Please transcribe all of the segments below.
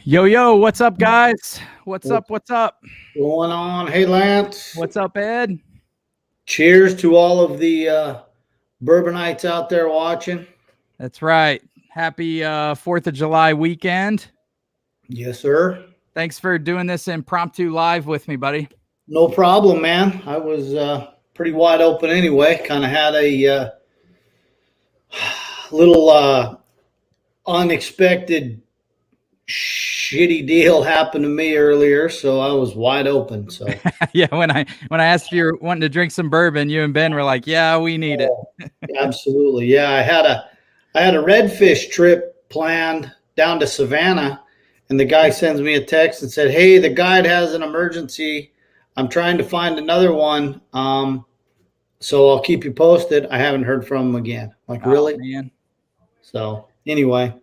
Yo, yo, what's up, guys? What's up? What's up? Going on? Hey, Lance. What's up, Ed? Cheers to all of the bourbonites out there watching. That's right. Happy 4th of July weekend. Yes, sir. Thanks for doing this impromptu live with me, buddy. No problem, man. I was pretty wide open anyway. Kind of had a little unexpected shitty deal happen to me earlier, so I was wide open. So Yeah, when I asked if you were wanting to drink some bourbon, you and Ben were like, "Yeah, we need it." absolutely, yeah. I had a redfish trip planned down to Savannah, and the guy sends me a text and said, "Hey, the guide has an emergency. I'm trying to find another one. So I'll keep you posted." I haven't heard from him again. Like, really? Man. So anyway,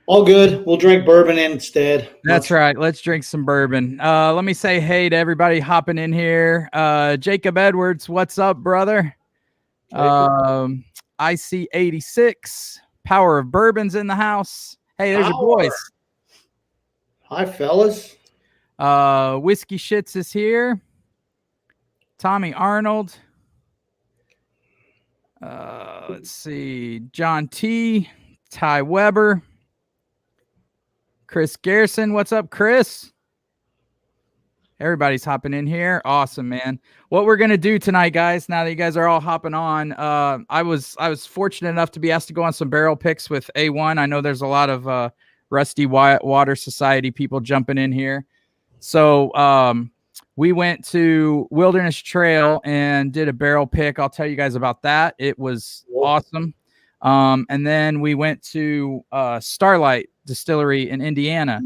all good. We'll drink bourbon instead. That's right. Let's drink some bourbon. Let me say hey to everybody hopping in here. Jacob Edwards, what's up, brother? IC86, Power of Bourbon's in the house. Hey, there's your boys. Hi, fellas. Whiskey Shits is here. Tommy Arnold. Let's see. John T. Ty Weber. Chris Garrison. What's up, Chris? Everybody's hopping in here. Awesome, man. What we're going to do tonight, guys, now that you guys are all hopping on, I was fortunate enough to be asked to go on some barrel picks with A1. I know there's a lot of Rusty Water Society people jumping in here. So we went to Wilderness Trail and did a barrel pick. I'll tell you guys about that. It was awesome. And then we went to Starlight Distillery in Indiana,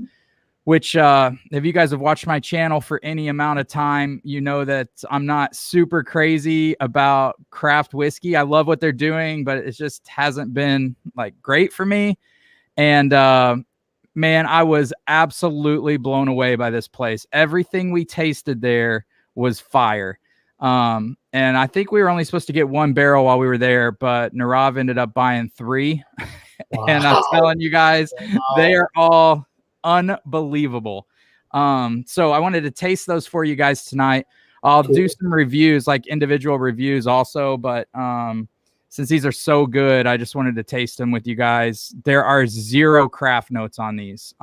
which if you guys have watched my channel for any amount of time, you know that I'm not super crazy about craft whiskey. I love what they're doing, but it just hasn't been like great for me. And man, I was absolutely blown away by this place. Everything we tasted there was fire. And I think we were only supposed to get one barrel while we were there, but Narav ended up buying 3. Wow. And I'm telling you guys, they are all unbelievable. So I wanted to taste those for you guys tonight. I'll do some reviews, like individual reviews also, but since these are so good, I just wanted to taste them with you guys. There are 0 craft notes on these,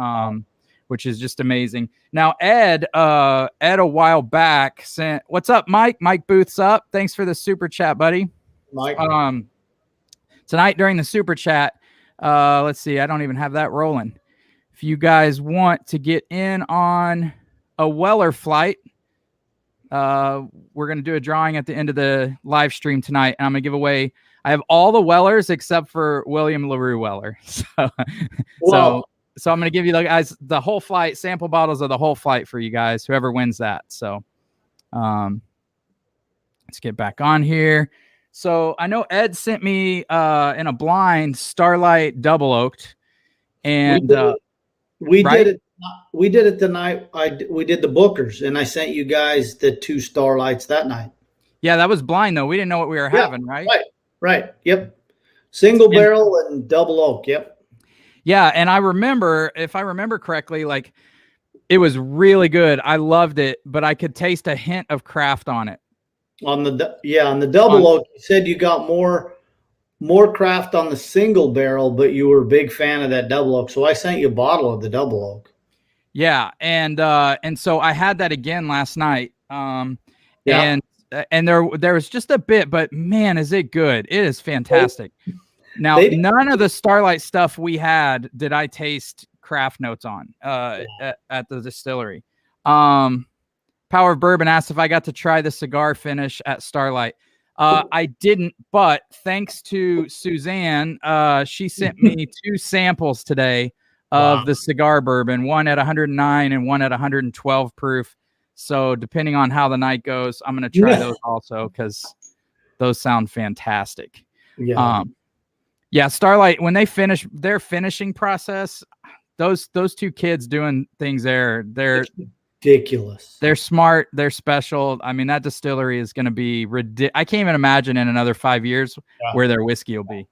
which is just amazing. Now, Ed a while back sent, what's up, Mike? Mike Booth's up. Thanks for the super chat, buddy. Mike. Tonight during the super chat, let's see, I don't even have that rolling. If you guys want to get in on a Weller flight, we're going to do a drawing at the end of the live stream tonight. And I'm going to give away, I have all the Wellers except for William LaRue Weller. So I'm going to give you guys the whole flight, sample bottles of the whole flight for you guys, whoever wins that. So let's get back on here. So I know Ed sent me in a blind Starlight Double Oaked. And we did it the night we did the Bookers, and I sent you guys the 2 Starlights that night. Yeah, that was blind though. We didn't know what we were having, right? Right. Yep. Single barrel and double oak. Yep. Yeah, and I remember, if I remember correctly, like it was really good. I loved it, but I could taste a hint of craft on it. On the double oak, you said you got more craft on the single barrel, but you were a big fan of that double oak. So I sent you a bottle of the double oak. Yeah, and so I had that again last night. And there was just a bit, but man, is it good. It is fantastic. Now, none of the Starlight stuff we had did I taste craft notes on at the distillery. Power of Bourbon asked if I got to try the cigar finish at Starlight. I didn't, but thanks to Suzanne, she sent me 2 samples today of the cigar bourbon, one at 109 and one at 112 proof. So depending on how the night goes, I'm going to try those also because those sound fantastic. Yeah, Starlight, when they finish their finishing process, those 2 kids doing things there, they're ridiculous. They're smart. They're special. I mean, that distillery is going to be ridiculous. I can't even imagine in another 5 years where their whiskey will be.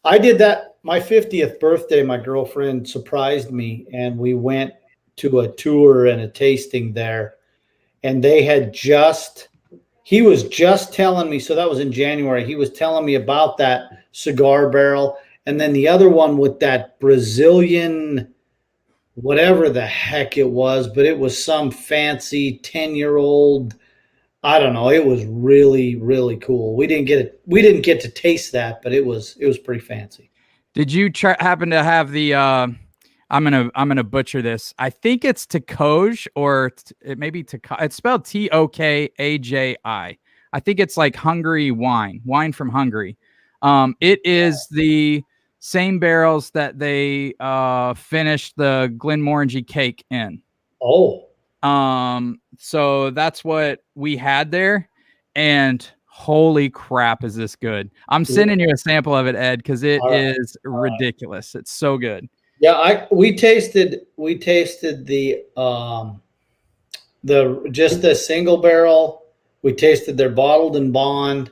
I did that. My 50th birthday, my girlfriend surprised me, and we went to a tour and a tasting there, and he was just telling me, so that was in January. He was telling me about that cigar barrel, and then the other one with that Brazilian, whatever the heck it was, but it was some fancy 10-year-old. I don't know. It was really, really cool. We didn't get to taste that, but it was pretty fancy. Did you happen to have the? I'm gonna butcher this. I think it's Tokaj, or it may be Tokaj. It's spelled Tokaji. I think it's like Hungary wine from Hungary. It is the same barrels that they finished the Glenmorangie cake in. Oh. So that's what we had there, and holy crap, is this good. I'm sending you a sample of it, Ed, because it is ridiculous. It's so good. Yeah, we tasted the just the single barrel. We tasted their bottled and bond,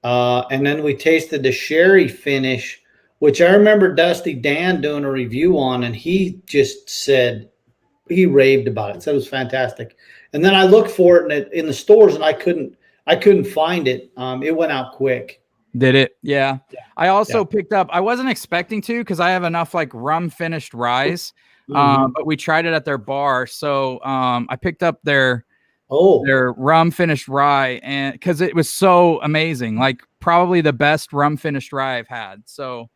and then we tasted the sherry finish, which I remember Dusty Dan doing a review on, and he just said he raved about it. Said it was fantastic. And then I looked for it in the stores, and I couldn't find it. It went out quick. Did it? Yeah. I also picked up, I wasn't expecting to, because I have enough like rum finished ryes, but we tried it at their bar. So I picked up their rum finished rye, and because it was so amazing, like probably the best rum finished rye I've had. So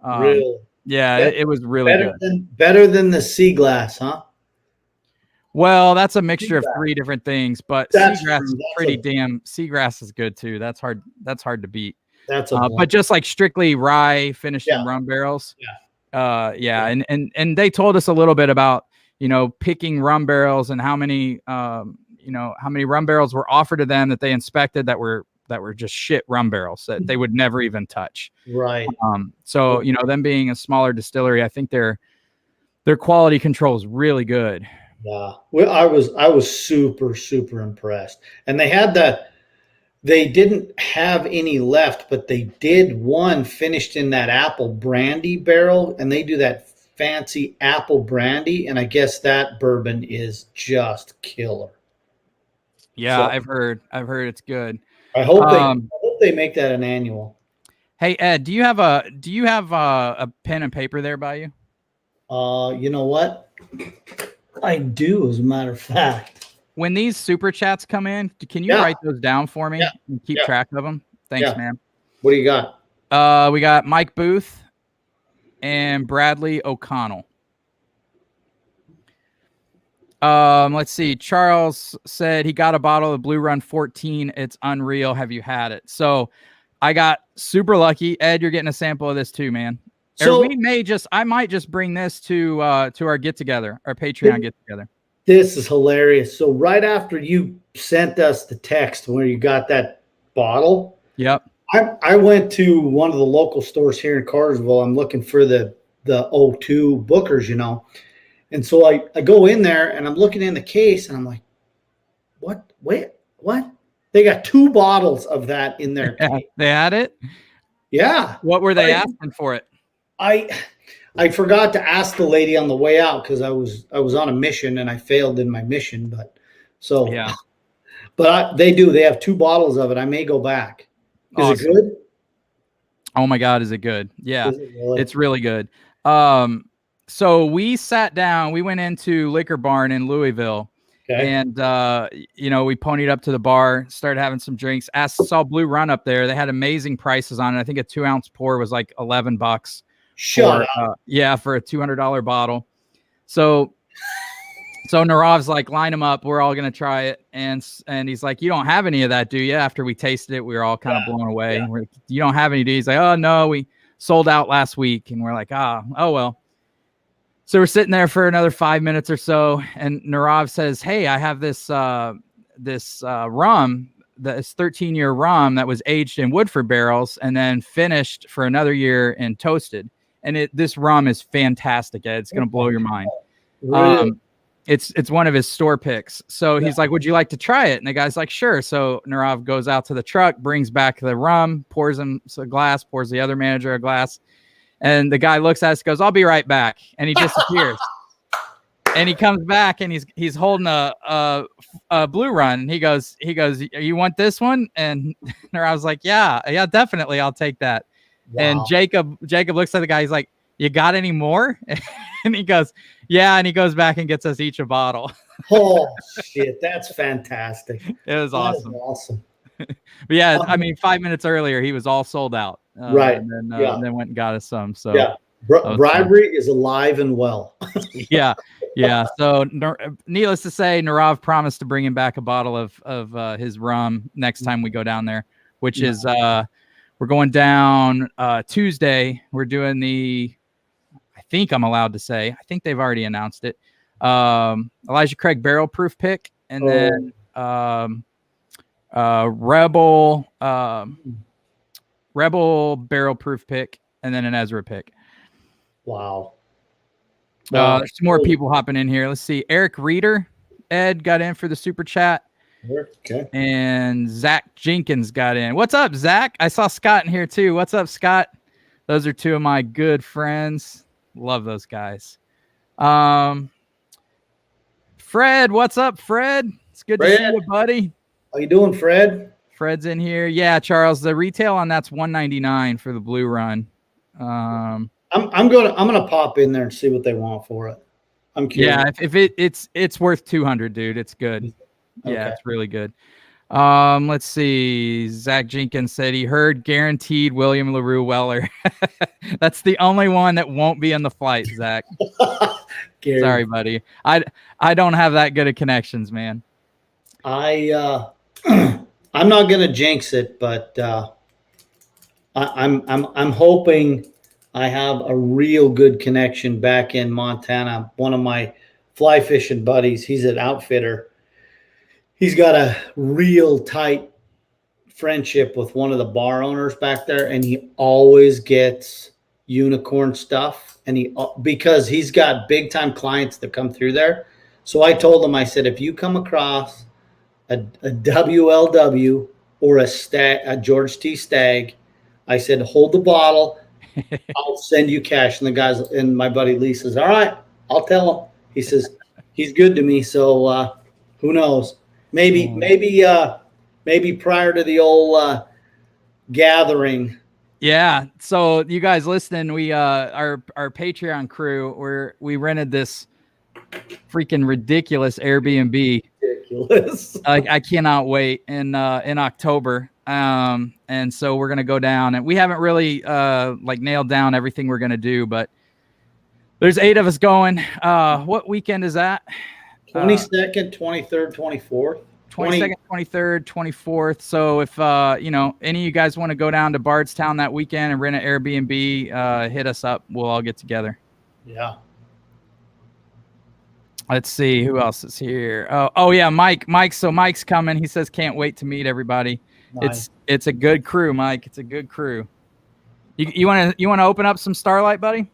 really, yeah, it was really better than the sea glass, huh? Well, that's a mixture of 3 different things, but seagrass is seagrass is good too. That's hard to beat. That's but just like strictly rye finished in rum barrels. And they told us a little bit about, picking rum barrels and how many rum barrels were offered to them that they inspected that were just shit rum barrels that they would never even touch. Right. So, them being a smaller distillery, I think their quality control is really good. Yeah. Well, I was super, super impressed. And they didn't have any left, but they did one finished in that apple brandy barrel, and they do that fancy apple brandy, and I guess that bourbon is just killer. Yeah, so, I've heard it's good. I hope they make that an annual. Hey Ed, do you have a pen and paper there by you? You know what? I do, as a matter of fact. When these super chats come in, can you write those down for me and keep track of them? Thanks, man. What do you got? We got Mike Booth and Bradley O'Connell. Let's see. Charles said he got a bottle of Blue Run 14. It's unreal. Have you had it? So I got super lucky. Ed, you're getting a sample of this too, man. So I might just bring this to our get together, our Patreon get together. This is hilarious. So right after you sent us the text where you got that bottle, I went to one of the local stores here in Cartersville. I'm looking for the O2 Bookers, and so I go in there and I'm looking in the case and I'm like, what? Wait, what? They got 2 bottles of that in their case. They had it. Yeah. What were they asking for it? I forgot to ask the lady on the way out because I was on a mission and I failed in my mission. They have 2 bottles of it. I may go back. Is it good? Oh my God, is it good? Yeah, really? It's really good. So we sat down. We went into Liquor Barn in Louisville, and we ponied up to the bar, started having some drinks. Saw Blue Run up there. They had amazing prices on it. I think a 2-ounce pour was like $11. Shut up. For a $200 bottle. So Narav's like, line them up. We're all going to try it. And he's like, you don't have any of that, do you? After we tasted it, we were all kind of blown away. Yeah. You don't have any, do you? He's like, oh no, we sold out last week. And we're like, oh well. So we're sitting there for another 5 minutes or so. And Narav says, hey, I have this rum, this 13-year rum that was aged in Woodford barrels and then finished for another year and toasted. And this rum is fantastic, Ed. It's going to blow your mind. Really? It's one of his store picks. So he's like, would you like to try it? And the guy's like, sure. So Narav goes out to the truck, brings back the rum, pours him a glass, pours the other manager a glass. And the guy looks at us, goes, I'll be right back. And he disappears. And he comes back and he's holding a Blue Run. And he goes, you want this one? And I was like, yeah, definitely, I'll take that. Wow. And Jacob looks at the guy. He's like, you got any more? And he goes, yeah. And he goes back and gets us each a bottle. Oh shit, that's fantastic. It was awesome. Awesome. But yeah, I mean, 5 minutes earlier, he was all sold out. Right. And then went and got us some. So yeah. Bribery is alive and well. Yeah. So needless to say, Narav promised to bring him back a bottle of his rum next time we go down there, which is we're going down Tuesday. We're doing I think I'm allowed to say, I think they've already announced it. Elijah Craig barrel proof pick, and then Rebel barrel proof pick, and then an Ezra pick. Wow. There's some more people hopping in here. Let's see. Eric Reeder, Ed got in for the super chat. Okay. And Zach Jenkins got in. What's up, Zach? I saw Scott in here too. What's up, Scott? Those are two of my good friends. Love those guys. Fred, what's up, Fred? It's good to see you, buddy. How you doing, Fred? Fred's in here. Yeah, Charles. The retail on that's $199 for the Blue Run. I'm gonna pop in there and see what they want for it. I'm curious. Yeah, if it's worth $200, dude. It's good. Okay. Yeah, it's really good. Let's see. Zach Jenkins said he heard guaranteed William LaRue Weller. That's the only one that won't be in the flight, Zach. Sorry, buddy. I don't have that good of connections, man. I'm not gonna jinx it, but I'm hoping I have a real good connection back in Montana. One of my fly fishing buddies, he's an outfitter. He's got a real tight friendship with one of the bar owners back there, and he always gets unicorn stuff. And because he's got big time clients that come through there. So I told him, I said, if you come across a WLW or a George T. Stag, I said, hold the bottle. I'll send you cash. And the guys, and my buddy Lee says, all right, I'll tell him. He says, he's good to me. So who knows? Maybe prior to the old gathering. Yeah. So you guys listening, we our Patreon crew, we rented this freaking ridiculous Airbnb. Ridiculous. I cannot wait in October. And so we're gonna go down, and we haven't really nailed down everything we're gonna do, but there's 8 of us going. What weekend is that? 22nd, 23rd, 24th. 22nd, 23rd, 24th. So if any of you guys want to go down to Bardstown that weekend and rent an Airbnb, hit us up. We'll all get together. Yeah. Let's see who else is here. Oh yeah, Mike. So Mike's coming. He says can't wait to meet everybody. Nice. It's a good crew, Mike. It's a good crew. You want to open up some Starlight, buddy?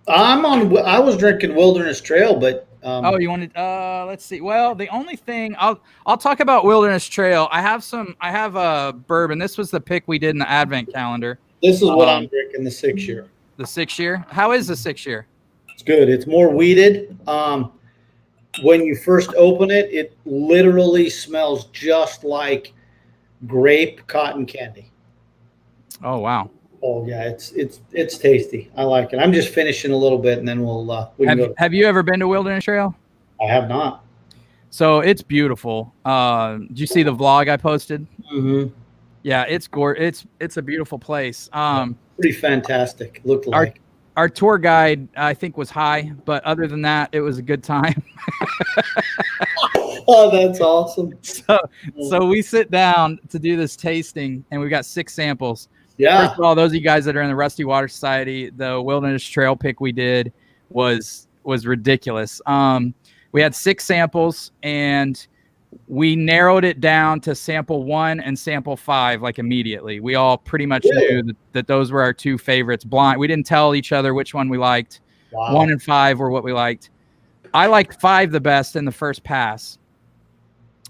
I was drinking Wilderness Trail, but you wanted let's see. Well, the only thing I'll talk about Wilderness Trail. I have a bourbon. This was the pick we did in the Advent calendar. This is what I'm drinking, the 6 year. The 6 year? How is the 6 year? It's good. It's more weeded. When you first open it, it literally smells just like grape cotton candy. Oh wow. Oh yeah, it's tasty. I like it. I'm just finishing a little bit, and then we can go. Have you ever been to Wilderness Trail? I have not. So it's beautiful. Did you see the vlog I posted? Mm-hmm. Yeah, it's a beautiful place. Pretty fantastic. Looked like our tour guide, I think, was high, but other than that, it was a good time. Oh, that's awesome. So we sit down to do this tasting, and we've got 6 samples. Yeah. First of all, those of you guys that are in the Rusty Water Society, the Wilderness Trail pick we did was ridiculous. We had 6 samples, and we narrowed it down to sample 1 and sample 5 like immediately. We all pretty much knew that those were our 2 favorites. Blind. We didn't tell each other which one we liked. Wow. 1 and 5 were what we liked. I liked 5 the best in the first pass.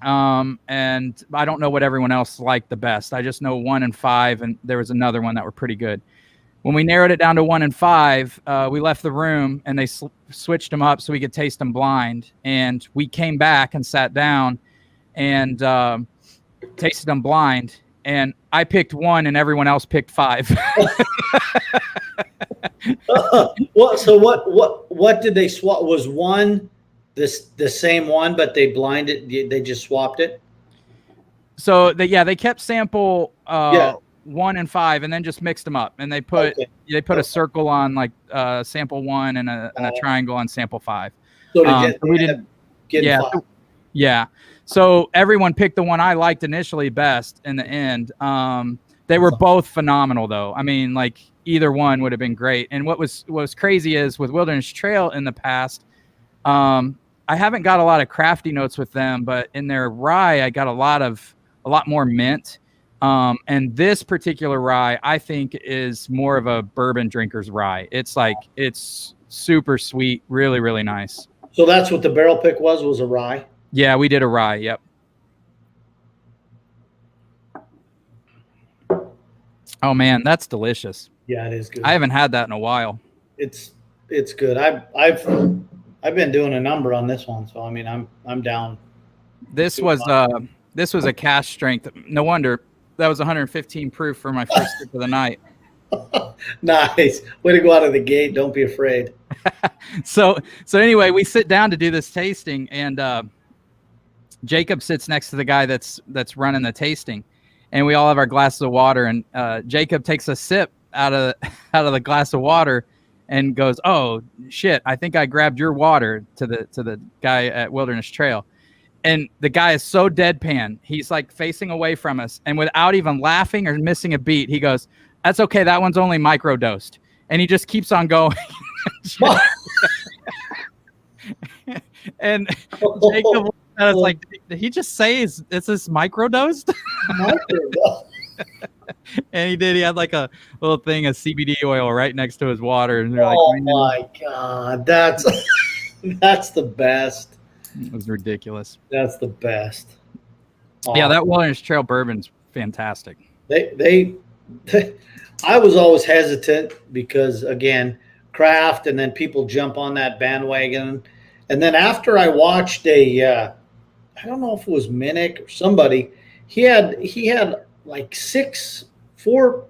And I don't know what everyone else liked the best. I just know 1 and 5, and there was another one that were pretty good. When we narrowed it down to 1 and 5, we left the room and they switched them up so we could taste them blind. And we came back and sat down and tasted them blind. And I picked 1 and everyone else picked 5. What did they swap? Was one the same one, but they blinded? They just swapped it. So they kept sample 1 and 5, and then just mixed them up. And they put a circle on like sample 1 and a triangle on sample 5. So we didn't get 5. Yeah. So everyone picked the one I liked initially best in the end. They were both phenomenal, though. I mean, like either one would have been great. And what was crazy is with Wilderness Trail in the past, I haven't got a lot of crafty notes with them, but in their rye, I got a lot more mint. And this particular rye, I think, is more of a bourbon drinker's rye. It's super sweet, really, really nice. So that's what the barrel pick was a rye? Yeah, we did a rye. Yep. Oh man, that's delicious. Yeah, it is good. I haven't had that in a while. It's good. I've been doing a number on this one, so I mean I'm down. This was a cask strength. No wonder that was 115 proof for my first sip of the night. Nice. Way to go out of the gate. Don't be afraid. So anyway, we sit down to do this tasting, and Jacob sits next to the guy that's running the tasting, and we all have our glasses of water, and Jacob takes a sip out of the glass of water and goes, "Oh shit, I think I grabbed your water," to the guy at Wilderness Trail. And the guy is so deadpan. He's like facing away from us, and without even laughing or missing a beat, he goes, "That's okay. That one's only microdosed." And he just keeps on going. And Jacob I was like, did he just say is this microdosed? And he did. He had like a little thing of CBD oil right next to his water. And they're like, oh my God, that's the best. It was ridiculous. That's the best. Yeah, that Wilderness Trail bourbon's fantastic. I was always hesitant because, again, craft, and then people jump on that bandwagon. And then after I watched I don't know if it was Minnick or somebody, he had like 5 or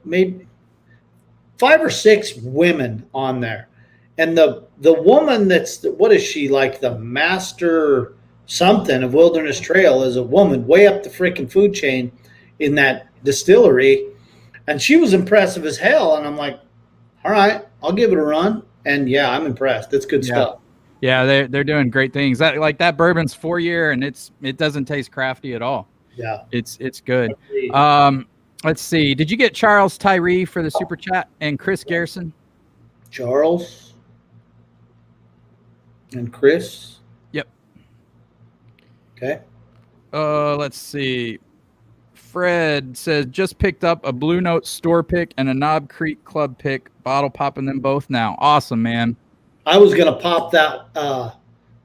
6 women on there. And the woman what is she, like the master something of Wilderness Trail, is a woman way up the freaking food chain in that distillery. And she was impressive as hell. And I'm like, all right, I'll give it a run. And yeah, I'm impressed. It's good stuff. Yeah, they're doing great things. That bourbon's 4-year, and it doesn't taste crafty at all. Yeah, it's good. Let's see. Did you get Charles Tyree for the super chat and Chris Garrison? Charles and Chris. Yep. Okay. Let's see. Fred says just picked up a Blue Note store pick and a Knob Creek Club pick. Bottle popping them both now. Awesome, man. I was going to pop that,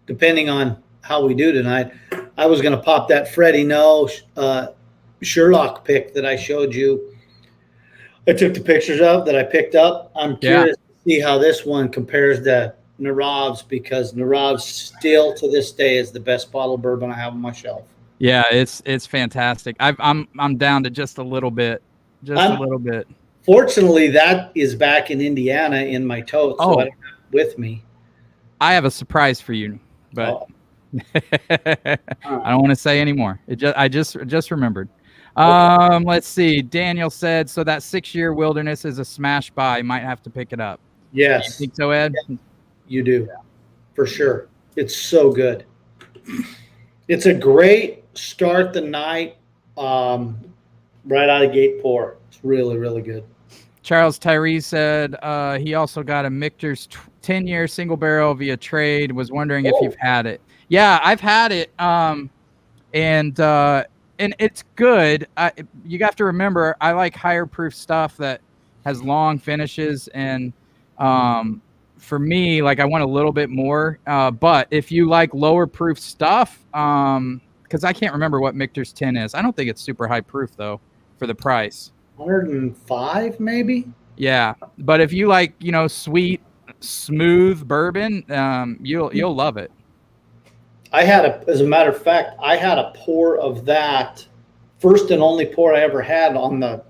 depending on how we do tonight, I was going to pop that Freddie No Sherlock pick that I showed you. I took the pictures of that I picked up. I'm curious to see how this one compares to Narav's, because Narav's still to this day is the best bottle of bourbon I have on my shelf. Yeah, it's fantastic. I'm down to just a little bit. A little bit. Fortunately, that is back in Indiana in my tote, so I don't have it with me. I have a surprise for you, but I don't want to say anymore. I just remembered. Let's see. Daniel said, so that 6-year Wilderness is a smash buy. Might have to pick it up. Yes. You think so, Ed? Yeah, you do. Yeah. For sure. It's so good. It's a great start the night, right out of gate pour. It's really, really good. Charles Tyree said he also got a Michter's 10-year single barrel via trade. Was wondering if you've had it. Yeah, I've had it. And it's good. You have to remember, I like higher proof stuff that has long finishes. And for me, like I want a little bit more. But if you like lower proof stuff, because I can't remember what Michter's 10 is. I don't think it's super high proof though for the price. 105 maybe. Yeah, but if you like, sweet, smooth bourbon, you'll love it. As a matter of fact, I had a pour of that, first and only pour I ever had on the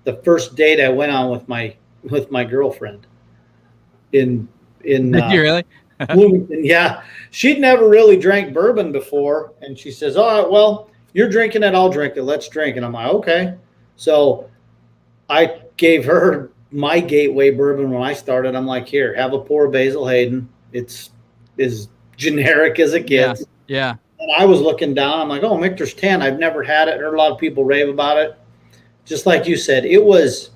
the first date I went on with my girlfriend in Did you really? Bloomington. Yeah, she'd never really drank bourbon before, and she says, "Oh, well, you're drinking it, I'll drink it. Let's drink." And I'm like, "Okay." So I gave her my gateway bourbon when I started. I'm like, "Here, have a pour of Basil Hayden. It's as generic as it Yeah, gets." yeah, And I was looking down. I'm like, "Oh, Michter's 10. I've never had it. Heard a lot of people rave about it." Just like you said, it was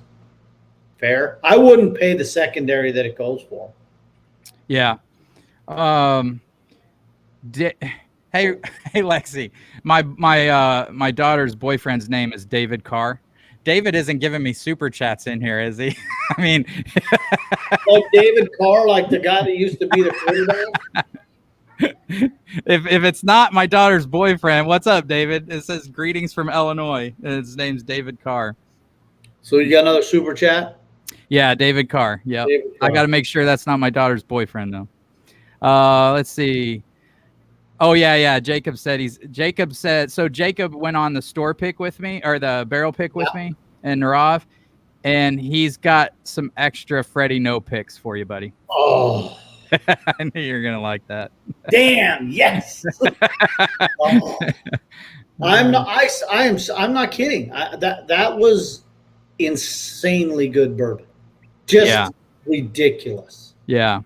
fair. I wouldn't pay the secondary that it goes for. yeah. Um, hey, hey, Lexi, my daughter's boyfriend's name is David Carr. David isn't giving me super chats in here, is he? I mean, Like David Carr, like the guy that used to be the quarterback. if it's not my daughter's boyfriend, what's up, David? It says greetings from Illinois. And his name's David Carr. So you got another super chat? Yeah, David Carr. Yeah, I got to make sure that's not my daughter's boyfriend though. Let's see. Oh yeah. Jacob said so. Jacob went on the store pick with me, or the barrel pick with me in Narav, and he's got some extra Freddie No picks for you, buddy. Oh, I knew you were gonna like that. damn! Yes. Oh. I'm not kidding. That was insanely good bourbon. Just ridiculous. Yeah.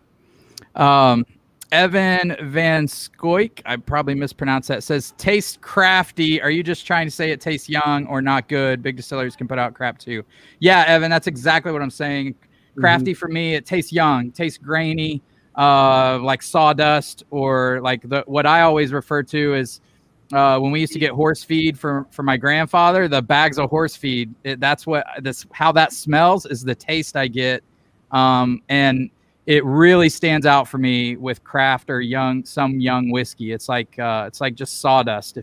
Evan Van Skoik, I probably mispronounced that, says taste crafty. Are you just trying to say it tastes young or not good? Big distilleries can put out crap too. Yeah, Evan, that's exactly what I'm saying. Crafty for me, it tastes young, tastes grainy, like sawdust, or like what I always refer to is when we used to get horse feed for my grandfather, the bags of horse feed. That's how that smells is the taste I get, and it really stands out for me with craft or some young whiskey. It's like just sawdust.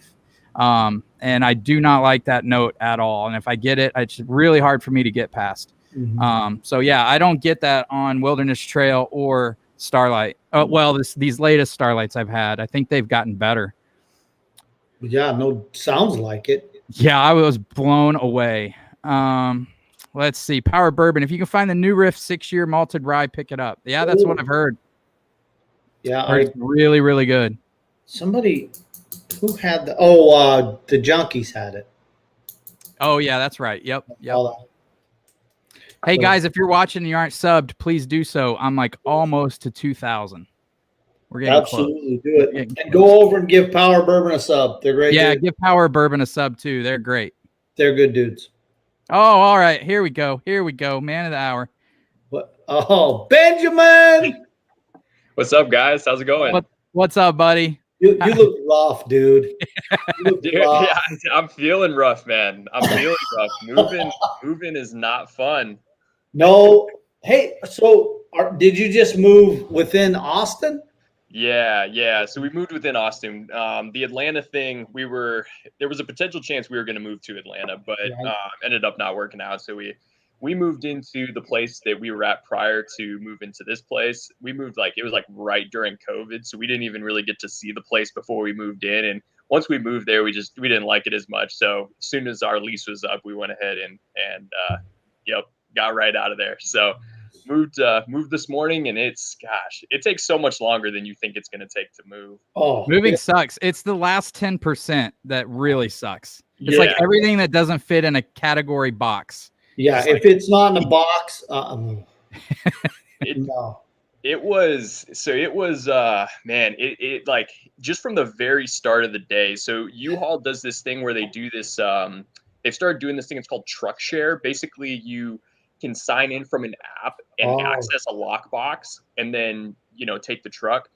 And I do not like that note at all. And if I get it, it's really hard for me to get past. So yeah, I don't get that on Wilderness Trail or Starlight. Well, these latest Starlights I've had, I think they've gotten better. Yeah, no, sounds like it. Yeah, I was blown away. Let's see. Power Bourbon. If you can find the New Riff 6-year malted rye, pick it up. Yeah, that's what I've heard. Yeah, it's really, really good. Somebody who had the Junkies had it. Oh yeah, that's right. Yep. Hey guys, if you're watching and you aren't subbed, please do so. I'm like almost to 2,000. We're getting absolutely close. Do it. And go over and give Power Bourbon a sub. They're great. Yeah, give Power Bourbon a sub too. They're great. They're good dudes. Oh, all right. Here we go. Man of the hour. What? Oh, Benjamin. What's up, guys? How's it going? What's up, buddy? You look rough, dude. Dude, rough. Yeah, I'm feeling rough, man. I'm feeling rough. Moving is not fun. No. Hey, so did you just move within Austin? Yeah. So we moved within Austin. The Atlanta thing, there was a potential chance we were going to move to Atlanta, but ended up not working out. So we moved into the place that we were at prior to moving to this place. We moved it was right during COVID, so we didn't even really get to see the place before we moved in. And once we moved there, we didn't like it as much. So as soon as our lease was up, we went ahead and got right out of there. So moved this morning, and it takes so much longer than you think it's going to take to move. Moving sucks. It's the last 10% that really sucks. It's like everything that doesn't fit in a category box. Yeah, if it's not in a box, no. It was man, it like just from the very start of the day. So U-Haul does this thing where they do this they've started doing this thing, it's called truck share. Basically you can sign in from an app and access a lockbox and then, take the truck.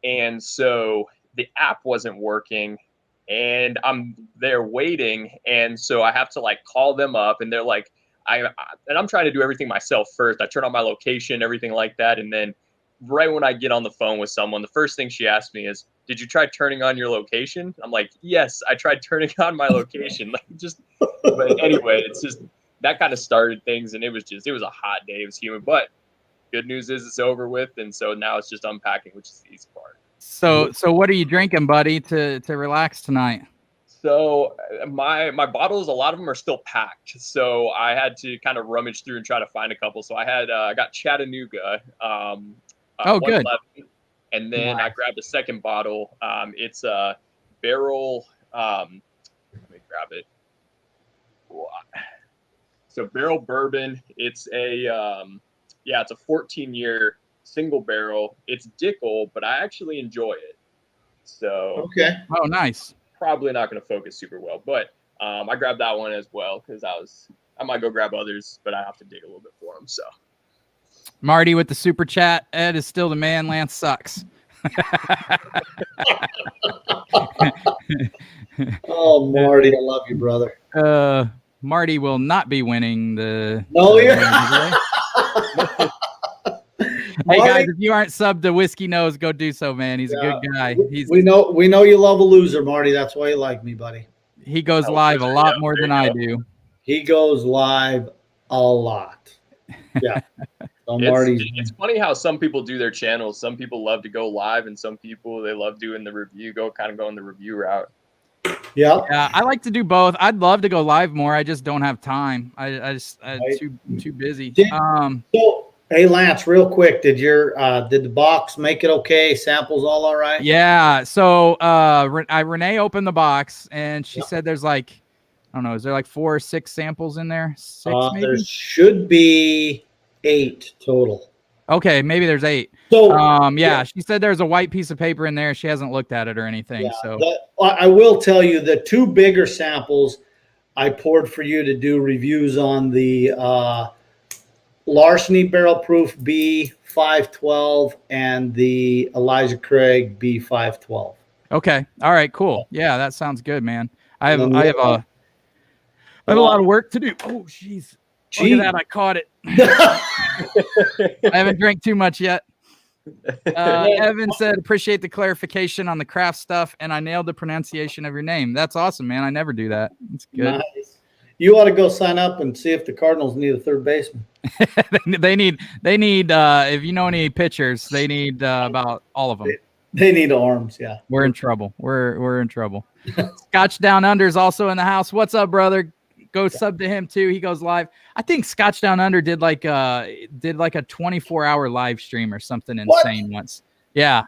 And so the app wasn't working and I'm there waiting. And so I have to call them up and they're like, I'm trying to do everything myself first. I turn on my location, everything like that. And then right when I get on the phone with someone, the first thing she asked me is, did you try turning on your location? I'm like, yes, I tried turning on my location. But anyway, it's just, that kind of started things, and it was a hot day. It was humid, but good news is it's over with, and so now it's just unpacking, which is the easy part. So what are you drinking, buddy, to relax tonight? So my bottles, a lot of them are still packed. So I had to kind of rummage through and try to find a couple. So I got Chattanooga. Good. 111, and then I grabbed a second bottle. It's a barrel. Let me grab it. So barrel bourbon. It's a it's a 14-year single barrel. It's Dickel, but I actually enjoy it. So Okay. Oh, nice. Probably not going to focus super well, but I grabbed that one as well because I might go grab others, but I have to dig a little bit for them. So Marty with the super chat. Ed is still the man. Lance sucks. Oh, Marty, I love you, brother. Marty will not be winning the. No, Hey guys, if you aren't subbed to Whiskey Nose, go do so, man. He's a good guy. We know you love a loser, Marty. That's why you like me, buddy. He goes live a lot more than I do. He goes live a lot. Yeah. So it's funny how some people do their channels. Some people love to go live, and some people they love doing the review, going the review route. Yeah. I like to do both. I'd love to go live more. I just don't have time. I'm too busy. So, hey Lance, real quick, did the box make it okay? Samples all right? Yeah. So Renee opened the box and she said there's like, I don't know, is there like 4 or 6 samples in there? 6 maybe? There should be 8 total. Okay, maybe there's 8. So she said there's a white piece of paper in there. She hasn't looked at it or anything. Yeah, so I will tell you the 2 bigger samples I poured for you to do reviews on the Larceny Barrel Proof B512 and the Elijah Craig B512. Okay. All right, cool. Yeah, that sounds good, man. I have a lot of work to do. Oh, jeez. Look at that. I caught it. I haven't drank too much yet. Evan said, appreciate the clarification on the craft stuff, and I nailed the pronunciation of your name. That's awesome, man. I never do that. It's good. Nice. You ought to go sign up and see if the Cardinals need a third baseman. they need if you know any pitchers, they need about all of them. They need arms, yeah. We're in trouble. We're in trouble. Scotch Down Under is also in the house. What's up, brother? Go sub to him too. He goes live. I think Scotch Down Under did like a 24-hour live stream or something insane once. Yeah.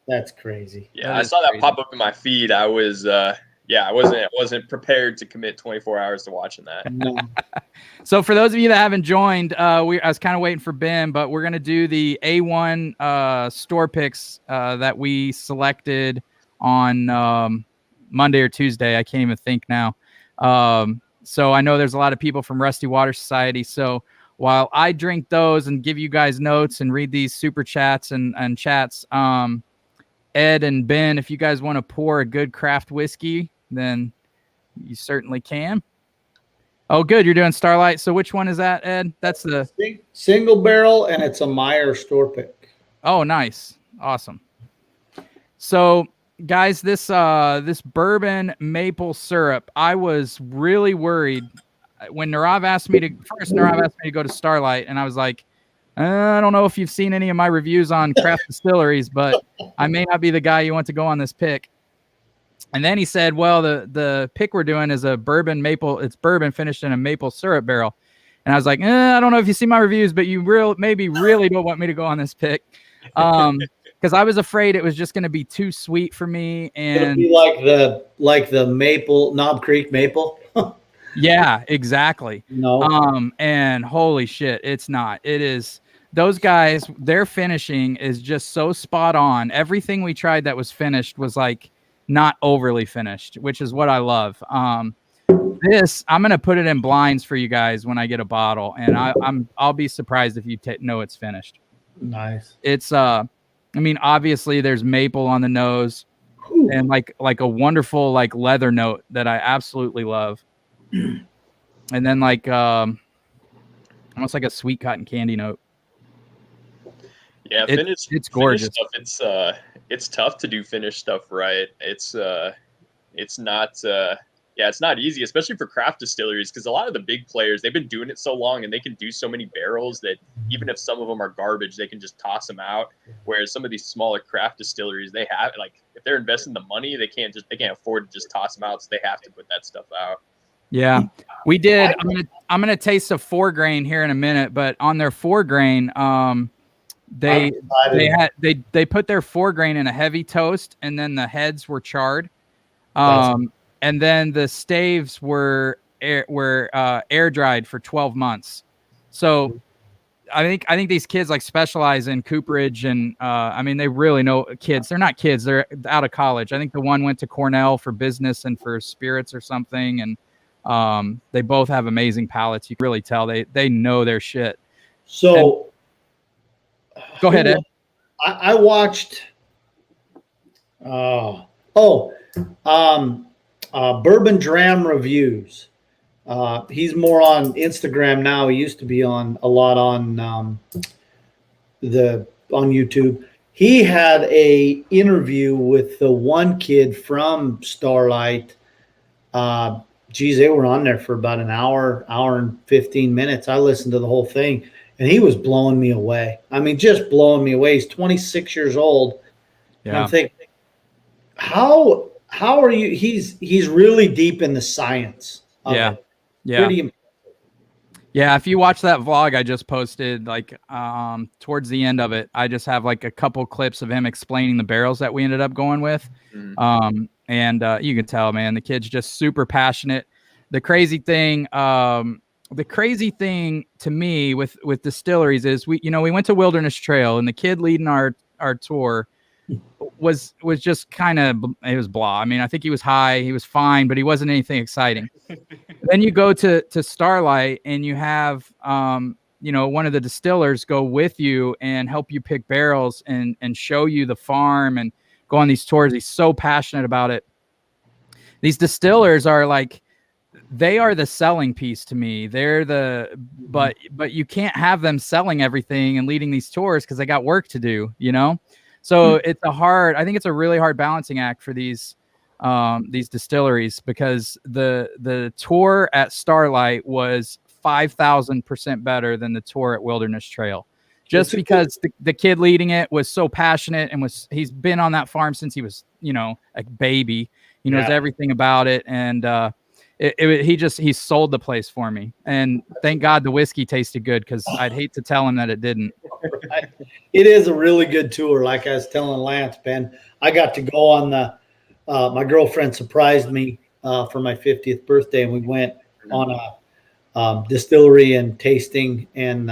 That's crazy. Yeah, I saw that pop up in my feed. I was I wasn't prepared to commit 24 hours to watching that. No. So for those of you that haven't joined, I was kind of waiting for Ben, but we're gonna do the A1 store picks that we selected on Monday or Tuesday. I can't even think now. So I know there's a lot of people from Rusty Water Society. So while I drink those and give you guys notes and read these super chats and chats, Ed and Ben, if you guys want to pour a good craft whiskey, then you certainly can. Oh, good. You're doing Starlight. So which one is that, Ed? That's the single barrel, and it's a Meyer store pick. Oh, nice. Awesome. So guys, this bourbon maple syrup, I was really worried when Narav asked me to go to Starlight, and I was like, I don't know if you've seen any of my reviews on craft distilleries, but I may not be the guy you want to go on this pick. And then he said, well, the pick we're doing is a bourbon maple. It's bourbon finished in a maple syrup barrel. And I was like, I don't know if you see my reviews, but you maybe really don't want me to go on this pick. Because I was afraid it was just going to be too sweet for me, and be like the maple Knob Creek maple. Yeah, exactly. No. And holy shit, it's not. It is. Those guys, their finishing is just so spot on. Everything we tried that was finished was like not overly finished, which is what I love. This, I'm gonna put it in blinds for you guys when I get a bottle, and I'll be surprised if you know it's finished. Nice. It's I mean, obviously there's maple on the nose, and like a wonderful like leather note that I absolutely love, and then like almost like a sweet cotton candy note. Yeah, it's gorgeous. Stuff, it's tough to do finished stuff right. It's not Yeah, it's not easy, especially for craft distilleries, because a lot of the big players, they've been doing it so long and they can do so many barrels that even if some of them are garbage, they can just toss them out. Whereas some of these smaller craft distilleries, they have, like, if they're investing the money, they can't afford to just toss them out. So they have to put that stuff out. Yeah, we did. I'm gonna taste a 4 grain here in a minute, but on their 4 grain, they put their 4 grain in a heavy toast, and then the heads were charred. And then the staves were air dried for 12 months. So I think these kids like specialize in cooperage, and I mean, they really know kids. They're not kids; they're out of college. I think the one went to Cornell for business and for spirits or something, and they both have amazing palates. You can really tell they know their shit. So, go ahead, Ed. I watched. Bourbon Dram Reviews. He's more on Instagram now. He used to be on a lot on YouTube. He had a interview with the one kid from Starlight. They were on there for about an hour and 15 minutes. I listened to the whole thing, and he was blowing me away. I mean, just blowing me away. He's 26 years old. Yeah. And I'm thinking, how are you? He's really deep in the science. Yeah. It. Yeah. Pretty. Yeah. If you watch that vlog I just posted, like towards the end of it, I just have like a couple clips of him explaining the barrels that we ended up going with. Mm-hmm. And you can tell, man, the kid's just super passionate. The crazy thing to me with distilleries is we went to Wilderness Trail, and the kid leading our tour was just kind of, it was blah. I mean, I think he was high, he was fine, but he wasn't anything exciting. Then you go to Starlight, and you have one of the distillers go with you and help you pick barrels and show you the farm and go on these tours. He's so passionate about it. These distillers are like, they are the selling piece to me. They're but you can't have them selling everything and leading these tours because they got work to do, So I think it's a really hard balancing act for these distilleries, because the tour at Starlight was 5,000% better than the tour at Wilderness Trail, just because the kid leading it was so passionate and he's been on that farm since he was, a baby. He knows everything about it. And he sold the place for me. And thank God the whiskey tasted good, because I'd hate to tell him that it didn't. Right. It is a really good tour. Like I was telling Lance, Ben, I got to go on my girlfriend surprised me for my 50th birthday, and we went on a distillery and tasting. And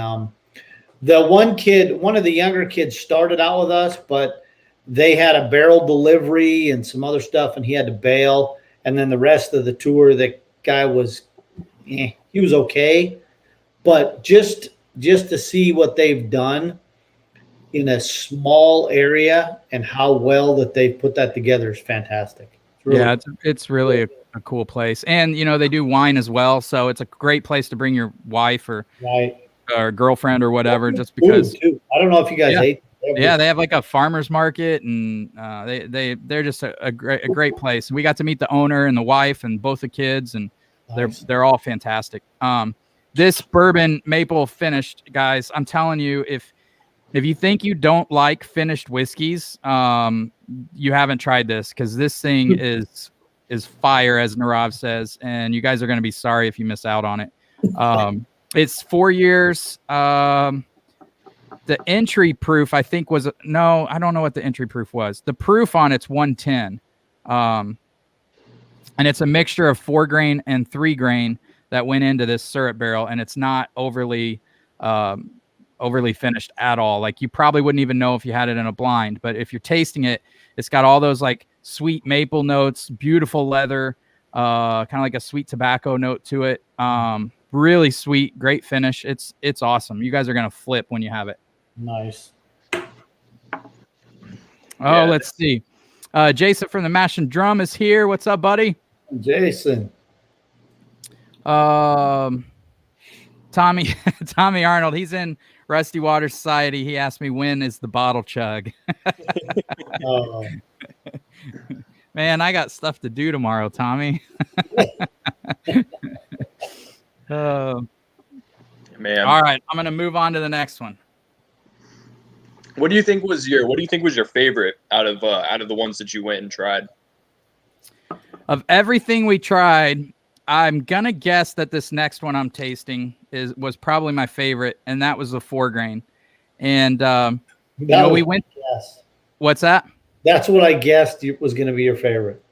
the one of the younger kids started out with us, but they had a barrel delivery and some other stuff, and he had to bail. And then the rest of the tour, the guy was, he was okay. But just to see what they've done in a small area and how well that they put that together is fantastic. It's really a cool place. And, they do wine as well. So it's a great place to bring your wife or girlfriend or whatever, just because. I don't know if you guys ate. Yeah, they have like a farmer's market, and they're just a great place. We got to meet the owner and the wife and both the kids, and nice. They're all fantastic. This bourbon maple finished, guys, I'm telling you, if you think you don't like finished whiskeys, you haven't tried this, because this thing is fire, as Narav says, and you guys are going to be sorry if you miss out on it. It's 4 years. The entry proof, I think, I don't know what the entry proof was. The proof on it's 110. And it's a mixture of 4 grain and 3 grain that went into this syrup barrel, and it's not overly finished at all. Like, you probably wouldn't even know if you had it in a blind, but if you're tasting it, it's got all those like sweet maple notes, beautiful leather, kind of like a sweet tobacco note to it. Really sweet, great finish. It's awesome. You guys are going to flip when you have it. Nice. Let's see. Jason from the Mash and Drum is here. What's up, buddy? Jason. Tommy Arnold. He's in Rusty Water Society. He asked me, when is the bottle chug? Man, I got stuff to do tomorrow, Tommy. Man, all right, I'm gonna move on to the next one. what do you think was your favorite out of the ones that you went and tried? Of everything we tried, I'm gonna guess that this next one I'm tasting was probably my favorite, and that was the 4 grain. And we went. Yes. What's that? That's what I guessed was going to be your favorite.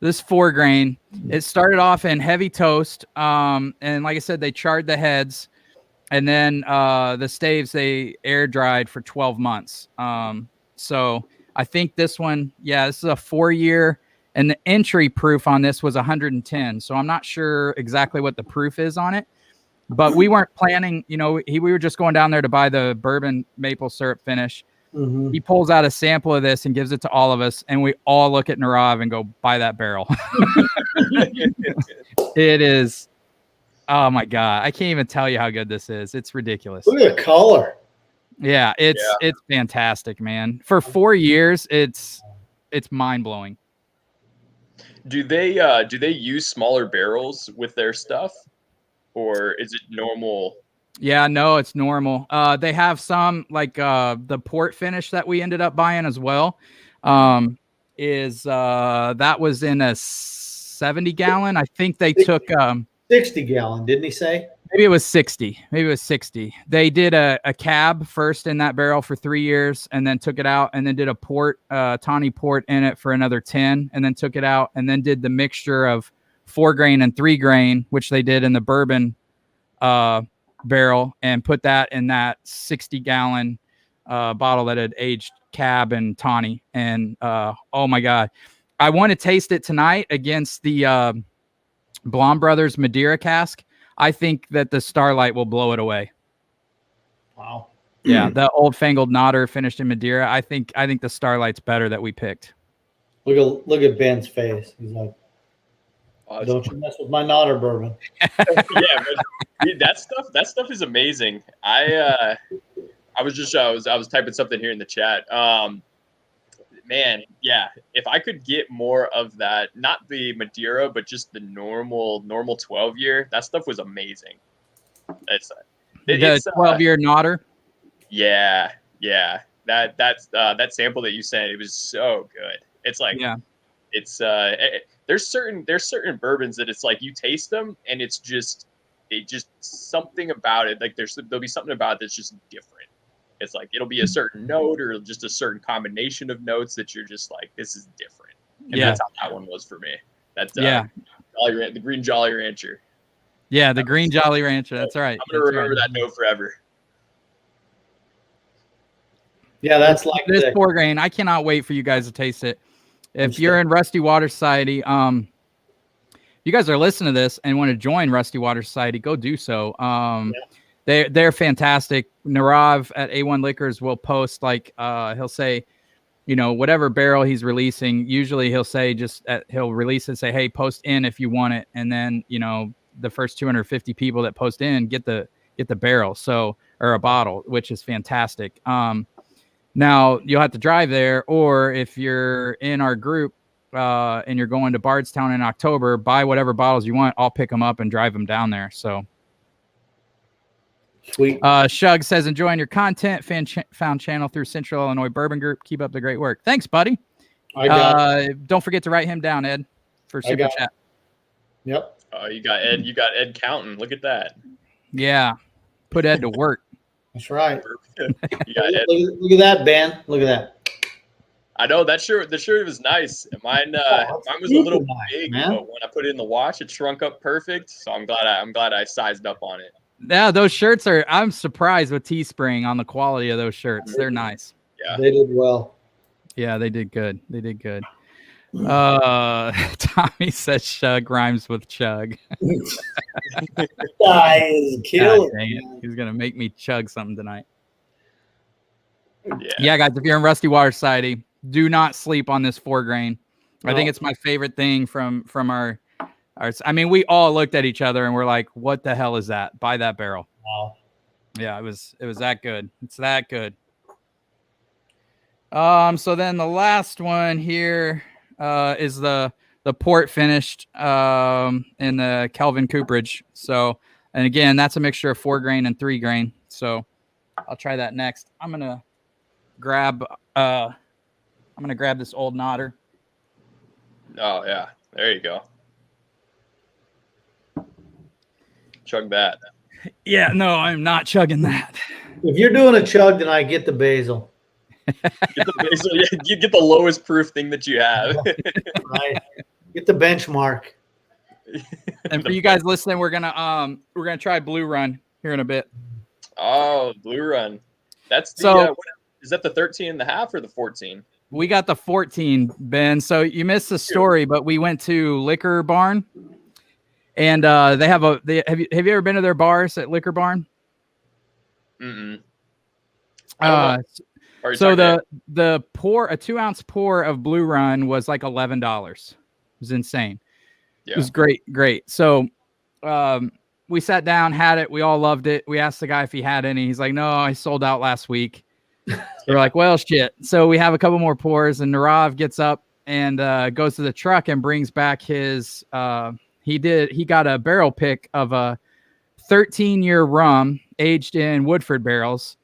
This 4 grain. It started off in heavy toast, and like I said, they charred the heads, and then the staves they air dried for 12 months. So I think this one, this is a 4-year, and the entry proof on this was 110. So I'm not sure exactly what the proof is on it, but we weren't planning. We were just going down there to buy the bourbon maple syrup finish. Mm-hmm. He pulls out a sample of this and gives it to all of us, and we all look at Narav and go, buy that barrel. It is, oh my God. I can't even tell you how good this is. It's ridiculous. Look at the color. Yeah, it's fantastic, man. For 4 years, it's mind-blowing. Do they use smaller barrels with their stuff, or is it normal? Yeah, no, it's normal. They have some like the port finish that we ended up buying as well. That was in a 70 gallon. I think they took 60 gallon, didn't he say? Maybe it was 60. They did a cab first in that barrel for 3 years, and then took it out, and then did a port, tawny port in it for another 10, and then took it out, and then did the mixture of 4 grain and 3 grain, which they did in the bourbon barrel, and put that in that 60 gallon bottle that had aged cab and tawny. And oh my God, I want to taste it tonight against the Blonde Brothers Madeira cask. I think that the Starlight will blow it away. Wow. Yeah, the Old Fangled Nodder finished in Madeira. I think the Starlight's better that we picked. Look at Ben's face. He's like, don't you mess with my Nodder bourbon. Yeah, but that stuff is amazing. I was typing something here in the chat. Man, yeah, if I could get more of that, not the Madeira, but just the normal 12-year, that stuff was amazing. It's 12-year Nodder. Yeah. That sample that you sent, it was so good. It's like, it's there's certain bourbons that it's like you taste them and it's just something about it. Like there'll be something about it that's just different. It's like it'll be a certain note or just a certain combination of notes that you're just like, this is different. And that's how that one was for me. That's the Green Jolly Rancher. Yeah, the Green Jolly Rancher. That's right. I'm gonna remember that note forever. Yeah, that's like this 4 grain. I cannot wait for you guys to taste it. If you're in Rusty Water Society, you guys are listening to this and want to join Rusty Water Society, go do so. They're fantastic. Narav at A1 Liquors will post he'll say, whatever barrel he's releasing. Usually he'll say he'll release it, say, hey, post in if you want it, and then the first 250 people that post in get the barrel, or a bottle, which is fantastic. Now you'll have to drive there, or if you're in our group and you're going to Bardstown in October, buy whatever bottles you want. I'll pick them up and drive them down there. So. Sweet. Shug says, enjoying your content. Found channel through Central Illinois Bourbon Group. Keep up the great work. Thanks, buddy. Don't forget to write him down, Ed, for super chat. Yep. You got Ed counting. Look at that. Yeah. Put Ed to work. That's right. You got Ed. Look at that, Ben. Look at that. I know that shirt. The shirt was nice. Mine was a little big, man. But when I put it in the wash, it shrunk up perfect. So I'm glad I sized up on it. Yeah, those shirts I'm surprised with Teespring on the quality of those shirts. They're nice. Yeah. They did well. Yeah, they did good. Tommy says Shug rhymes with chug. Guy is killing. Dang it. He's going to make me chug something tonight. Yeah, guys, if you're in Rusty Water Society, do not sleep on this 4 grain. No. I think it's my favorite thing from our. I mean, we all looked at each other and we're like, what the hell is that? Buy that barrel. Wow. Yeah, it was that good. It's that good. So then the last one here, is the port finished in the Kelvin cooperage. So, and again, that's a mixture of 4 grain and 3 grain. So I'll try that next. I'm gonna grab this old Nodder. Oh yeah, there you go. Chug that. Yeah, no, I'm not chugging that. If you're doing a chug, then I get the basil. Get the basil, yeah, you get the lowest proof thing that you have. Right. Get the benchmark. And for you guys listening, we're gonna try Blue Run here in a bit. Oh, Blue Run. That's the So, is that the 13.5 or the 14? we got the 14, Ben. So you missed the story, but we went to Liquor Barn, and they have have you ever been to their bars at Liquor Barn? Mm-mm. So a 2-ounce pour of Blue Run was like $11. It was insane. Yeah. It was great. So we sat down, had it. We all loved it. We asked the guy if he had any. He's like, no, I sold out last week. We're like, well, shit. So we have a couple more pours, and Narav gets up and goes to the truck and brings back his he got a barrel pick of a 13-year rum aged in Woodford barrels,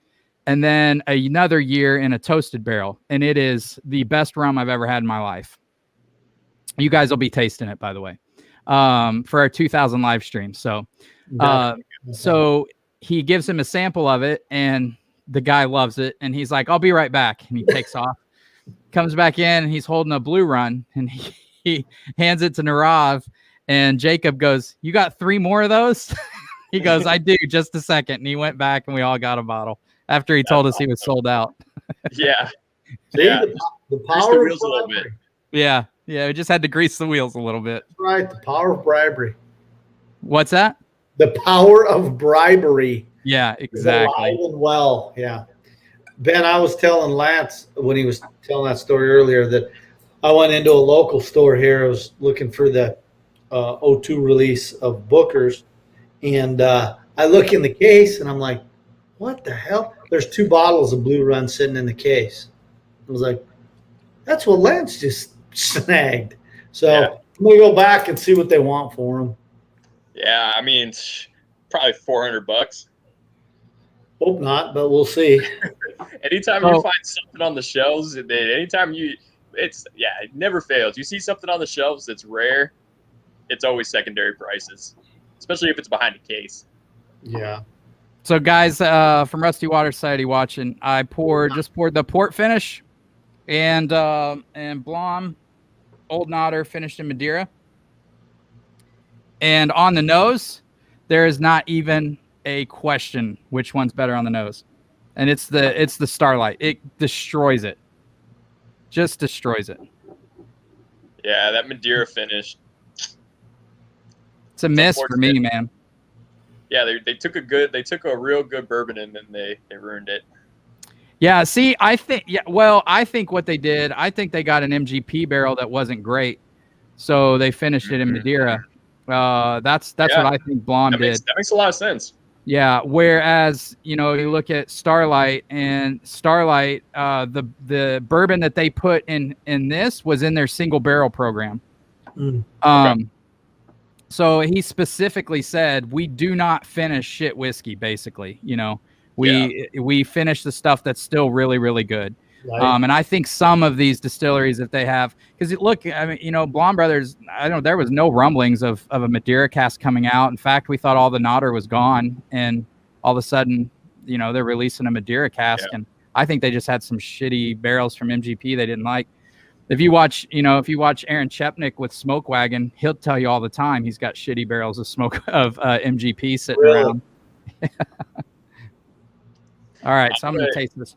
and then another year in a toasted barrel. And it is the best rum I've ever had in my life. You guys will be tasting it, by the way, for our 2000 live stream. So, so he gives him a sample of it, and the guy loves it. And he's like, I'll be right back. And he takes off, comes back in, and he's holding a Blue Run, and he hands it to Narav, and Jacob goes, you got 3 more of those? He goes, I do, just a second. And he went back, and we all got a bottle after he told us he was sold out. Yeah. See, Yeah. The power of a little bit. bribery. Yeah. We just had to grease the wheels a little bit. Right. The power of bribery. What's that? The power of bribery. Yeah, exactly. Alive and well. Yeah. Ben, I was telling Lance when he was telling that story earlier that I went into a local store here. I was looking for the 02 release of Booker's, and I look in the case, and I'm like, what the hell? There's 2 bottles of Blue Run sitting in the case. I was like, that's what Lance just snagged. So yeah. I'm going to go back and see what they want for him. Yeah, I mean, probably $400. Hope not, but we'll see. Anytime you find something on the shelves, it never fails. You see something on the shelves that's rare, it's always secondary prices, especially if it's behind a case. Yeah. So guys, from Rusty Water Society watching, I just poured the port finish, and Blom Old Nodder finished in Madeira. And on the nose, there is not even a question which one's better on the nose. And it's the Starlight. It destroys it. Just destroys it. Yeah, that Madeira finish. It's a miss for me, man. Yeah, they took a real good bourbon, and then they ruined it. Yeah, see, I think what they did, I think they got an MGP barrel that wasn't great. So they finished it in Madeira. That's what I think Blonde did. That makes a lot of sense. Yeah, whereas, you look at Starlight, and Starlight, the bourbon that they put in this was in their single barrel program. Okay. So he specifically said, we do not finish shit whiskey, basically. We finish the stuff that's still really, really good. Right. And I think some of these distilleries that they have, because Blonde Brothers, there was no rumblings of a Madeira cask coming out. In fact, we thought all the Nodder was gone, and all of a sudden, they're releasing a Madeira cask, and I think they just had some shitty barrels from MGP they didn't like. If you watch Aaron Chepnick with Smoke Wagon, he'll tell you all the time he's got shitty barrels of MGP sitting around. All right, so I'm gonna taste this.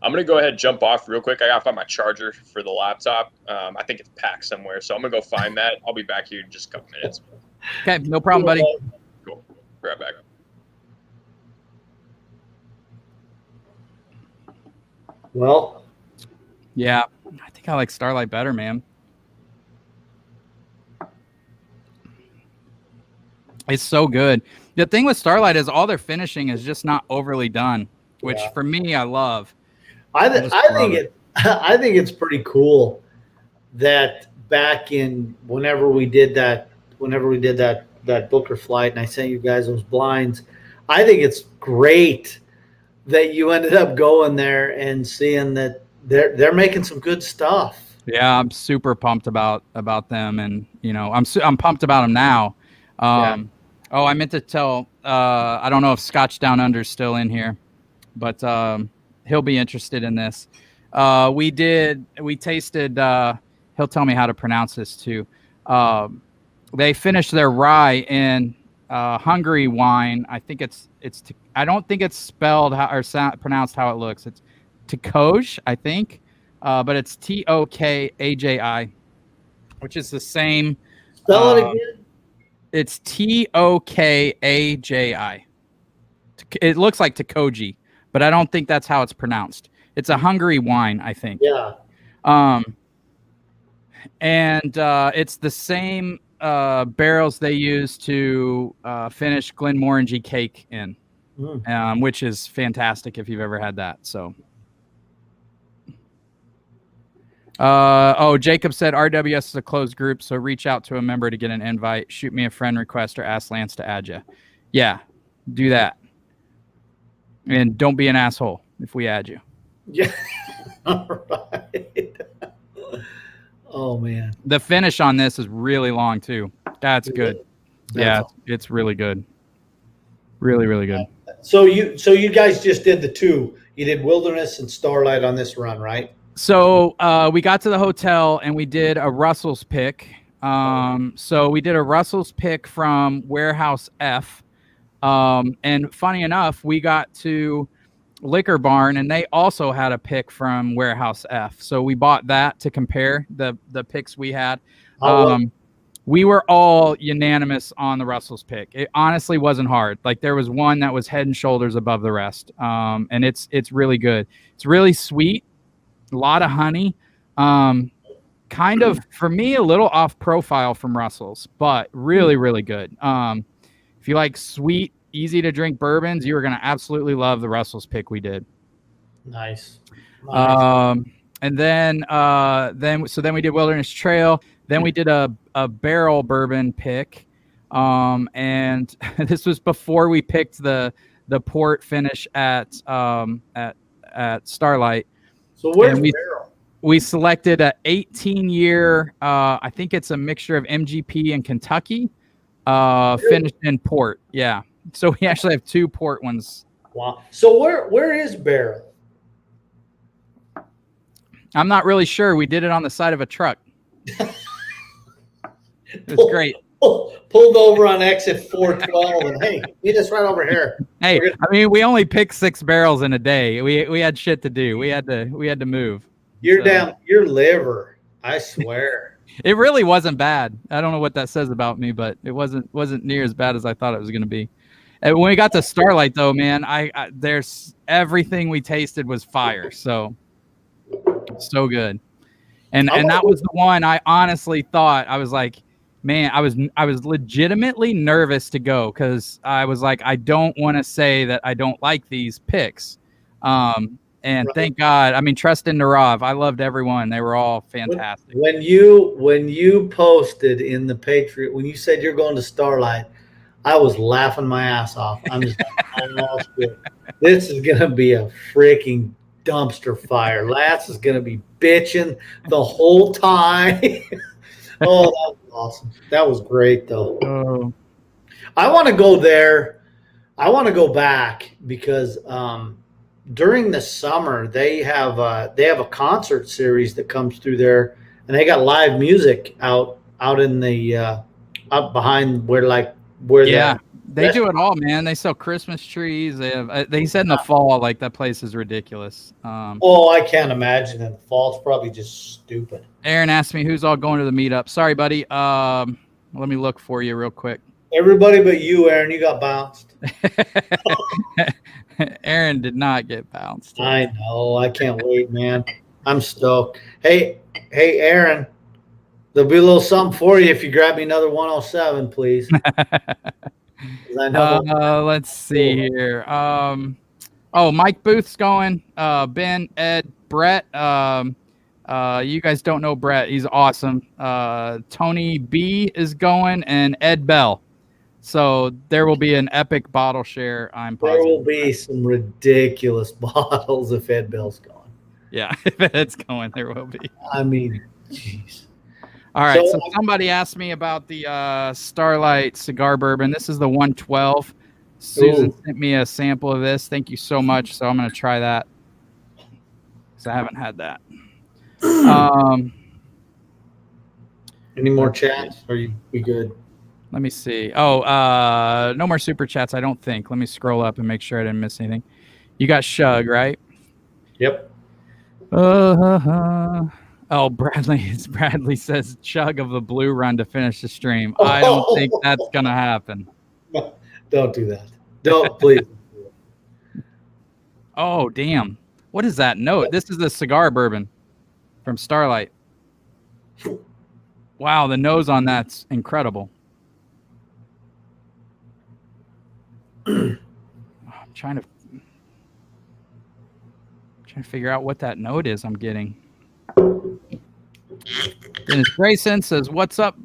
I'm going to go ahead and jump off real quick. I got to find my charger for the laptop. I think it's packed somewhere, so I'm going to go find that. I'll be back here in just a couple minutes. Okay, no problem, buddy. Cool. Be right back. Well, yeah, I think I like Starlight better, man. It's so good. The thing with Starlight is all their finishing is just not overly done, which for me, I love. I think it's pretty cool that back in whenever we did that Booker flight, and I sent you guys those blinds. I think it's great that you ended up going there and seeing that they're making some good stuff. Yeah, I'm super pumped about them, and I'm pumped about them now. Oh, I meant to tell. I don't know if Scotch Down Under's still in here, but he'll be interested in this. We tasted. He'll tell me how to pronounce this too. They finished their rye in Hungary wine. I think I don't think it's spelled pronounced how it looks. It's Tokaj, I think, but it's Tokaji, which is the same. Spell it again. It's Tokaji. It looks like Tokoji, but I don't think that's how it's pronounced. It's a Hungary wine, I think. Yeah. And it's the same barrels they use to finish Glenmorangie cake in, which is fantastic if you've ever had that. So, Jacob said RWS is a closed group, so reach out to a member to get an invite. Shoot me a friend request or ask Lance to add you. Yeah, do that. And don't be an asshole if we add you. Yeah. All right. Oh man, the finish on this is really long too. That's good. It's really good. Really, really good. So you guys just did the two. You did Wilderness and Starlight on this run, right? So we got to the hotel and we did a Russell's pick. So we did a Russell's pick from Warehouse F. And funny enough, we got to Liquor Barn and they also had a pick from Warehouse F. So we bought that to compare the picks we had. We were all unanimous on the Russell's pick. It honestly wasn't hard. Like there was one that was head and shoulders above the rest. And it's really good. It's really sweet. A lot of honey. Kind of, for me, a little off profile from Russell's, but really, really good. If you like sweet, easy to drink bourbons, you are going to absolutely love the Russell's pick we did. Nice. And then we did Wilderness Trail. Then we did a barrel bourbon pick. And this was before we picked the port finish at Starlight. So where's barrel? We selected a 18-year, I think it's a mixture of MGP and Kentucky, finished in port. Yeah. So we actually have two port ones. Wow. So where is barrel? I'm not really sure. We did it on the side of a truck. It was great. Pulled over on exit 412 and hey, meet us right over here. Hey, I mean, we only picked 6 barrels in a day. We had shit to do. We had to move. You're down your liver, I swear. It really wasn't bad. I don't know what that says about me, but it wasn't near as bad as I thought it was going to be. And when we got to Starlight, though, man, there's everything we tasted was fire. So good. And that was the one I honestly thought, I was like, man, I was legitimately nervous to go because I was like, I don't want to say that I don't like these picks. And right. Thank God. I mean, trust in Narav. I loved everyone. They were all fantastic. When you posted in the Patriot, when you said you're going to Starlight, I was laughing my ass off. I'm just like, this is going to be a freaking dumpster fire. Lance is going to be bitching the whole time. Oh, that was awesome. That was great, though. I want to go there. I want to go back because during the summer they have a concert series that comes through there, and they got live music out in the out behind where they do it all, man. They sell Christmas trees. They said in the fall, like that place is ridiculous. I can't imagine in the fall. It's probably just stupid. Aaron asked me who's all going to the meetup. Sorry, buddy. Let me look for you real quick. Everybody but you, Aaron. You got bounced. Aaron did not get bounced. I know. I can't wait, man. I'm stoked. Hey, Aaron. There'll be a little something for you if you grab me another 107, please. I know let's see here. Mike Booth's going. Ben, Ed, Brett, You guys don't know Brett. He's awesome. Tony B is going and Ed Bell. So there will be an epic bottle share. I'm There positive. will be some ridiculous bottles if Ed Bell's gone. Yeah, if it's going, there will be. I mean, jeez. All right. So somebody asked me about the Starlight cigar bourbon. This is the 112. Susan sent me a sample of this. Thank you so much. So I'm going to try that because I haven't had that. Any more chats? Are we good? Let me see. Oh, no more super chats, I don't think. Let me scroll up and make sure I didn't miss anything. You got Shug, right? Yep. Oh, Bradley says chug of the blue run to finish the stream. I don't think that's going to happen. No, don't do that. Don't, please. Oh, damn. What is that note? This is the cigar bourbon from Starlight. Wow, the nose on that's incredible. I'm trying to figure out what that note is I'm getting. Dennis Grayson says, "What's up,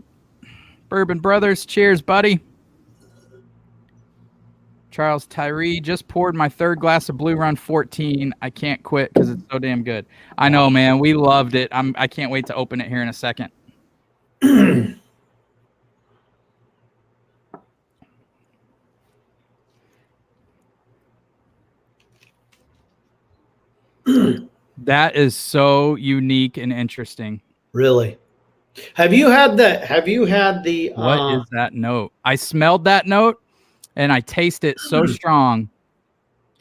Bourbon Brothers? Cheers, buddy." Charles Tyree, just poured my third glass of Blue Run 14. I can't quit because it's so damn good. I know, man. We loved it. I can't wait to open it here in a second. That is so unique and interesting. Really? Have you had the What is that note? I smelled that note and I taste it so strong.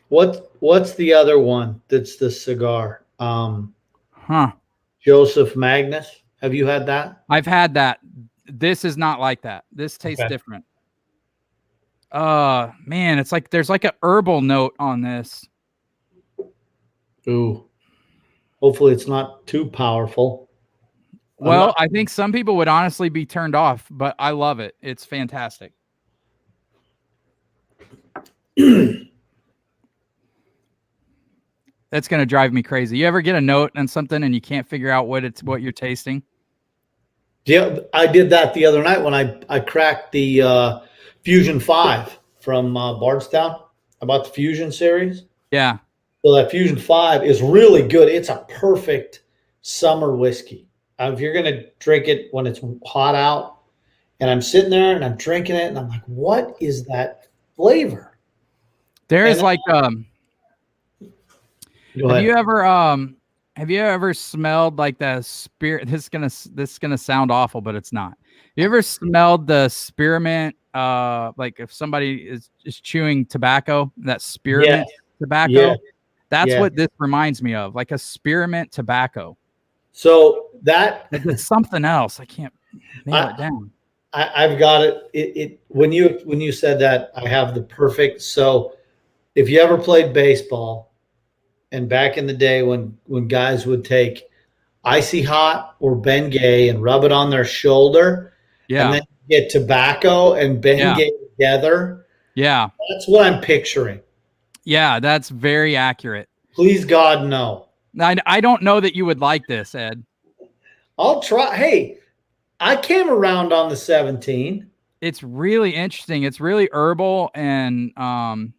What's the other one that's the cigar? Joseph Magnus. Have you had that? I've had that. This is not like that. This tastes different. Man, it's like there's like a herbal note on this. Ooh. Hopefully it's not too powerful. Well, I think some people would honestly be turned off, but I love it. It's fantastic. That's going to drive me crazy. You ever get a note on something and you can't figure out what you're tasting? Yeah, I did that the other night when I cracked the Fusion 5 from Bardstown. I bought the Fusion series. Yeah. So that Fusion 5 is really good. It's a perfect summer whiskey. If you're going to drink it when it's hot out, and I'm sitting there and I'm drinking it and I'm like, what is that flavor? There is like have you ever smelled like the spirit? This is gonna sound awful, but it's not. You ever smelled the spearmint? Like if somebody is chewing tobacco, that spearmint tobacco. Yeah. That's what this reminds me of, like a spearmint tobacco. So that it's something else. I can't nail it down. I've got it. When you said that, I have the perfect. So if you ever played baseball, and back in the day when guys would take Icy Hot or Bengay and rub it on their shoulder, and then get tobacco and Bengay together, that's what I'm picturing. Yeah, that's very accurate. Please God, no. I don't know that you would like this, Ed. I'll try. Hey, I came around on the 17. It's really interesting. It's really herbal, and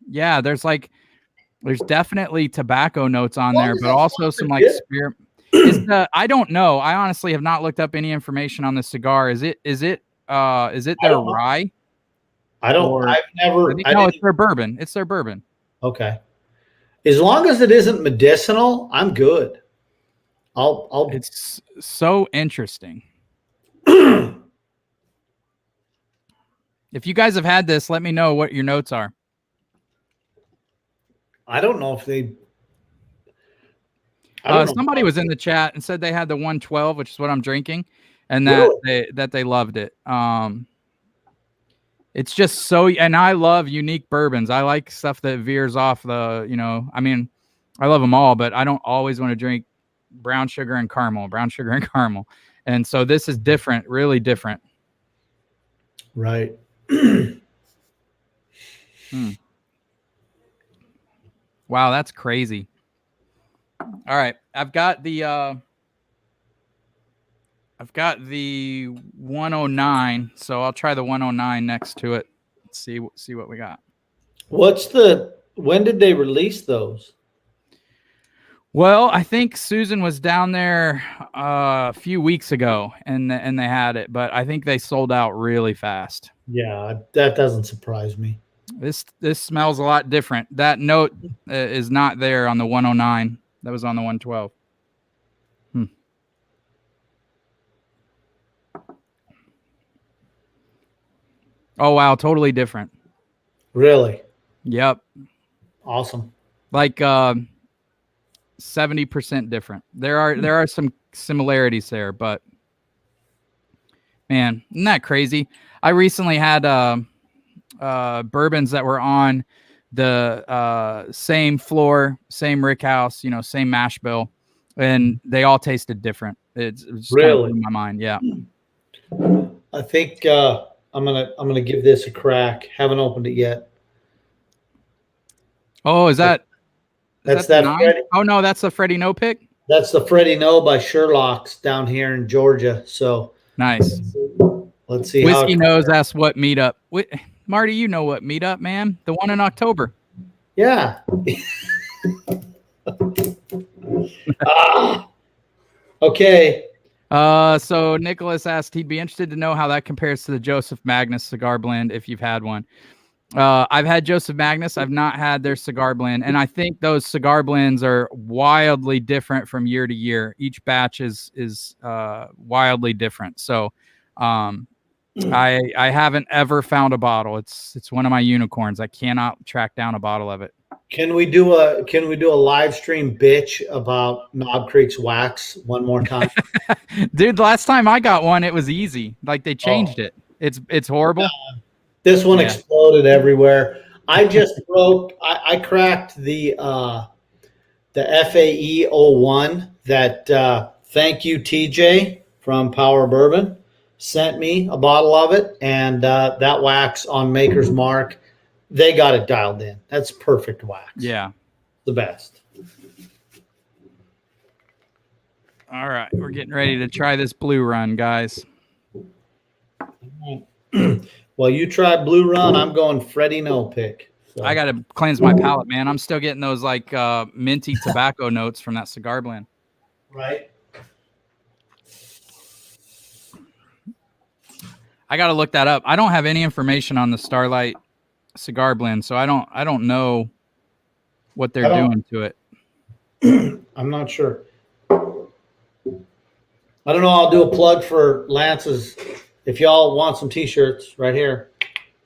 there's definitely tobacco notes on there, but also some like spirit. I don't know. I honestly have not looked up any information on the cigar. Is it their rye? I don't. I've never. It's their bourbon. It's their bourbon. Okay. As long as it isn't medicinal, I'm good. I'll. It's so interesting. If you guys have had this, let me know what your notes are. I don't know if they. Somebody was in the chat and said they had the 112, which is what I'm drinking, and that they loved it. It's just so, and I love unique bourbons. I like stuff that veers off the, I mean, I love them all, but I don't always want to drink brown sugar and caramel. And so this is different, really different. Right. Wow, that's crazy. All right, I've got the I've got the 109, so I'll try the 109 next to it. Let's see what we got. When did they release those? Well, I think Susan was down there a few weeks ago, and they had it, but I think they sold out really fast. Yeah, that doesn't surprise me. This smells a lot different. That note is not there on the 109. That was on the 112. Oh wow, totally different. Really? Yep. Awesome. Like 70% different. There are some similarities there, but man, isn't that crazy? I recently had bourbons that were on the same floor, same rick house, same mash bill, and they all tasted different. It's really in my mind. Yeah. I think I'm gonna give this a crack. Haven't opened it yet. Oh, is that Freddie? Oh no, that's a Freddie No pick. That's the Freddie No by Sherlock's down here in Georgia. So nice. Let's see. Whiskey Knows asks what meetup. Marty, you know what meetup, man? The one in October. Yeah. Okay. So Nicholas asked he'd be interested to know how that compares to the Joseph Magnus cigar blend if you've had one. I've had Joseph Magnus. I've not had their cigar blend, and I think those cigar blends are wildly different from year to year. Each batch is wildly different. So, I haven't ever found a bottle. It's one of my unicorns. I cannot track down a bottle of it. Can we do a live stream bitch about Knob Creek's wax one more time? Dude, last time I got one, it was easy. Like they changed it. It's horrible. This one exploded everywhere. I just I cracked the FAE 01 that thank you TJ from Power Bourbon sent me a bottle of it, and that wax on Maker's Mark, they got it dialed in. That's perfect wax. Yeah. The best. All right. We're getting ready to try this blue run, guys. Well, you try Blue Run. I'm going Freddie No pick. So. I got to cleanse my palate, man. I'm still getting those like minty tobacco notes from that cigar blend. Right. I got to look that up. I don't have any information on the Starlight cigar blend, so I don't know what they're doing to it. I'm not sure. I don't know. I'll do a plug for Lance's. If y'all want some t-shirts right here.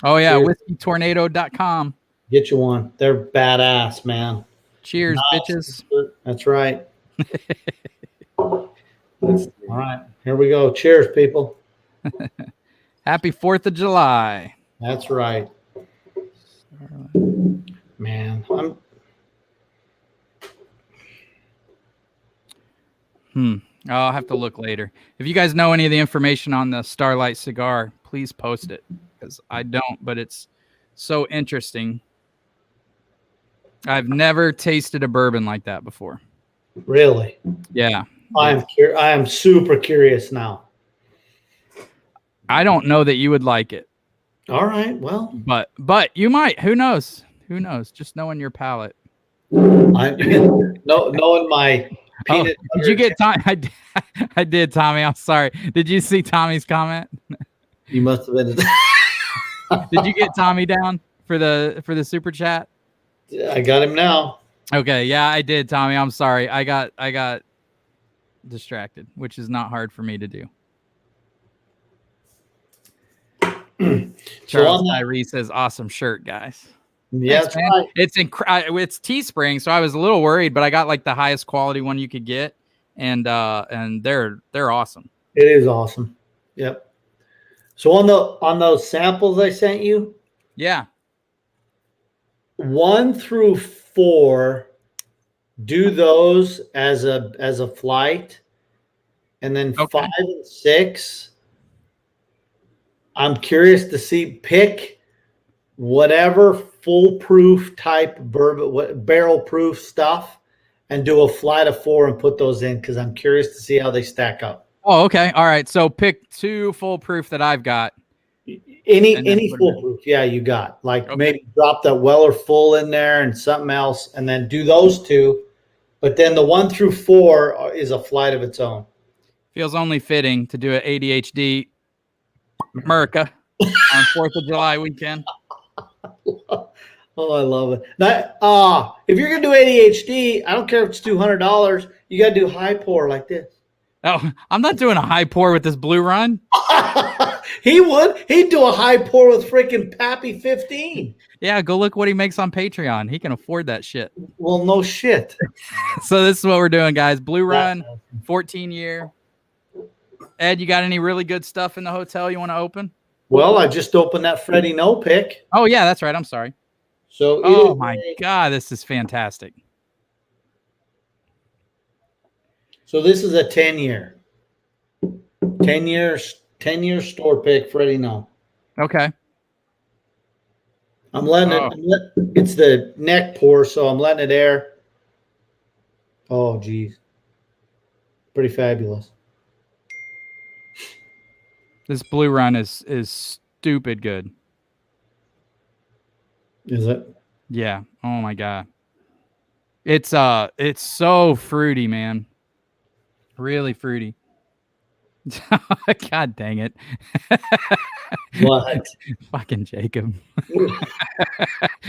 Oh yeah, whiskeytornado.com. Get you one. They're badass, man. Cheers, bitches. That's right. All right. Here we go. Cheers, people. Happy 4th of July. That's right. Man, I'll have to look later. If you guys know any of the information on the Starlight cigar, please post it, because I don't, but it's so interesting. I've never tasted a bourbon like that before. Really? Yeah. I am super curious now. I don't know that you would like it. All right. Well, but you might. Who knows? Who knows? Just knowing your palate. Knowing my peanut. Did you get Tommy? I did, Tommy. I'm sorry. Did you see Tommy's comment? You must have been. Did you get Tommy down for the super chat? I got him now. Okay, yeah, I did, Tommy. I'm sorry. I got distracted, which is not hard for me to do. Charles Tyree says, "Awesome shirt, guys." Yeah, thanks, right. It's Teespring, so I was a little worried, but I got like the highest quality one you could get, and they're awesome. It is awesome. Yep. So on those samples I sent you, yeah, 1 through 4, do those as a flight, and then 5 and 6. I'm curious to see, pick whatever foolproof type bourbon, barrel proof stuff, and do a flight of 4 and put those in, because I'm curious to see how they stack up. Oh, okay. All right. So pick 2 foolproof that I've got. Any foolproof, yeah, you got. Like Okay. maybe drop that Weller full in there and something else, and then do those 2. But then the 1 through 4 is a flight of its own. Feels only fitting to do an ADHD Merca on 4th of July weekend. Oh, I love it. Now, if you're gonna do ADHD, I don't care if it's $200. You got to do high pour like this. Oh, I'm not doing a high pour with this Blue Run. He would. He'd do a high pour with freaking Pappy 15. Yeah, go look what he makes on Patreon. He can afford that shit. Well, no shit. So this is what we're doing, guys. Blue Run, 14-year. Ed, you got any really good stuff in the hotel you want to open? Well, I just opened that Freddie No pick. Oh, yeah, that's right. I'm sorry. So, oh my God, this is fantastic. So this is a 10-year. 10-year store pick, Freddie No. Okay. I'm letting it, it's the neck pour, so I'm letting it air. Oh, geez. Pretty fabulous. This Blue Run is stupid good. Is it? Yeah. Oh my God. It's so fruity, man. Really fruity. God dang it. What? Fucking Jacob. Look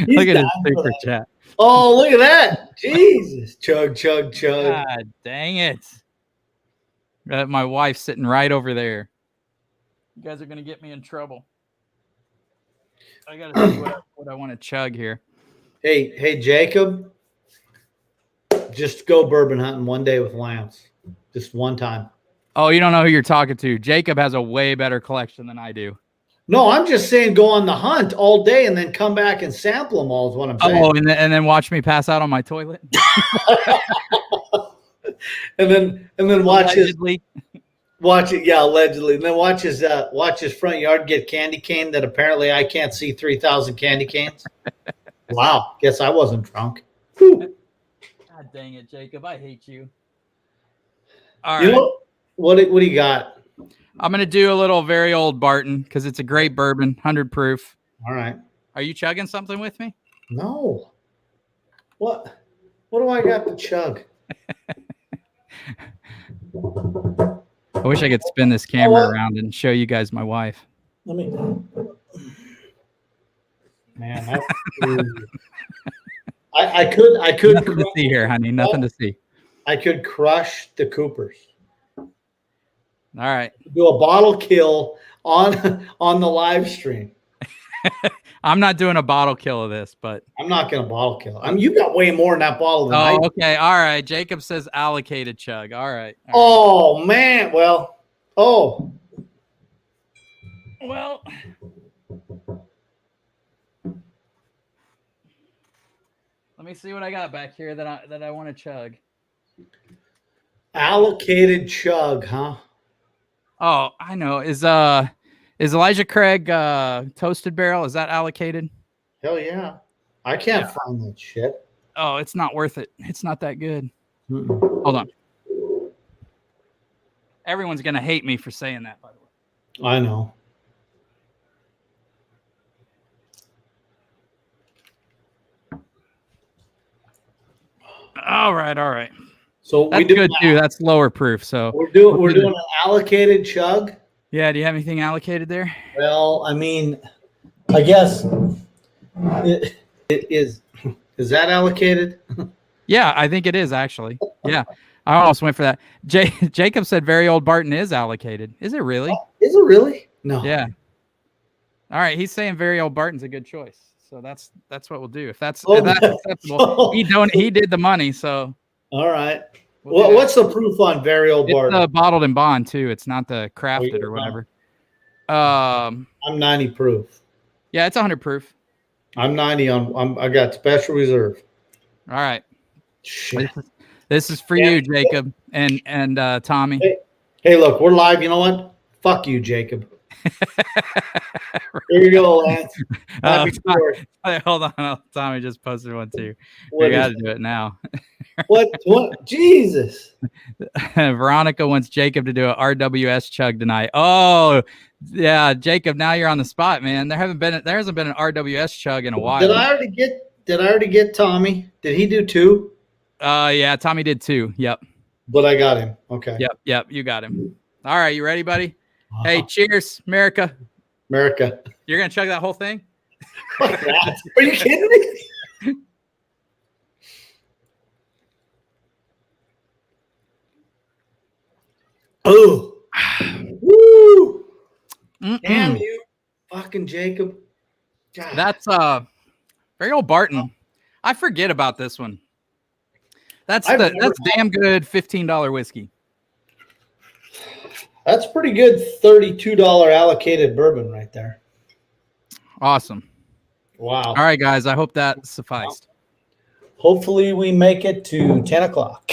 Look at his super chat. Oh, look at that. Jesus. Chug, chug, chug. God dang it. My wife's sitting right over there. You guys are going to get me in trouble. I got to see what I want to chug here. Hey, Jacob. Just go bourbon hunting one day with Lance. Just one time. Oh, you don't know who you're talking to. Jacob has a way better collection than I do. No, I'm just saying go on the hunt all day and then come back and sample them all is what I'm saying. Oh, and then watch me pass out on my toilet. and then watch Allegedly. Allegedly. And then watch his front yard get candy cane that apparently I can't see 3,000 candy canes. Wow. Guess I wasn't drunk. Whew. God dang it, Jacob. I hate you. All right. You know, what do you got? I'm going to do a little very old Barton because it's a great bourbon, 100 proof. All right. Are you chugging something with me? No. What do I got to chug? I wish I could spin this camera around and show you guys my wife. Let me. Man, that's I could Nothing to see here, honey. Nothing to see. I could crush the Coopers. All right. Do a bottle kill on the live stream. I'm not doing a bottle kill of this, but I'm not going to bottle kill. I mean, you got way more in that bottle than I do. Okay. All right. Jacob says allocated chug. All right. Oh, man. Well, Well, let me see what I got back here that I want to chug. Allocated chug, huh? Oh, I know. Is Elijah Craig Toasted Barrel? Is that allocated? Hell yeah. I can't find that shit. Oh, it's not worth it. It's not that good. Mm-mm. Hold on. Everyone's gonna hate me for saying that, by the way. I know. All right. So that's good too. That's lower proof. So we're doing an allocated chug. Yeah. Do you have anything allocated there? Well, I mean, I guess it is that allocated? Yeah, I think it is actually. Yeah, I almost went for that. Jacob said very old Barton is allocated. Is it really? Oh, is it really? No. Yeah. All right, he's saying very old Barton's a good choice. So that's what we'll do. If that's acceptable. He did the money, so. All right. What's the proof on very old Barton? It's bottled in bond too. It's not the crafted or whatever. I'm 90 proof. Yeah, it's 100 proof. I'm 90 I got special reserve. All right. Shit. This is for you, Jacob and Tommy. Hey, look, we're live. You know what? Fuck you, Jacob. Here you go, Lance. Hold on. Tommy just posted one too. We got to do it now. What? Jesus. Veronica wants Jacob to do a RWS chug tonight. Oh, yeah, Jacob. Now you're on the spot, man. There hasn't been an RWS chug in a while. Did I already get Tommy? Did he do 2? Yeah, Tommy did 2. Yep. But I got him. Okay. Yep. You got him. All right, you ready, buddy? Hey, cheers, America. America. You're gonna chug that whole thing? Are you kidding me? Oh. Woo. Damn you, fucking Jacob. God. That's very old Barton. I forget about this one. That's damn good $15 whiskey. That's pretty good $32 allocated bourbon right there. Awesome. Wow. All right, guys. I hope that sufficed. Hopefully we make it to 10 o'clock.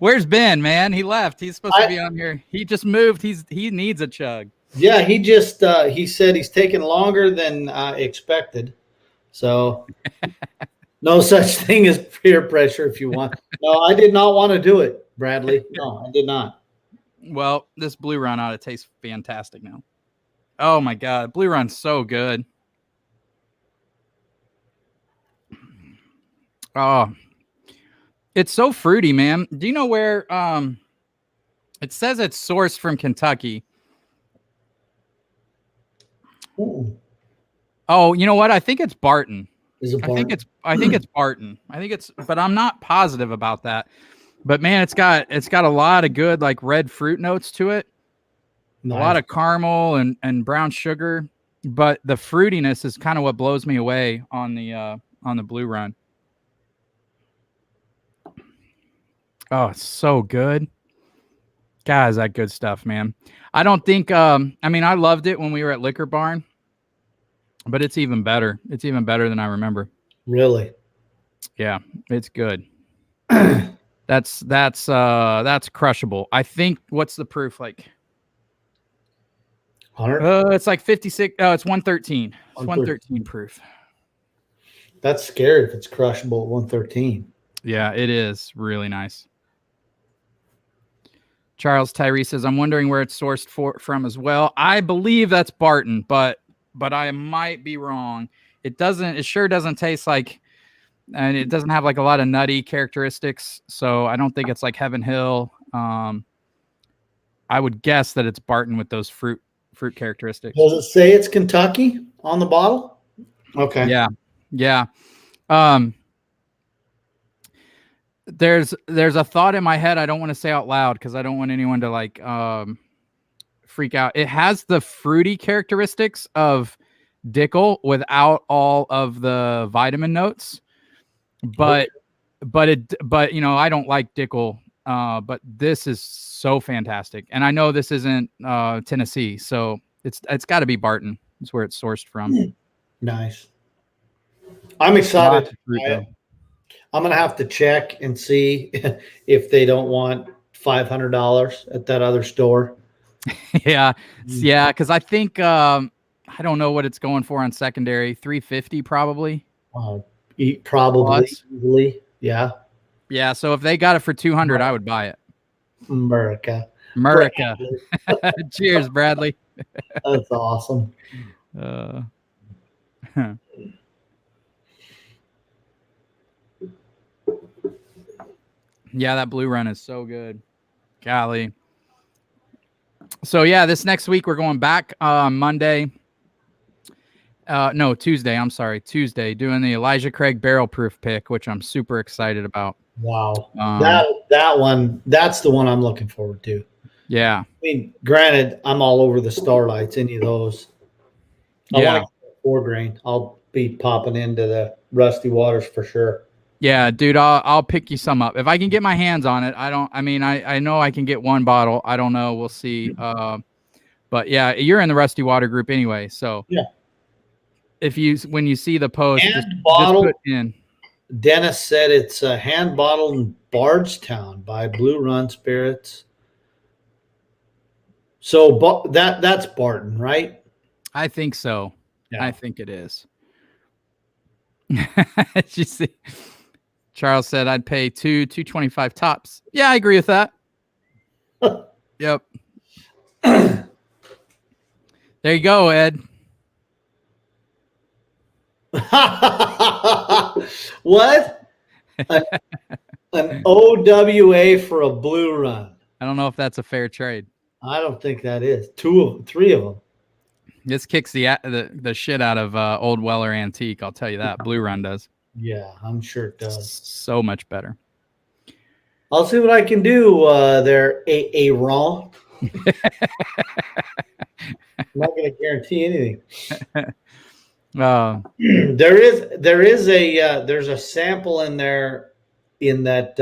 Where's Ben, man? He left. He's supposed to be on here. He just moved. He needs a chug. Yeah, he just he said he's taking longer than expected. So no such thing as peer pressure if you want. No, I did not want to do it, Bradley. No, I did not. Well, this Blue Run ought to taste fantastic now. Oh my God, Blue Run's so good. Oh, it's so fruity, man. Do you know where it says it's sourced from Kentucky? Ooh. Oh, you know what? I think it's Barton. Is it Barton? I think it's Barton. But I'm not positive about that. But man, it's got a lot of good like red fruit notes to it. Nice. A lot of caramel and brown sugar, but the fruitiness is kind of what blows me away on the Blue Run. Oh, it's so good. God, is that good stuff, man. I don't think I loved it when we were at Liquor Barn, but it's even better. It's even better than I remember. Really? Yeah, it's good. That's crushable. I think what's the proof like? 100? It's like 56. Oh, it's 113. It's 113 proof. That's scary if it's crushable at 113. Yeah, it is really nice. Charles Tyree says, I'm wondering where it's sourced from as well. I believe that's Barton, but I might be wrong. It sure doesn't taste like, and it doesn't have like a lot of nutty characteristics. So I don't think it's like Heaven Hill. I would guess that it's Barton with those fruit characteristics. Does it say it's Kentucky on the bottle? Okay. Yeah. There's a thought in my head I don't want to say out loud because I don't want anyone to like freak out. It has the fruity characteristics of Dickel without all of the vitamin notes, but you know, I don't like Dickel. But this is so fantastic, and I know this isn't Tennessee, so it's got to be Barton. It's where it's sourced from. Nice. I'm excited. I'm gonna have to check and see if they don't want $500 at that other store. Yeah, because I think I don't know what it's going for on secondary. $350 probably. Probably easily. Yeah. Yeah, so if they got it for $200, I would buy it. America. Cheers, Bradley. That's awesome. Yeah, that Blue Run is so good. Golly. So yeah, this next week we're going back Monday. No, Tuesday. I'm sorry, Tuesday. Doing the Elijah Craig barrel proof pick, which I'm super excited about. Wow, that one. That's the one I'm looking forward to. Yeah. I mean, granted, I'm all over the Starlights. Any of those. I want to get 4 grain. I'll be popping into the Rusty Waters for sure. Yeah, dude, I'll pick you some up if I can get my hands on it. I know I can get 1 bottle. I don't know. We'll see. But yeah, you're in the Rusty Water group anyway. So yeah, when you see the post, just put in. Dennis said it's a hand bottle in Bardstown by Blue Run Spirits. So that's Barton, right? I think so. Yeah. I think it is. Charles said I'd pay $225 tops. Yeah, I agree with that. Yep. There you go, Ed. What? An OWA for a blue run. I don't know if that's a fair trade. I don't think that is. Three of them. This kicks the shit out of Old Weller Antique. I'll tell you that. Blue Run does. Yeah, I'm sure it does. So much better. I'll see what I can do there, a raw. I'm not going to guarantee anything. There's a sample in there in that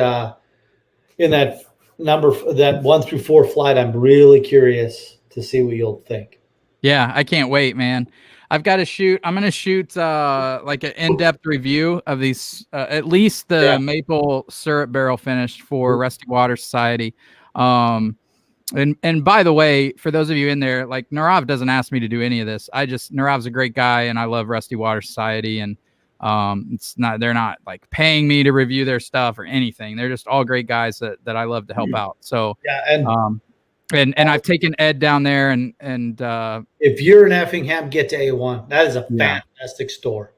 number, that 1 through 4 flight. I'm really curious to see what you'll think. Yeah, I can't wait, man. I'm going to shoot like an in-depth review of these, at least the maple syrup barrel finished for Rusty Water Society. And by the way, for those of you in there, like Narav doesn't ask me to do any of this. Narav's a great guy and I love Rusty Water Society, and they're not like paying me to review their stuff or anything. They're just all great guys that I love to help out. So and I've taken Ed down there and if you're in Effingham, get to A1. That is a fantastic store.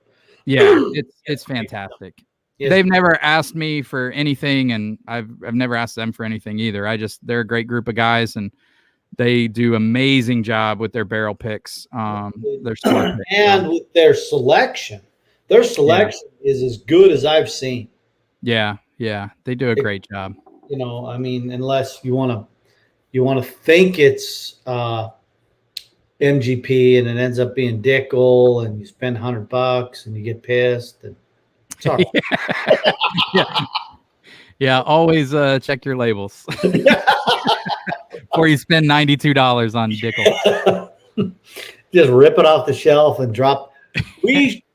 Yeah, it's fantastic. Yes. They've never asked me for anything, and I've never asked them for anything either. They're a great group of guys, and they do amazing job with their barrel picks. Their store picks, and with their selection. Their selection is as good as I've seen. Yeah, they do a great job. You know, I mean, unless you want to think it's MGP and it ends up being Dickel, and you spend $100 and you get pissed. And sorry. Yeah. Always check your labels before you spend $92 on Dickel. Just rip it off the shelf and drop.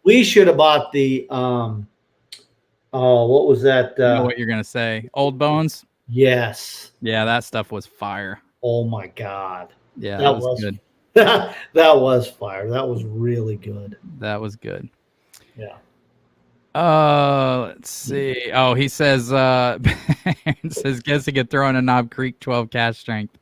We should have bought the what was that? I know what you're gonna say. Old Bones. Yes. Yeah, that stuff was fire. Oh my God. Yeah, that was good. That was fire. That was really good. That was good. Yeah. Let's see. Oh, he says guessing at throwing a Knob Creek 12 cast strength.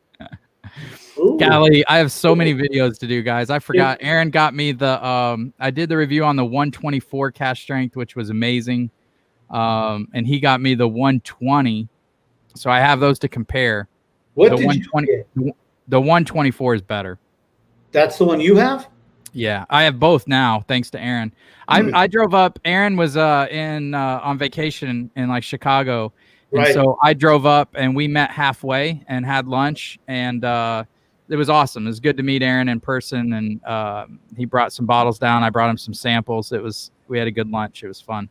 Golly, I have so many videos to do, guys. I forgot. Aaron got me I did the review on the 124 cast strength, which was amazing. And he got me the 120. So I have those to compare. What did you get? The 124 is better. That's the one you have? Yeah, I have both now, thanks to Aaron. I drove up. Aaron was on vacation in like Chicago, and so I drove up and we met halfway and had lunch, and it was awesome. It was good to meet Aaron in person, and he brought some bottles down. I brought him some samples. We had a good lunch. It was fun.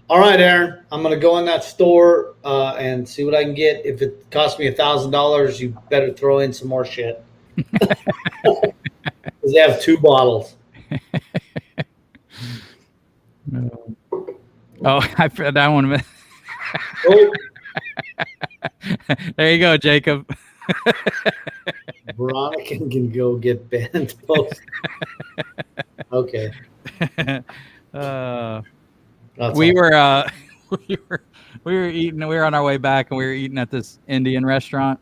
All right, Aaron, I'm going to go in that store and see what I can get. If it costs me $1,000, you better throw in some more shit. Because they have 2 bottles. Oh, I forgot that one. There you go, Jacob. Veronica can go get bent. Okay. We were eating. We were on our way back, and we were eating at this Indian restaurant.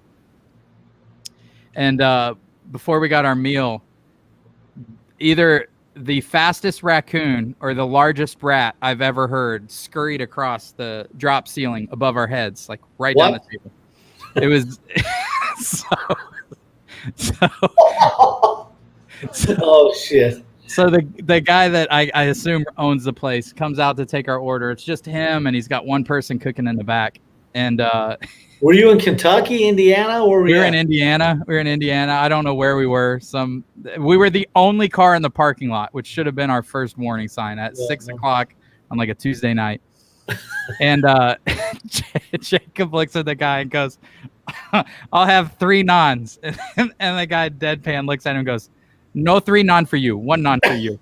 And before we got our meal, either the fastest raccoon or the largest rat I've ever heard scurried across the drop ceiling above our heads, like right down the table. It was oh shit. So the guy that I assume owns the place comes out to take our order. It's just him, and he's got one person cooking in the back. And were you in Kentucky, Indiana, or we were in Indiana? We were in Indiana. I don't know where we were. We were the only car in the parking lot, which should have been our first warning sign at 6 o'clock on like a Tuesday night. And Jacob looks at the guy and goes, "I'll have 3 naans." And the guy deadpan looks at him and goes, "No 3 naan for you, 1 naan for you."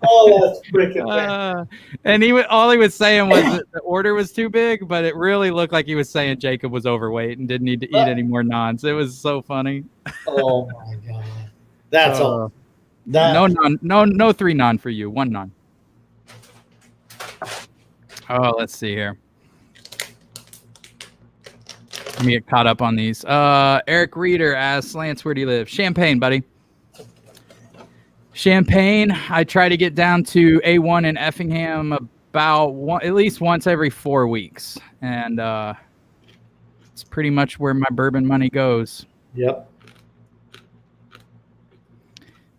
Oh, that's freaking bad. And all he was saying was that the order was too big, but it really looked like he was saying Jacob was overweight and didn't need to eat any more naans. It was so funny. Oh my God. That's all. No non, no 3 non for you. 1 non. Oh, let's see here. Let me get caught up on these. Eric Reeder asks, Lance, where do you live? Champaign, buddy. Champaign. I try to get down to A1 in Effingham about at least once every 4 weeks. And it's pretty much where my bourbon money goes. Yep.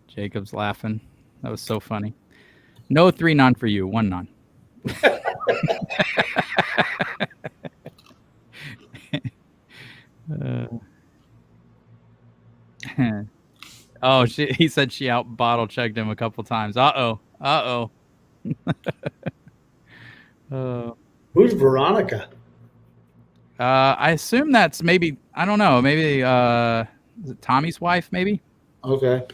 Jacob's laughing. That was so funny. No 3 non for you. 1 non. Oh, he said she out bottle checked him a couple times. Uh-oh. Who's Veronica? I assume that's maybe, I don't know, maybe is it Tommy's wife, maybe? Okay.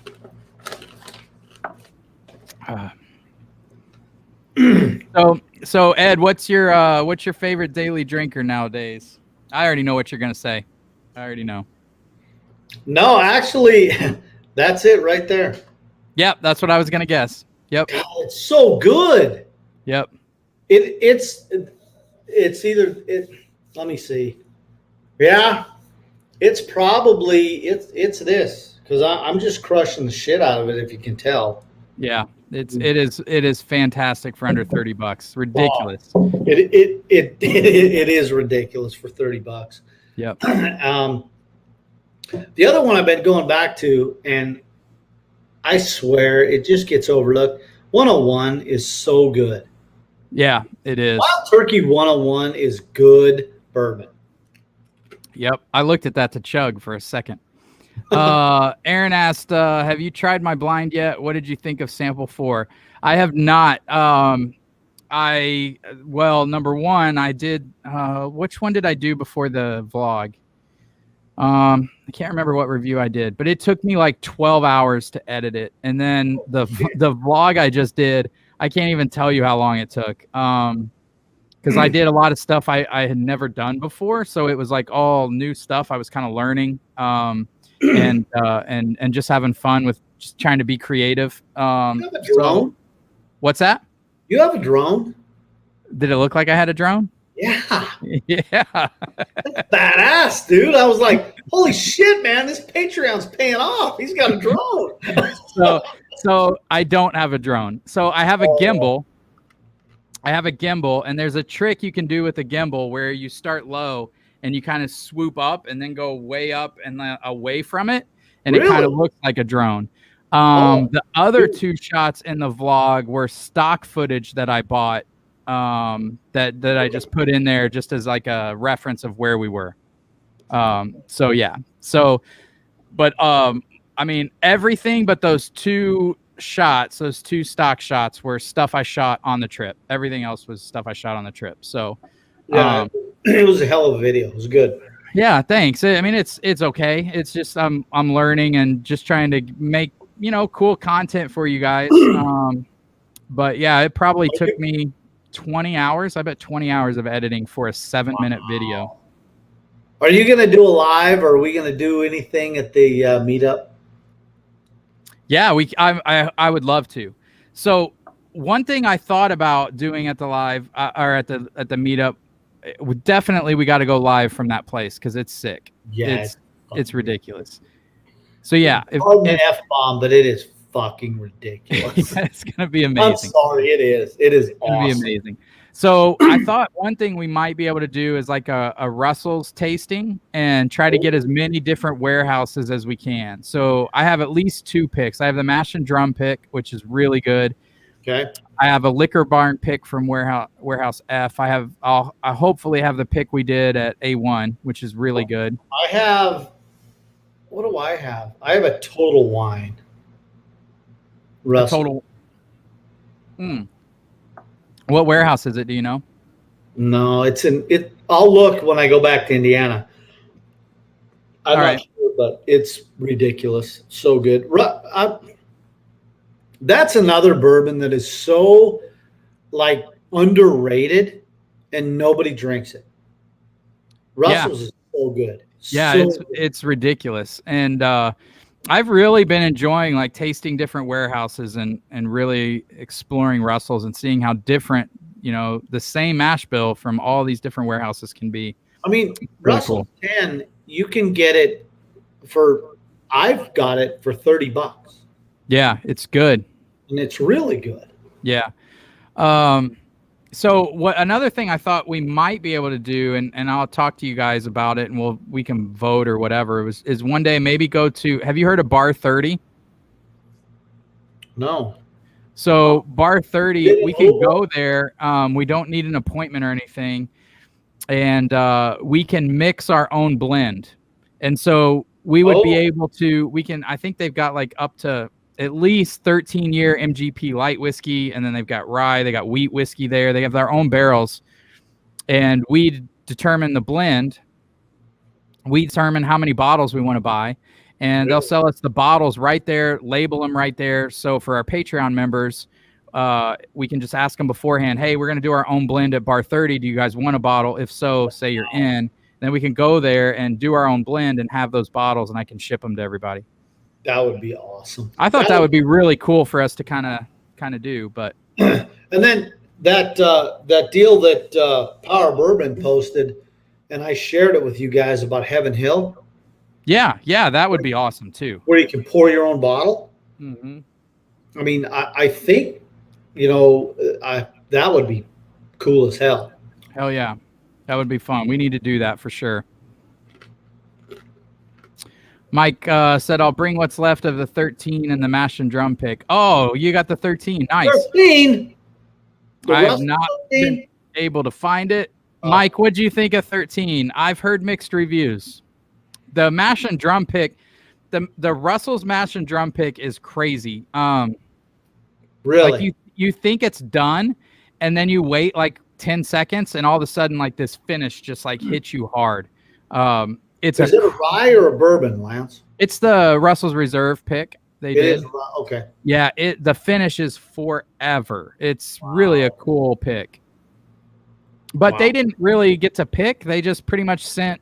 So Ed, what's your favorite daily drinker nowadays? I already know what you're gonna say. I already know. No, actually, that's it right there. Yep, that's what I was gonna guess. Yep. God, it's so good. Yep. It's either it. Let me see. Yeah, it's probably it's this because I'm just crushing the shit out of it. If you can tell. Yeah, it is fantastic for under $30. Ridiculous. It is ridiculous for $30. Yep. The other one I've been going back to, and I swear it just gets overlooked. 101 is so good. Yeah, it is. Wild Turkey 101 is good bourbon. Yep. I looked at that to chug for a second. Aaron asked, have you tried my blind yet? What did you think of sample 4? I have not. Number one, I did, which one did I do before the vlog? I can't remember what review I did, but it took me like 12 hours to edit it. And then the vlog I just did, I can't even tell you how long it took. Because I did a lot of stuff I had never done before. So it was like all new stuff I was kind of learning. And just having fun with just trying to be creative. You have a drone? So, what's that? You have a drone? Did it look like I had a drone? Yeah. Yeah. That's badass, dude. I was like, holy shit, man, this Patreon's paying off. He's got a drone. So I don't have a drone. So I have a gimbal. And there's a trick you can do with a gimbal where you start low and you kind of swoop up and then go way up and away from it. And It kind of looks like a drone. The other 2 shots in the vlog were stock footage that I bought that I just put in there just as like a reference of where we were. So yeah. So, but I mean, everything but those 2 shots, those 2 stock shots were stuff I shot on the trip. Everything else was stuff I shot on the trip. So yeah, it was a hell of a video. It was good. Yeah, thanks. I mean, it's okay. It's just I'm learning and just trying to make, cool content for you guys. But yeah, it probably took me 20 hours. I bet 20 hours of editing for a 7-minute video. Are you going to do a live, or are we going to do anything at the meetup? Yeah, I would love to. So one thing I thought about doing at the live or at the meetup, we got to go live from that place because it's sick. Yeah, it's ridiculous. So yeah, it's an F-bomb, but it is fucking ridiculous. Yeah, it's gonna be amazing. I'm sorry, it is. It is gonna be amazing. So I thought one thing we might be able to do is like a Russell's tasting and try to get as many different warehouses as we can. So I have at least 2 picks. I have the Mash and Drum pick, which is really good. Okay. I have a Liquor Barn pick from Warehouse F. I hopefully have the pick we did at A1, which is really good. I have. What do I have? I have a Total Wine. Russell. What warehouse is it? Do you know? No, I'll look when I go back to Indiana. I'm not sure, but it's ridiculous. So good. That's another bourbon that is so like underrated and nobody drinks it. Russell's is so good. Yeah, it's ridiculous. And I've really been enjoying like tasting different warehouses and really exploring Russell's and seeing how different, the same mash bill from all these different warehouses can be. I mean, Really Russell cool. 10, you can get it I've got it for $30, Yeah, it's good. and it's really good. Yeah. So what another thing I thought we might be able to do, and I'll talk to you guys about it, and we can vote or whatever. Is one day maybe go to. Have you heard of Bar 30? No. So Bar 30, we can go there. We don't need an appointment or anything, and we can mix our own blend. And so we would be able to. We can. I think they've got like up to at least 13-year MGP light whiskey, and then they've got rye, they got wheat whiskey there. They have their own barrels, and we determine the blend. We determine how many bottles we want to buy, and they'll sell us the bottles right there, label them right there. So for our Patreon members, we can just ask them beforehand, hey, we're going to do our own blend at Bar 30. Do you guys want a bottle? If so, say you're in. Then we can go there and do our own blend and have those bottles, and I can ship them to everybody. That would be awesome. I thought that would be really cool for us to kind of do, but. And then that deal that Power Bourbon posted, and I shared it with you guys about Heaven Hill. Yeah, that would be awesome too. Where you can pour your own bottle. Mm-hmm. I mean, I think, that would be cool as hell. Hell yeah, that would be fun. We need to do that for sure. Mike said, I'll bring what's left of the 13 and the mash and drum pick. Oh, you got the 13. Nice. 13? I have not been able to find it. Mike, what do you think of 13? I've heard mixed reviews. The mash and drum pick, the Russell's mash and drum pick is crazy. Really? Like you think it's done, and then you wait like 10 seconds, and all of a sudden, like this finish just like hits you hard. Is it a rye or a bourbon, Lance? It's the Russell's Reserve pick. They did. Okay. Yeah, the finish is forever. It's really a cool pick. But they didn't really get to pick. They just pretty much sent,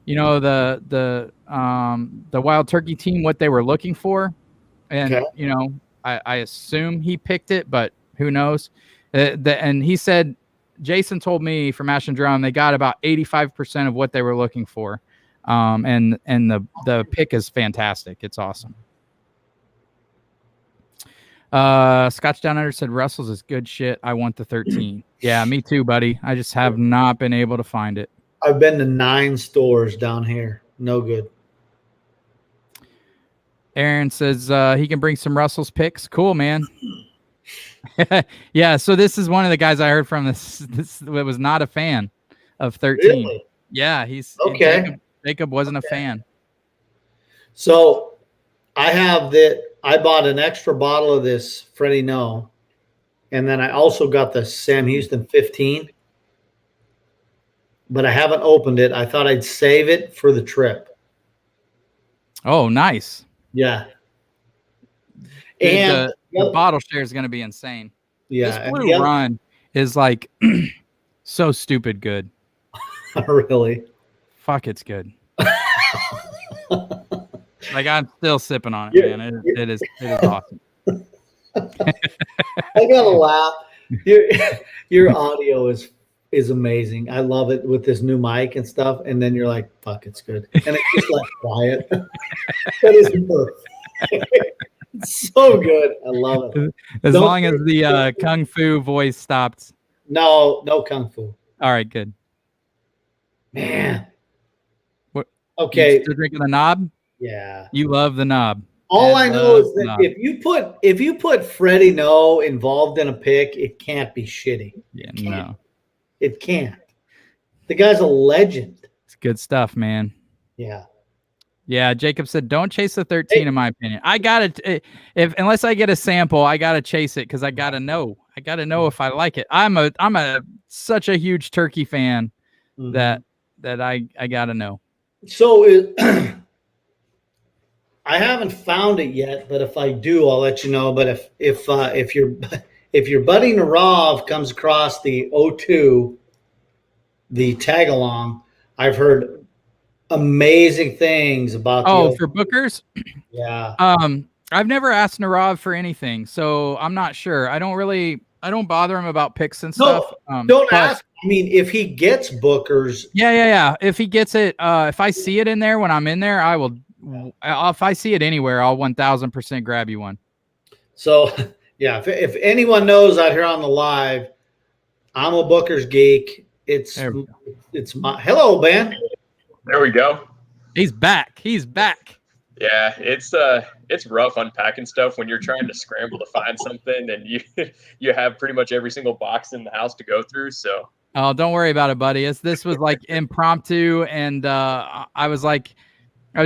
the Wild Turkey team what they were looking for, and I assume he picked it, but who knows? And he said, Jason told me for Mash and Drum they got about 85% of what they were looking for. And the pick is fantastic. It's awesome. Scotch Down Under said Russell's is good shit. I want the 13. Yeah, me too, buddy. I just have not been able to find it. I've been to 9 stores down here. No good. Aaron says he can bring some Russell's picks. Cool, man. Yeah, so this is one of the guys I heard from this was not a fan of 13. Really? Yeah, he's okay. Jacob wasn't a fan. So I bought an extra bottle of this Freddie No, and then I also got the Sam Houston 15, but I haven't opened it. I thought I'd save it for the trip. Oh, nice. Yeah. Dude, and the bottle share is going to be insane. Yeah. This Blue Run is like so stupid good. Really? Fuck, it's good. Like I'm still sipping on it, man. It is awesome. I gotta laugh. Your audio is amazing. I love it with this new mic and stuff. And then you're like, "Fuck, it's good," and it's just like quiet. That is perfect. It's so good. I love it. As long as the kung fu voice stopped. No kung fu. All right, good. Man. What? Okay. You still drinking the knob? Yeah. You love the knob. All I know is that if you put Freddie No involved in a pick, it can't be shitty. Yeah, no. It can't. The guy's a legend. It's good stuff, man. Yeah. Yeah, Jacob said, "Don't chase the 13." In my opinion, I gotta unless I get a sample, I gotta chase it because I gotta know. I gotta know if I like it. I'm such a huge turkey fan that I gotta know. So I haven't found it yet, but if I do, I'll let you know. But if your buddy Narav comes across the O2, the tag along, I've heard amazing things about Oh, the for bookers? yeah. I've never asked Narav for anything, so I'm not sure. I don't bother him about picks and No, stuff. don't But ask. I mean, if he gets bookers, yeah. If he gets it, if I see it in there when I'm in there, I will. If I see it anywhere, I'll 1000% grab you one. so yeah. If anyone knows out here on the live, I'm a bookers geek. It's my hello, Ben. There we go. He's back. He's back. Yeah, it's rough unpacking stuff when you're trying to scramble to find something and you you have pretty much every single box in the house to go through. So Oh, don't worry about it, buddy. This was like impromptu, and I was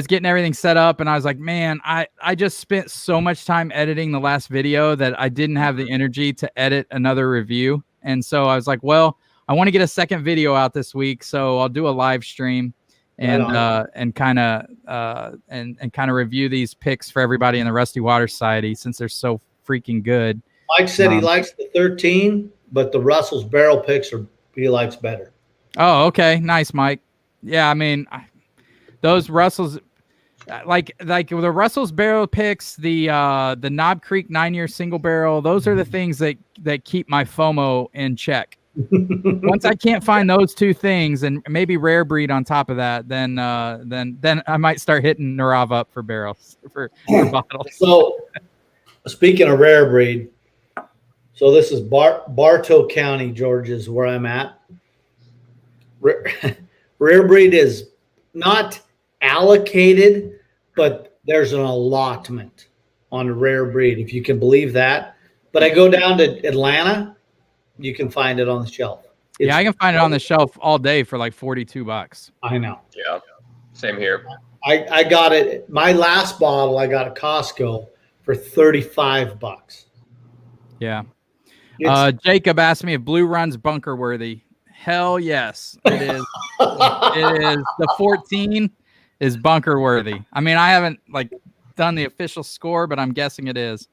getting everything set up, and I was like, man, I just spent so much time editing the last video that I didn't have the energy to edit another review. And so I was like, well, I want to get a second video out this week, so I'll do a live stream and kind of review these picks for everybody in the Rusty Water Society since they're so freaking good. Mike said he likes the 13, but the Russell's barrel picks he likes better. Oh, okay, nice, Mike. Yeah, I mean, those Russells, like the Russell's barrel picks, the Knob Creek 9-year single barrel. Those are the things that keep my FOMO in check. Once I can't find those two things, and maybe rare breed on top of that, then I might start hitting Narav up for barrels for bottles. So, speaking of rare breed, so this is Bartow County, Georgia, is where I'm at. Rare breed is not allocated, but there's an allotment on a rare breed, if you can believe that. But I go down to Atlanta, you can find it on the shelf. Yeah, I can find it on the shelf all day for like $42. I know. yeah, same here. I got it. My last bottle I got at Costco for $35. Yeah. Jacob asked me if Blue Run's bunker worthy. Hell yes, it is. It is. The 14 is bunker worthy. I mean, I haven't done the official score, but I'm guessing it is.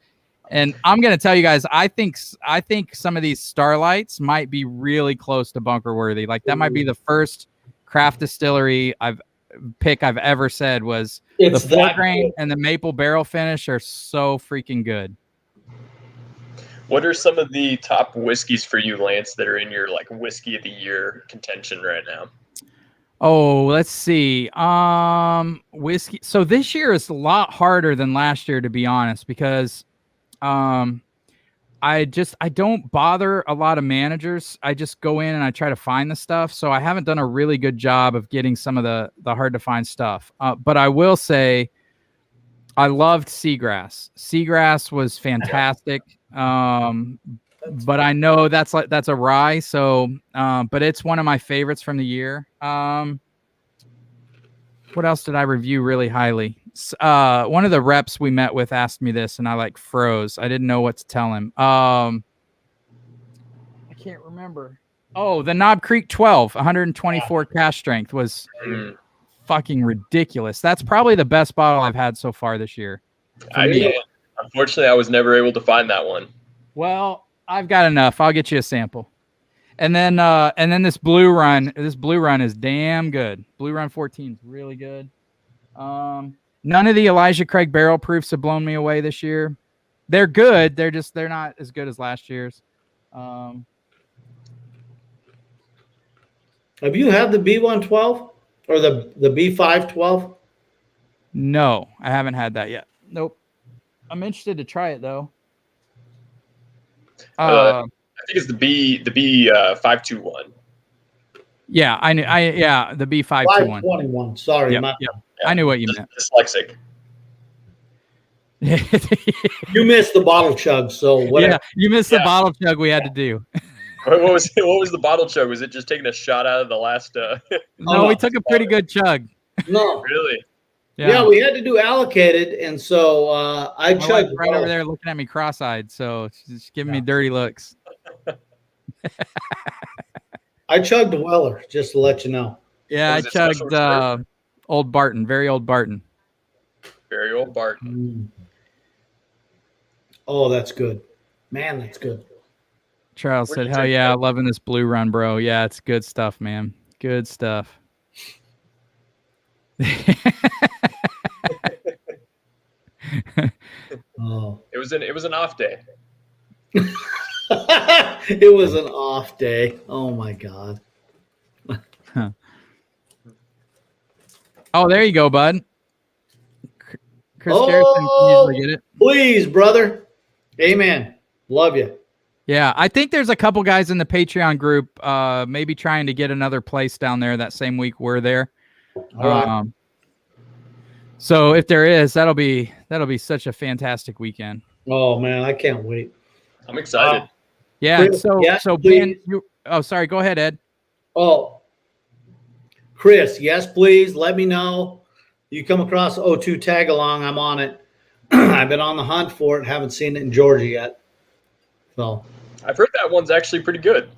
And I'm gonna tell you guys, I think some of these Starlights might be really close to bunker worthy. Like that might be the first craft distillery I've ever said was the 4-grain and the maple barrel finish are so freaking good. What are some of the top whiskeys for you, Lance, that are in your whiskey of the year contention right now? Oh, let's see. Whiskey. So this year is a lot harder than last year, to be honest, because I don't bother a lot of managers. I just go in and I try to find the stuff. So I haven't done a really good job of getting some of the hard to find stuff. But I will say I loved Seagrass. Seagrass was fantastic. But I know that's a rye. So, but it's one of my favorites from the year. What else did I review really highly? One of the reps we met with asked me this, and I froze. I didn't know what to tell him. I can't remember. Oh, the Knob Creek 12, 124 cash strength was fucking ridiculous. That's probably the best bottle I've had so far this year. Unfortunately, I was never able to find that one. Well, I've got enough. I'll get you a sample. And then this Blue Run is damn good. Blue Run 14 is really good. None of the Elijah Craig barrel proofs have blown me away this year. They're good. They're not as good as last year's. Have you had the B112 or the B512? No, I haven't had that yet. Nope. I'm interested to try it though. I think it's the B 521. Yeah, the B 521. 521. Sorry, yep. I knew what you meant. Dyslexic. You missed the bottle chug, so whatever. Yeah, you missed the bottle chug we had to do. What was the bottle chug? Was it just taking a shot out of the last? No, we took a pretty good chug. No, really. Yeah, we had to do allocated, and so I chugged right over there looking at me cross-eyed, so she's giving me dirty looks. I chugged Weller, just to let you know. Yeah, I chugged Old Barton, very Old Barton. Very Old Barton. Oh, that's good. Man, that's good. Charles said, hell yeah, loving this Blue Run, bro. Yeah, it's good stuff, man. Good stuff. Oh. It was an off day. It was an off day. Oh my God. Oh, there you go, bud. Chris Oh, Garrison can usually get it. Please, brother. Amen. Love you. Yeah, I think there's a couple guys in the Patreon group, maybe trying to get another place down there that same week we're there. All right. So if there is, that'll be such a fantastic weekend. Oh man, I can't wait. I'm excited. Yeah. Chris, So Ben, sorry, go ahead, Ed. Oh, Chris, yes, please let me know. You come across O2 tag along, I'm on it. I've been on the hunt for it. Haven't seen it in Georgia yet. So I've heard that one's actually pretty good.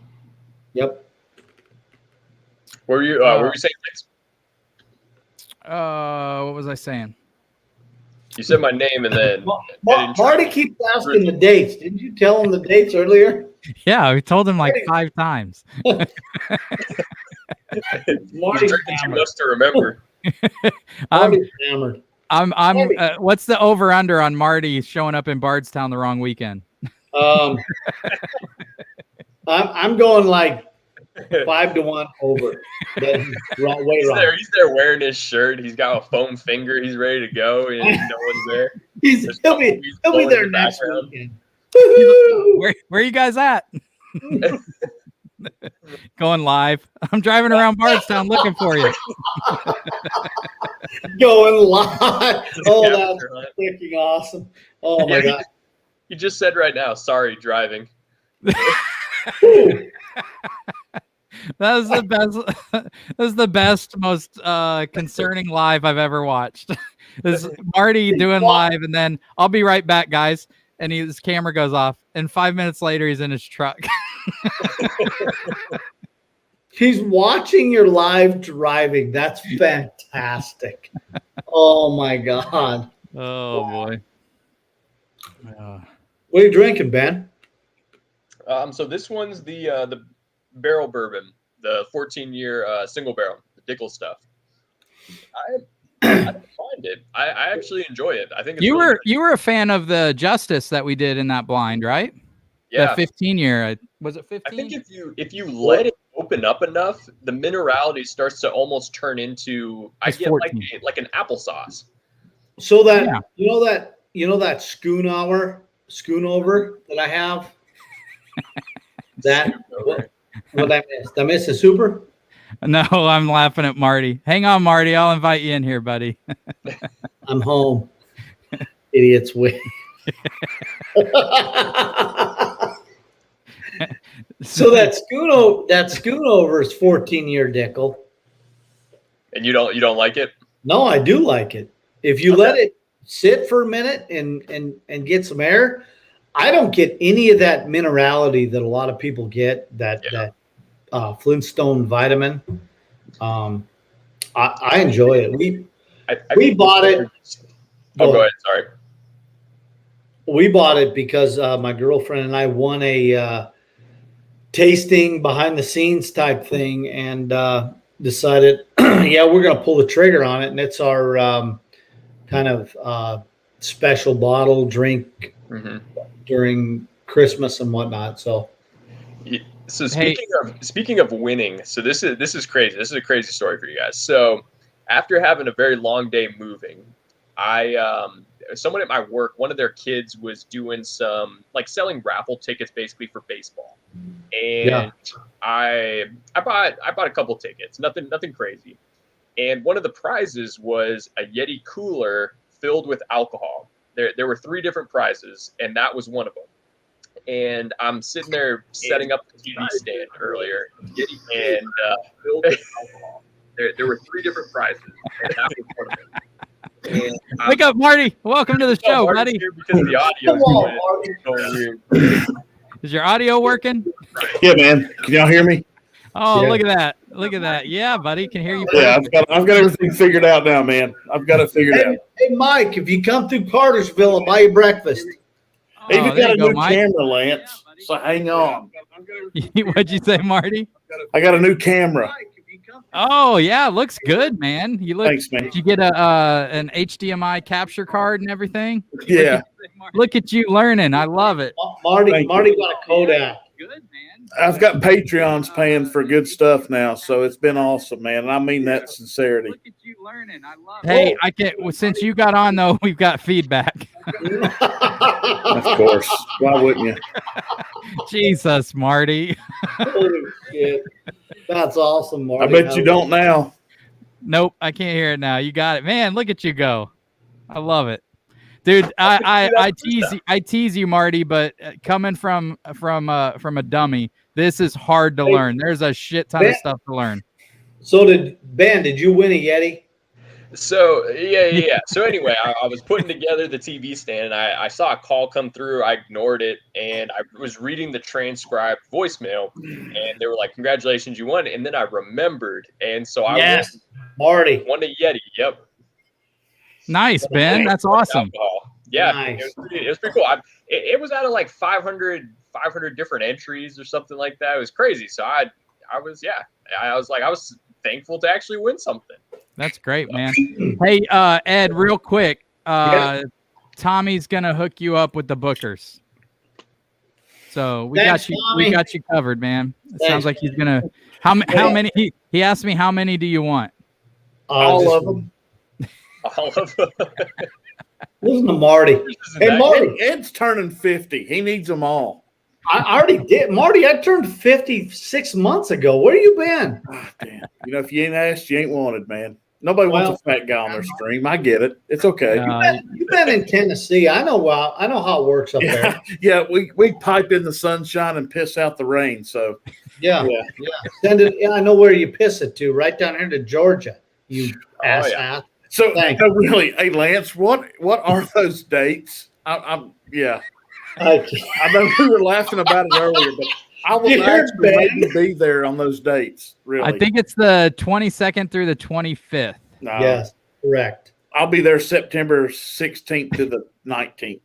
Yep. What were you saying, Vince? What was I saying? You said my name and then Marty keeps asking the dates. Didn't you tell him the dates earlier? Yeah, we told him like 5 times. Marty's drinking too much to remember. Marty's hammered. What's the over under on Marty showing up in Bardstown the wrong weekend? I'm going like 5-1 over. He's there wearing his shirt. He's got a foam finger. He's ready to go, and no one's there. He'll be there next weekend. Where are you guys at? Going live. I'm driving around Bardstown looking for you. Going live. Oh, that's freaking awesome. Oh my God. You just said right now, sorry, driving. That was the best. That was the best, most concerning live I've ever watched. This is Marty doing live, and then I'll be right back, guys. And his camera goes off, and 5 minutes later, he's in his truck. He's watching your live driving. That's fantastic. Oh my God. Oh boy. What are you drinking, Ben? So this one's the barrel bourbon, the 14-year single barrel, the Dickel stuff. I find it. I actually enjoy it. I think it's you really were a fan of the Justice that we did in that blind, right? Yeah, the 15-year. Was it 15? I think if you let it open up enough, the minerality starts to almost turn into I get 14. like an applesauce. So that you know that schoonover that I have. That what I missed? I missed a super. No, I'm laughing at Marty. Hang on, Marty. I'll invite you in here, buddy. I'm home. Idiots win. So that schoonover is 14-year Dickel. And you don't like it? No, I do like it. If you let it sit for a minute and get some air, I don't get any of that minerality that a lot of people get. That Flintstone vitamin. I enjoy it. We bought it. Oh, go ahead. Sorry. We bought it because my girlfriend and I won a tasting behind the scenes type thing, and decided, yeah, we're going to pull the trigger on it. And it's our kind of special bottle drink during Christmas and whatnot. So speaking of winning, so this is crazy. This is a crazy story for you guys. So after having a very long day moving, someone at my work, one of their kids was doing some selling raffle tickets basically for baseball. And I bought a couple tickets, nothing crazy. And one of the prizes was a Yeti cooler filled with alcohol. There were 3 different prizes, and that was one of them. And I'm sitting there setting up the TV stand earlier, and filled with alcohol. There were 3 different prizes, and that was one of them. And, wake up, Marty! Welcome to the show, buddy. Here because the audio is going weird. Is your audio working? Yeah, man. Can y'all hear me? Oh, look at that! Look at that! Yeah, buddy, can hear you. Yeah, I've got everything figured out now, man. I've got it figured out. Hey, Mike, if you come through Cartersville, I'll buy you breakfast. Hey, Oh, you've there got a you go, new Mike. camera, Lance. So hang on. What'd you say, Marty? I got a new camera. Mike, if you come Oh yeah, looks good, man. You look. Thanks, man. Did you get a an HDMI capture card and everything? Yeah. Look at you learning. I love it. Marty Thank got a Kodak. Good, man. I've got Patreons paying for good stuff now, so it's been awesome, man. And I mean that sincerity. Look at you learning. I love it. Hey, I can't. Well, since you got on though, we've got feedback. Of course. Why wouldn't you? Jesus, Marty. Holy shit. That's awesome, I Marty. bet you don't now. Nope, I can't hear it now. You got it, man. Look at you go. I love it, dude. I tease you, Marty, but coming from a dummy, this is hard to learn. There's a shit ton of stuff to learn. So did you win a Yeti? So yeah. So anyway, I was putting together the TV stand, and I saw a call come through. I ignored it, and I was reading the transcribed voicemail, and they were like, "Congratulations, you won!" And then I remembered, and so I won a Yeti. Yep. Nice, Ben. That's awesome. Yeah, nice. It was pretty cool. It was out of like 500 different entries or something like that. It was crazy. So I was thankful to actually win something. That's great, man. Hey, Ed, real quick. Tommy's gonna hook you up with the bookers. So we got you covered, man. It sounds like he's gonna. How many? He asked me how many do you want? All of them. All of them. Listen to Marty. Hey, Marty. Ed's turning 50. He needs them all. I already did. Marty, I turned 56 months ago. Where you been? Oh, damn. You know, if you ain't asked, you ain't wanted, man. Nobody wants a fat guy on their stream. I get it. It's okay. You've been in Tennessee. I know how it works up there. Yeah, we pipe in the sunshine and piss out the rain. So yeah. Send it. Yeah, I know where you piss it to. Right down here to Georgia. You ass. Yeah. So really, hey Lance, what are those dates? I know we were laughing about it earlier, but I will actually maybe be there on those dates. Really, I think it's the 22nd through the 25th. No, yes, correct. I'll be there September 16th to the 19th.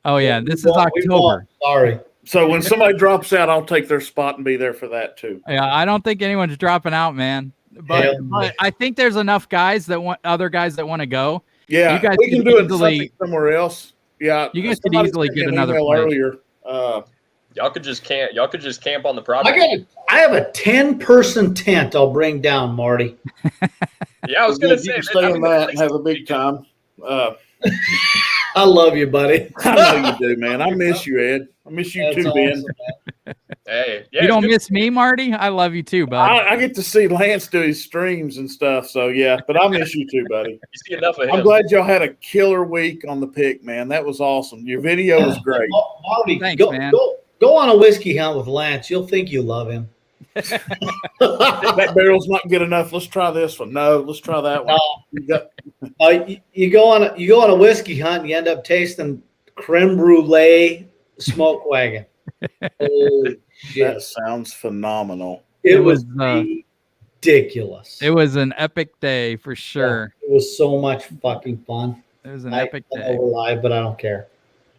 Oh yeah, this is October. Sorry. So when somebody drops out, I'll take their spot and be there for that too. Yeah, I don't think anyone's dropping out, man. But I think there's enough guys that want to go. Yeah, you guys we can do it something somewhere else. Yeah, you guys could easily get another place. Earlier. Y'all could just camp on the property. I have a 10-person tent. I'll bring down, Marty. Yeah, I was gonna say, stay in that and have a big time. I love you, buddy. I know you do, man. I miss you, Ed. I miss you too, Ben. Hey, yeah, you don't miss me, Marty? I love you too, bud. I get to see Lance do his streams and stuff, so yeah. But I miss you too, buddy. You see enough of him. I'm glad y'all had a killer week on the pick, man. That was awesome. Your video was great. Marty, thanks, man. Go on a whiskey hunt with Lance. You'll think you love him. That barrel's not good enough. Let's try this one. No, let's try that one. You go on a whiskey hunt and you end up tasting creme brulee smoke wagon. Holy shit. That sounds phenomenal. It was ridiculous. It was an epic day for sure. Yeah, it was so much fucking fun. It was an epic day. We're live, but I don't care.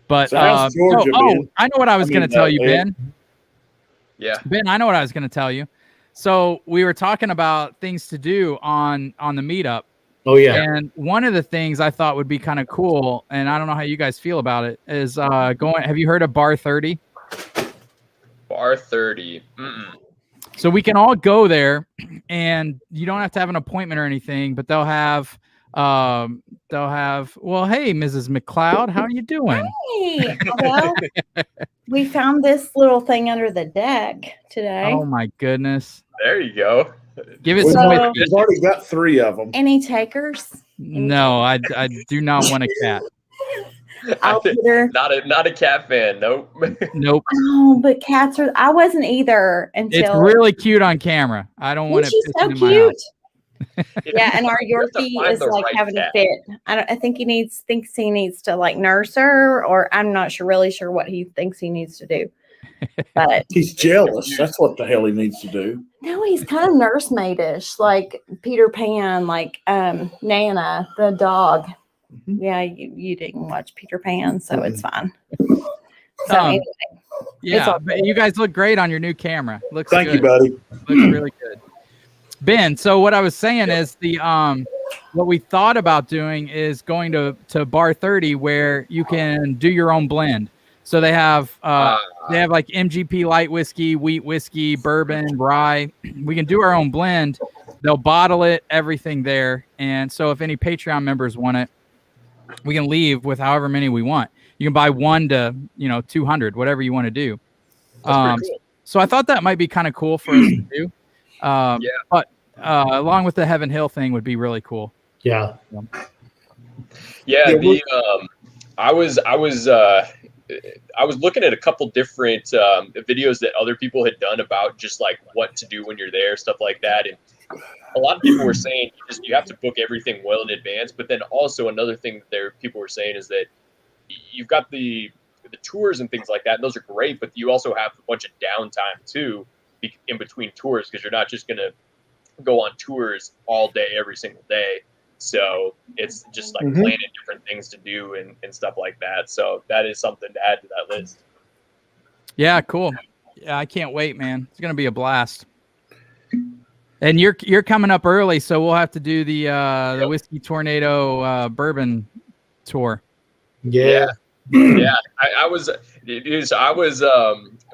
But Georgia, I know what I was going to tell you, Ben. Yeah, Ben, I know what I was going to tell you. So we were talking about things to do on the meetup. Oh yeah. And one of the things I thought would be kind of cool, and I don't know how you guys feel about it, is going. Have you heard of Bar 30? Bar 30. So we can all go there, and you don't have to have an appointment or anything, but they'll have. Well, hey, Mrs. McLeod, how are you doing? Hey, well, we found this little thing under the deck today. Oh my goodness! There you go. Give it some whiskey. We've already got 3 of them. Any takers? No, I do not want a cat. Not a cat fan. Nope. Nope. Oh, but cats are. I wasn't either until. It's really cute on camera. I don't want it. She's so cute. Yeah, and our You have to Yorkie find is the like right having cat. a fit. I think he needs to like nurse her, or I'm not really sure what he thinks he needs to do. But He's jealous. That's what the hell he needs to do. no, he's kind of nursemaid-ish, like Peter Pan, like Nana, the dog. Yeah, you didn't watch Peter Pan, so it's fine. So anyway, yeah, but you guys look great on your new camera. Looks Thank good. you, buddy. Looks really good. Ben, so what I was saying is what we thought about doing is going to Bar 30 where you can do your own blend. So they have like MGP light whiskey, wheat whiskey, bourbon, rye. We can do our own blend. They'll bottle it, everything there. And so if any Patreon members want it, we can leave with however many we want. You can buy 1 to 200, whatever you want to do. That's pretty cool. So I thought that might be kind of cool for us to do. But along with the Heaven Hill thing would be really cool. Yeah. I was looking at a couple different videos that other people had done about just like what to do when you're there, stuff like that. And a lot of people were saying you have to book everything well in advance. But then also another thing that people were saying is that you've got the tours and things like that. And those are great, but you also have a bunch of downtime too in between tours, because you're not just going to go on tours all day, every single day. So it's just like planning different things to do and stuff like that. So that is something to add to that list. Yeah, cool. Yeah, I can't wait, man. It's going to be a blast. And you're coming up early, so we'll have to do the Whiskey Tornado bourbon tour. Yeah. I was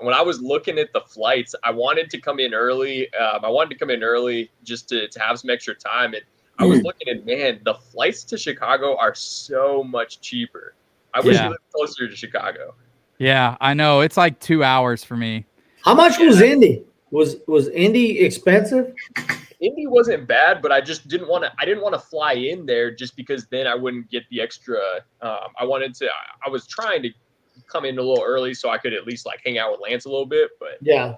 when I was looking at the flights, I wanted to come in early. I wanted to come in early just to have some extra time. And I was looking at, man, the flights to Chicago are so much cheaper. I wish you lived closer to Chicago. Yeah, I know. It's like 2 hours for me. How much was Indy? Was Indy expensive? Indy wasn't bad, but I just didn't want to fly in there just because then I wouldn't get the extra. I was trying to come in a little early so I could at least like hang out with Lance a little bit. But yeah,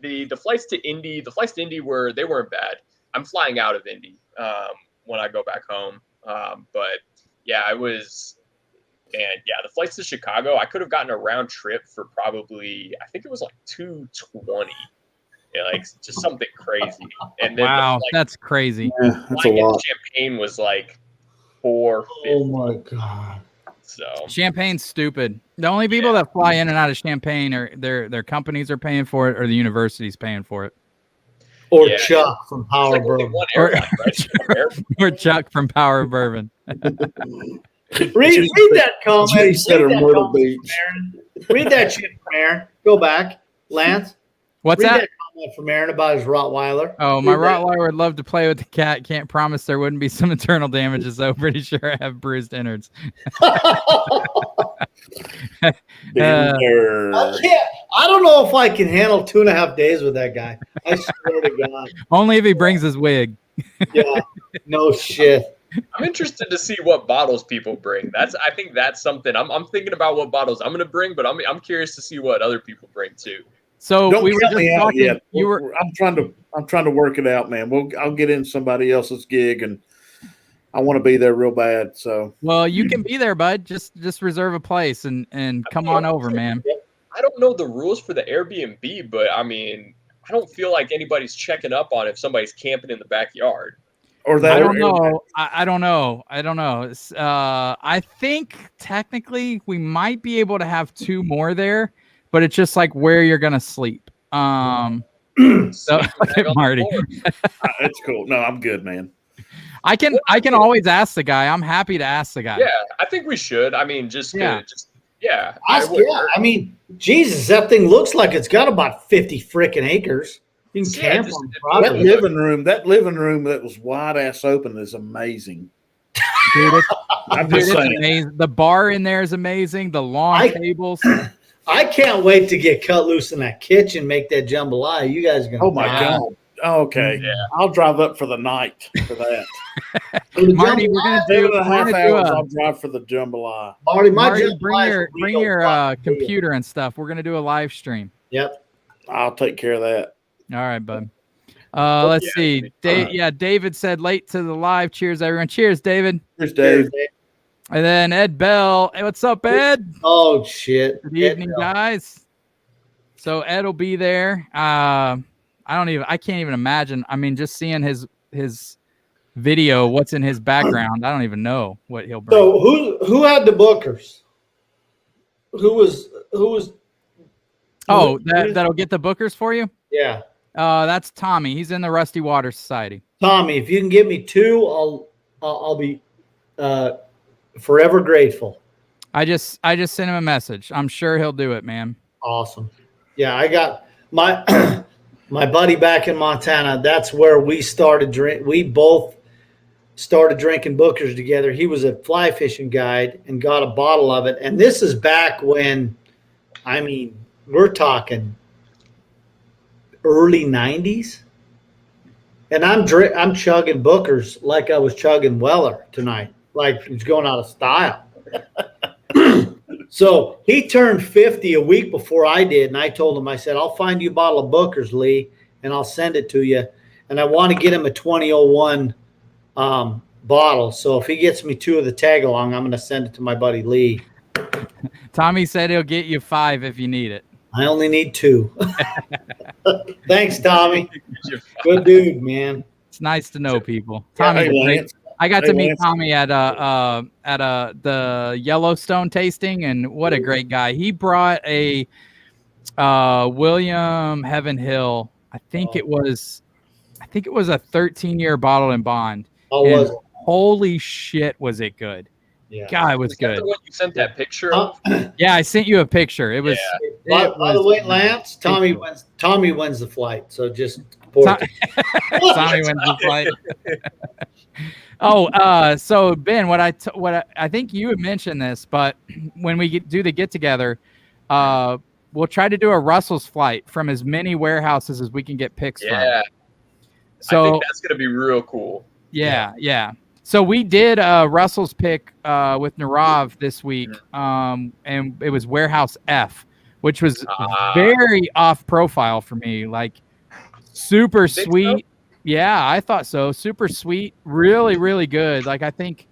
the flights to Indy weren't bad. I'm flying out of Indy when I go back home. But yeah, the flights to Chicago, I could have gotten a round trip for probably, I think it was like $220. Yeah, like just something crazy. And then that's crazy. Yeah, that's a lot. Champagne was like $450. Oh my god. So Champagne's stupid. The only people that fly in and out of Champagne are their companies are paying for it, or the university's paying for it. Or Chuck from Power Bourbon. Or Chuck from Power Bourbon. Read that comment. Myrtle Beach. Read that shit from Aaron. Go back, Lance. What's Read that? Comment from Aaron about his Rottweiler. Oh, my Rottweiler would love to play with the cat. Can't promise there wouldn't be some internal damages, though. Pretty sure I have bruised innards. I don't know if I can handle 2.5 days with that guy. I swear to God. Only if he brings his wig. Yeah, no shit. I'm interested to see what bottles people bring. I think that's something I'm thinking about what bottles I'm going to bring, but I'm curious to see what other people bring too. So don't we were count just me out talking. yet. I'm trying to work it out, man. I'll get in somebody else's gig, and I want to be there real bad. So well, you can be there, bud. Just reserve a place and come on over, man. I don't know the rules for the Airbnb, but I mean, I don't feel like anybody's checking up on if somebody's camping in the backyard. Or that I don't know. I don't know. I think technically we might be able to have 2 more there, but it's just like where you're gonna sleep. So look at Marty. That's cool. No, I'm good, man. I can always ask the guy. I'm happy to ask the guy. Yeah, I think we should. I mean, I mean, Jesus, that thing looks like it's got about 50 freaking acres. You can camp on the property. That living room that was wide ass open is amazing. Dude, I'm just saying. Amazing. The bar in there is amazing. The lawn tables. I can't wait to get cut loose in that kitchen, make that jambalaya. You guys are gonna. Oh my god. Okay. Yeah. I'll drive up for the night for that. Marty, we're gonna do 2.5 hours. I'll drive for the jambalaya. Marty, bring your computer and stuff. We're gonna do a live stream. Yep. I'll take care of that. All right, bud. Let's see. David said late to the live. Cheers, everyone. Cheers, David. Cheers, Dave. And then Ed Bell. Hey, what's up, Ed? Oh shit. Good evening, guys. So Ed will be there. I can't even imagine. I mean, just seeing his video, what's in his background, I don't even know what he'll bring. So who had the bookers? Who was Oh, that'll get the bookers for you? Yeah. That's Tommy. He's in the Rusty Water Society. Tommy, if you can give me 2, I'll be forever grateful. I just sent him a message. I'm sure he'll do it, man. Awesome. Yeah, I got my my buddy back in Montana. That's where we started we both started drinking Booker's together. He was a fly fishing guide and got a bottle of it. And this is back when, I mean, we're talking early 90s. And I'm chugging Booker's like I was chugging Weller tonight, like it's going out of style. So he turned 50 a week before I did, and I told him, I said, I'll find you a bottle of Booker's, Lee, and I'll send it to you. And I want to get him a 2001 bottle. So if he gets me 2 of the tag along, I'm going to send it to my buddy Lee. Tommy said he'll get you 5 if you need it. I only need 2. Thanks, Tommy. Good dude, man. It's nice to know people. Tommy, I got to meet Tommy at the Yellowstone tasting, and what a great guy. He brought a William Heaven Hill. I think it was a 13-year bottle in bond. Oh, was it? Holy shit, was it good? Yeah. God, it was good. The one you sent that picture of? Yeah, I sent you a picture. It was. Yeah. By the way, Lance, Tommy wins the flight. So just Tommy wins the flight. So Ben, what I think you had mentioned this, but when we do the get together, we'll try to do a Russell's flight from as many warehouses as we can get picks from. Yeah. So I think that's gonna be real cool. Yeah. So we did Russell's pick with Narav this week, and it was Warehouse F, which was very off profile for me. Like super sweet. So? Yeah, I thought so. Super sweet, really, really good. Like I think,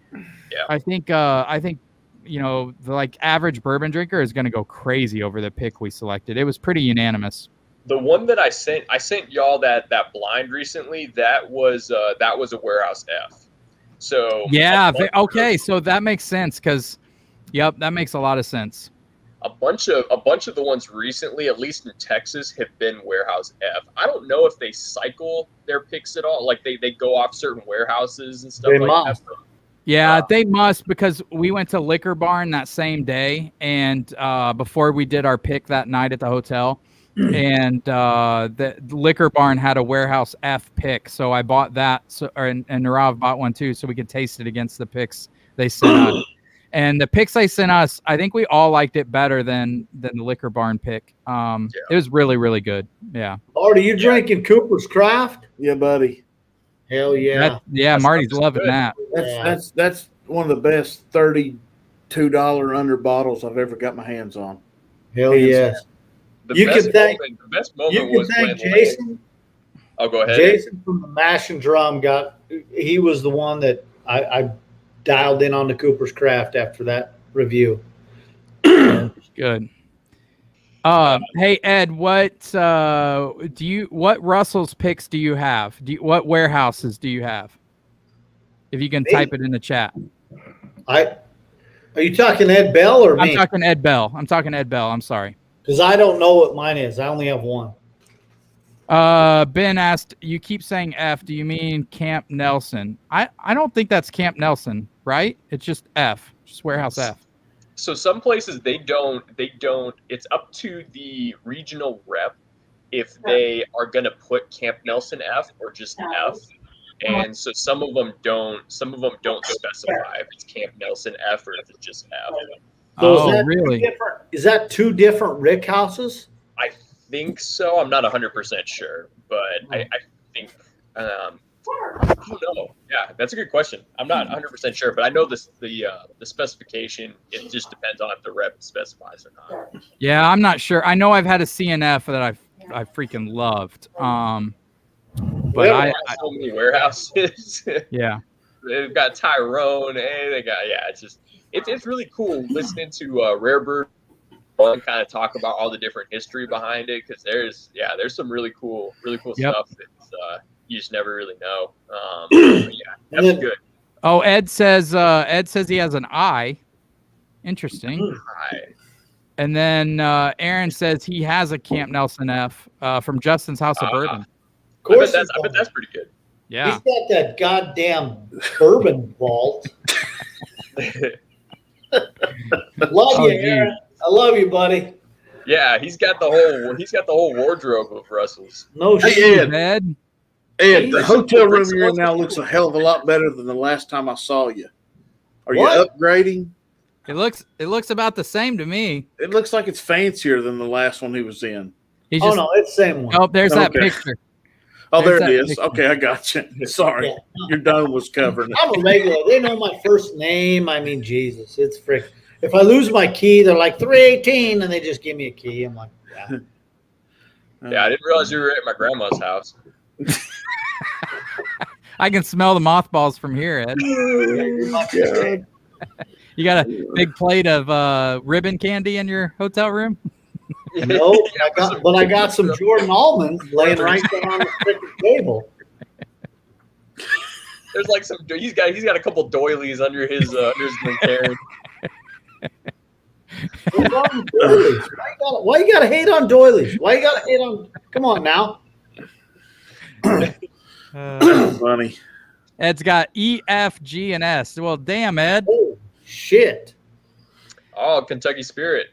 you know, the like average bourbon drinker is going to go crazy over the pick we selected. It was pretty unanimous. The one that I sent y'all that blind recently. That was a Warehouse F. So yeah, okay, so that makes sense because, yep, that makes a lot of sense. A bunch of the ones recently, at least in Texas, have been Warehouse F. I don't know if they cycle their picks at all, like they go off certain warehouses and stuff that. Yeah, they must, because we went to Liquor Barn that same day, and before we did our pick that night at the hotel. And the Liquor Barn had a Warehouse F pick, so I bought that. And Narav bought one too, so we could taste it against the picks they sent us. And the picks they sent us, I think we all liked it better than the Liquor Barn pick. It was really, really good. Yeah. Art, are you drinking Cooper's Craft? Yeah, buddy. Hell yeah. Marty's loving that. That's one of the best $32 under bottles I've ever got my hands on. Hell yes. The best moment was when Jason. I'll go ahead. Jason from the Mash and Drum he was the one that I dialed in on the Cooper's Craft after that review. Good. Hey Ed, what Russell's picks do you have? What warehouses do you have? If you can type it in the chat. Are you talking Ed Bell or me? I'm talking Ed Bell. I'm sorry. Because I don't know what mine is. I only have one. Ben asked, you keep saying F. Do you mean Camp Nelson? I don't think that's Camp Nelson, right? It's just F. Just Warehouse F. So some places they don't. It's up to the regional rep if they are going to put Camp Nelson F or just F. And so some of them don't specify if it's Camp Nelson F or if it's just F. So really? Is that 2 different rick houses? I think so. I'm not 100% sure, but I think I don't know. Yeah, that's a good question. I'm not 100% sure, but I know the specification. It just depends on if the rep specifies or not. Yeah, I'm not sure. I know I've had a CNF that I freaking loved. But I so many warehouses. Yeah, they've got Tyrone. They got it's really cool listening to Rare Bird and kind of talk about all the different history behind it, because there's some really cool stuff that you just never really know. That's good. Oh, Ed says he has an I. Interesting. And then Aaron says he has a Camp Nelson F from Justin's House of Bourbon. course, I bet that's pretty good. Yeah. he's got that goddamn bourbon vault. Love you, geez. Aaron. I love you, buddy. Yeah, he's got the whole wardrobe of Russell's. No Hey, shit. Ed. Ed, the Jesus. hotel room you're in now looks a hell of a lot better than the last time I saw you. Are What? you upgrading? It looks about the same to me. It looks like it's fancier than the last one he was in. He's Oh just no, it's the same one. oh, there's that Okay. picture. Oh, there There's it that is. picture. Okay, I got you. Sorry, Yeah. your dome was covering it. I'm a regular. They know my first name. I mean, Jesus, it's frick. If I lose my key, they're like 318, and they just give me a key. I'm like, yeah. Yeah, I didn't realize you were at my grandma's house. I can smell the mothballs from here, Ed. God. You got a big plate of ribbon candy in your hotel room? No, but I got some Jordan almonds laying right there on the freaking table. There's like he's got a couple doilies under his McLaren. What's wrong with doilies? Why you gotta hate on doilies? Why you gotta hate on? Come on now. Funny. Ed's got E, F, G, and S. Well, damn, Ed. Oh shit! Oh, Kentucky Spirit.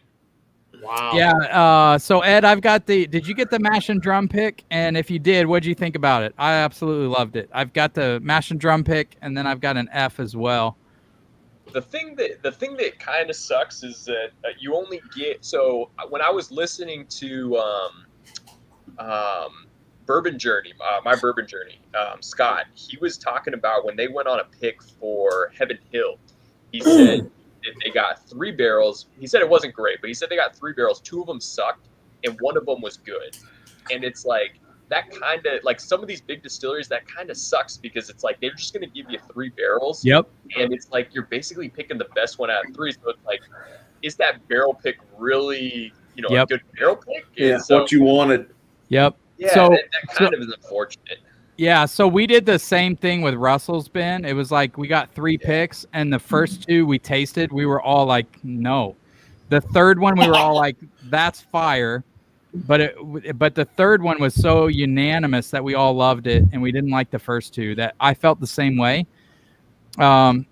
Wow. Yeah. So Ed, I've got did you get the mash and drum pick? And if you did, what'd you think about it? I absolutely loved it. I've got the mash and drum pick, and then I've got an F as well. The thing that kind of sucks is that you only get, so when I was listening to Bourbon Journey, my Bourbon Journey, Scott, he was talking about when they went on a pick for Heaven Hill. He said that they got 3 barrels. He said it wasn't great, but he said they got 3 barrels. 2 of them sucked, and 1 of them was good. And it's like that kind of like some of these big distilleries, that kind of sucks because it's like they're just going to give you 3 barrels. Yep. And it's like you're basically picking the best one out of 3. So it's like, is that barrel pick really, a good barrel pick? Yeah, so, what you wanted. Yep. Yeah, So that kind of is unfortunate. yeah, so we did the same thing with Russell's, Ben. It was like we got 3 picks, and the first 2 we tasted, we were all like, no. The third one, we were all like, that's fire. But the third one was so unanimous that we all loved it, and we didn't like the first 2. That I felt the same way. And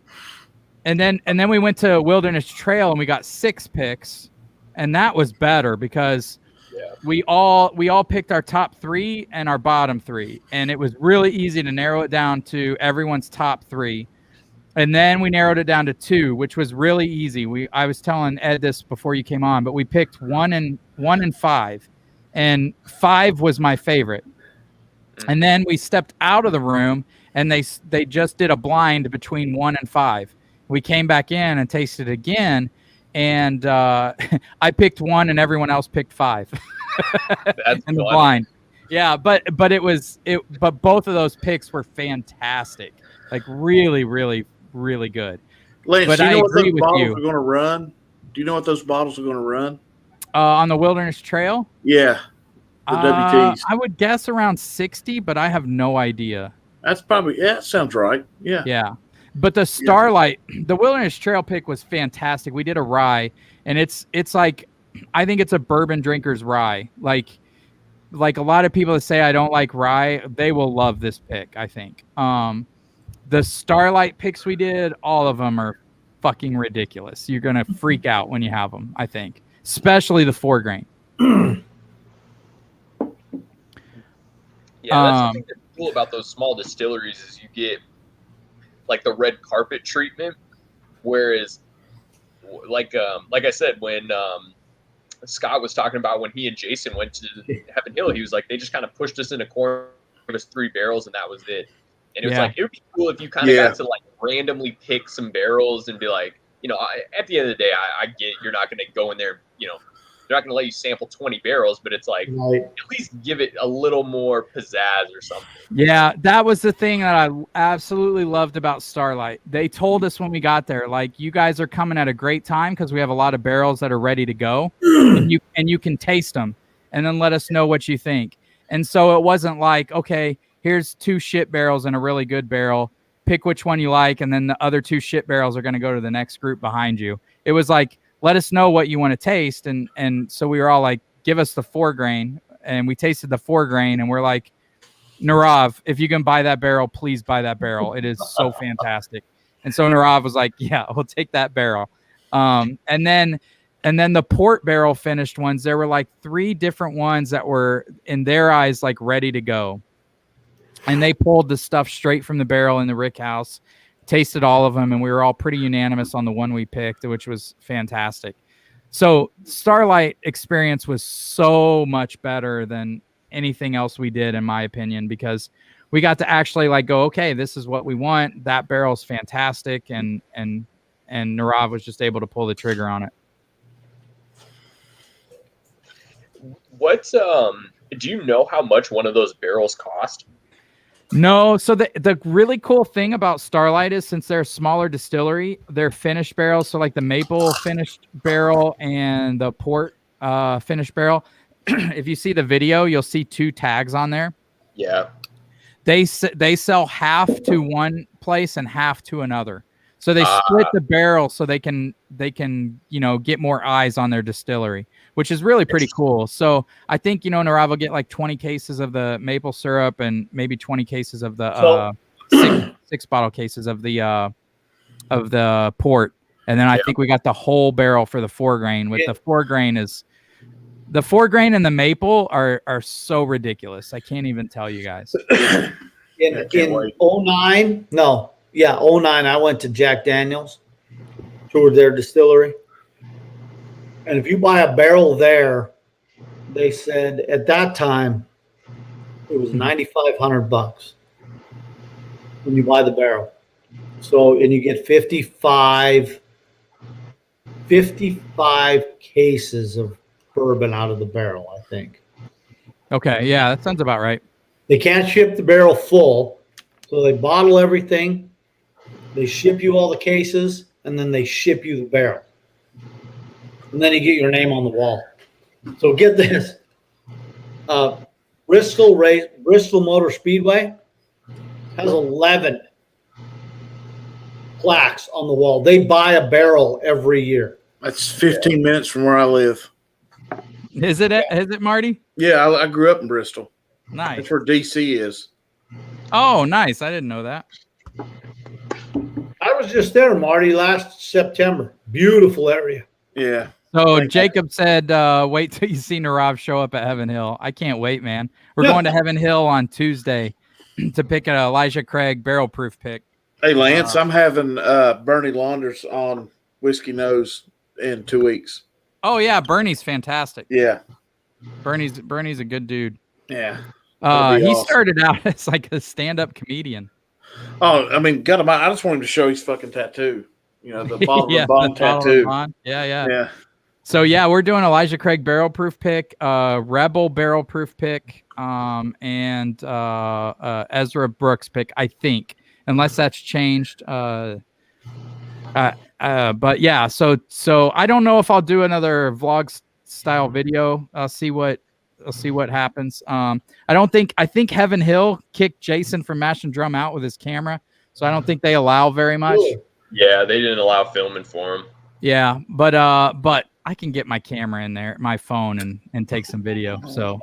then we went to Wilderness Trail, and we got 6 picks, and that was better because we all picked our top 3 and our bottom 3, and it was really easy to narrow it down to everyone's top 3. And then we narrowed it down to 2, which was really easy. I was telling Ed this before you came on, but we picked 1 and 5, and 5 was my favorite. And then we stepped out of the room, and they just did a blind between 1 and 5. We came back in and tasted it again, and I picked 1, and everyone else picked 5 in the blind. Yeah, but both of those picks were fantastic, like really, really, really good. Lance, But do you I know what agree those with bottles you. are going to run? Do you know what those bottles are going to run? On the Wilderness Trail, Yeah, the WTs. I would guess around 60, but I have no idea. That's probably, that sounds right. Yeah. Yeah. But the Starlight, the Wilderness Trail pick was fantastic. We did a rye, and it's like, I think it's a bourbon drinker's rye. Like a lot of people that say I don't like rye, they will love this pick, I think. The Starlight picks we did, all of them are fucking ridiculous. You're going to freak out when you have them, I think. Especially the 4 grain. Yeah, that's something that's cool about those small distilleries is you get like the red carpet treatment, whereas like I said, when Scott was talking about when he and Jason went to Heaven Hill, he was like, they just kind of pushed us in a corner, gave us 3 barrels, and that was it. And it was like, it would be cool if you kind of got to like randomly pick some barrels and be like, at the end of the day, I get you're not going to go in there, they're not going to let you sample 20 barrels, but it's like, at least give it a little more pizzazz or something. Yeah, that was the thing that I absolutely loved about Starlight. They told us when we got there, like, you guys are coming at a great time because we have a lot of barrels that are ready to go, and you can taste them, and then let us know what you think. And so it wasn't like, okay, here's 2 shit barrels and a really good barrel. Pick which one you like, and then the other 2 shit barrels are going to go to the next group behind you. It was like, let us know what you want to taste. And so we were all like, give us the 4 grain. And we tasted the 4 grain, and we're like, Narav, if you can buy that barrel, please buy that barrel. It is so fantastic. And so Narav was like, yeah, we'll take that barrel. And then the port barrel finished ones, there were like 3 different ones that were in their eyes like ready to go. And they pulled the stuff straight from the barrel in the rick house, tasted all of them, and we were all pretty unanimous on the one we picked, which was fantastic. So Starlight experience was so much better than anything else we did, in my opinion, because we got to actually like go, okay, this is what we want. That barrel's fantastic, and Narav was just able to pull the trigger on it. What do you know how much one of those barrels cost? No, so the really cool thing about Starlight is, since they're a smaller distillery, they're finished barrels. So like the maple finished barrel and the port finished barrel. If you see the video, you'll see 2 tags on there. Yeah. They sell half to one place and half to another. So they split the barrel so they can get more eyes on their distillery, which is really pretty cool. So I think Narav will get like 20 cases of the maple syrup and maybe 20 cases of the six bottle cases of the port, and then I think we got the whole barrel for the 4 grain. With the 4 grain the 4 grain and the maple are so ridiculous. I can't even tell you guys. In 09, no. Yeah, 09, I went to Jack Daniels, toured their distillery. And if you buy a barrel there, they said at that time it was $9,500 when you buy the barrel. So, and you get 55 cases of bourbon out of the barrel, I think. Okay, yeah, that sounds about right. They can't ship the barrel full, so they bottle everything. They ship you all the cases, and then they ship you the barrel. And then you get your name on the wall. So get this. Bristol Motor Speedway has 11 plaques on the wall. They buy a barrel every year. That's 15 minutes from where I live. Is it Marty? Yeah, I grew up in Bristol. Nice. That's where DC is. Oh, nice. I didn't know that. I was just there, Marty, last September. Beautiful area. Yeah. So Jacob said, wait till you see Narav show up at Heaven Hill. I can't wait, man. We're going to Heaven Hill on Tuesday to pick an Elijah Craig barrel proof pick. Hey, Lance, I'm having Bernie Launders on Whiskey Nose in 2 weeks. Oh, yeah. Bernie's fantastic. Yeah. Bernie's a good dude. Yeah. He awesome. started out as like a stand-up comedian. Oh, I mean, I just want him to show his fucking tattoo. The bottle of Bond tattoo. Yeah. So yeah, we're doing Elijah Craig barrel proof pick, Rebel barrel proof pick, and Ezra Brooks pick, I think, unless that's changed. But yeah, so I don't know if I'll do another vlog style video. I'll see what happens. I think Heaven Hill kicked Jason from Mash and Drum out with his camera, so I don't think they allow very much. Yeah, they didn't allow filming for him. Yeah, but I can get my camera in there, my phone, and take some video. So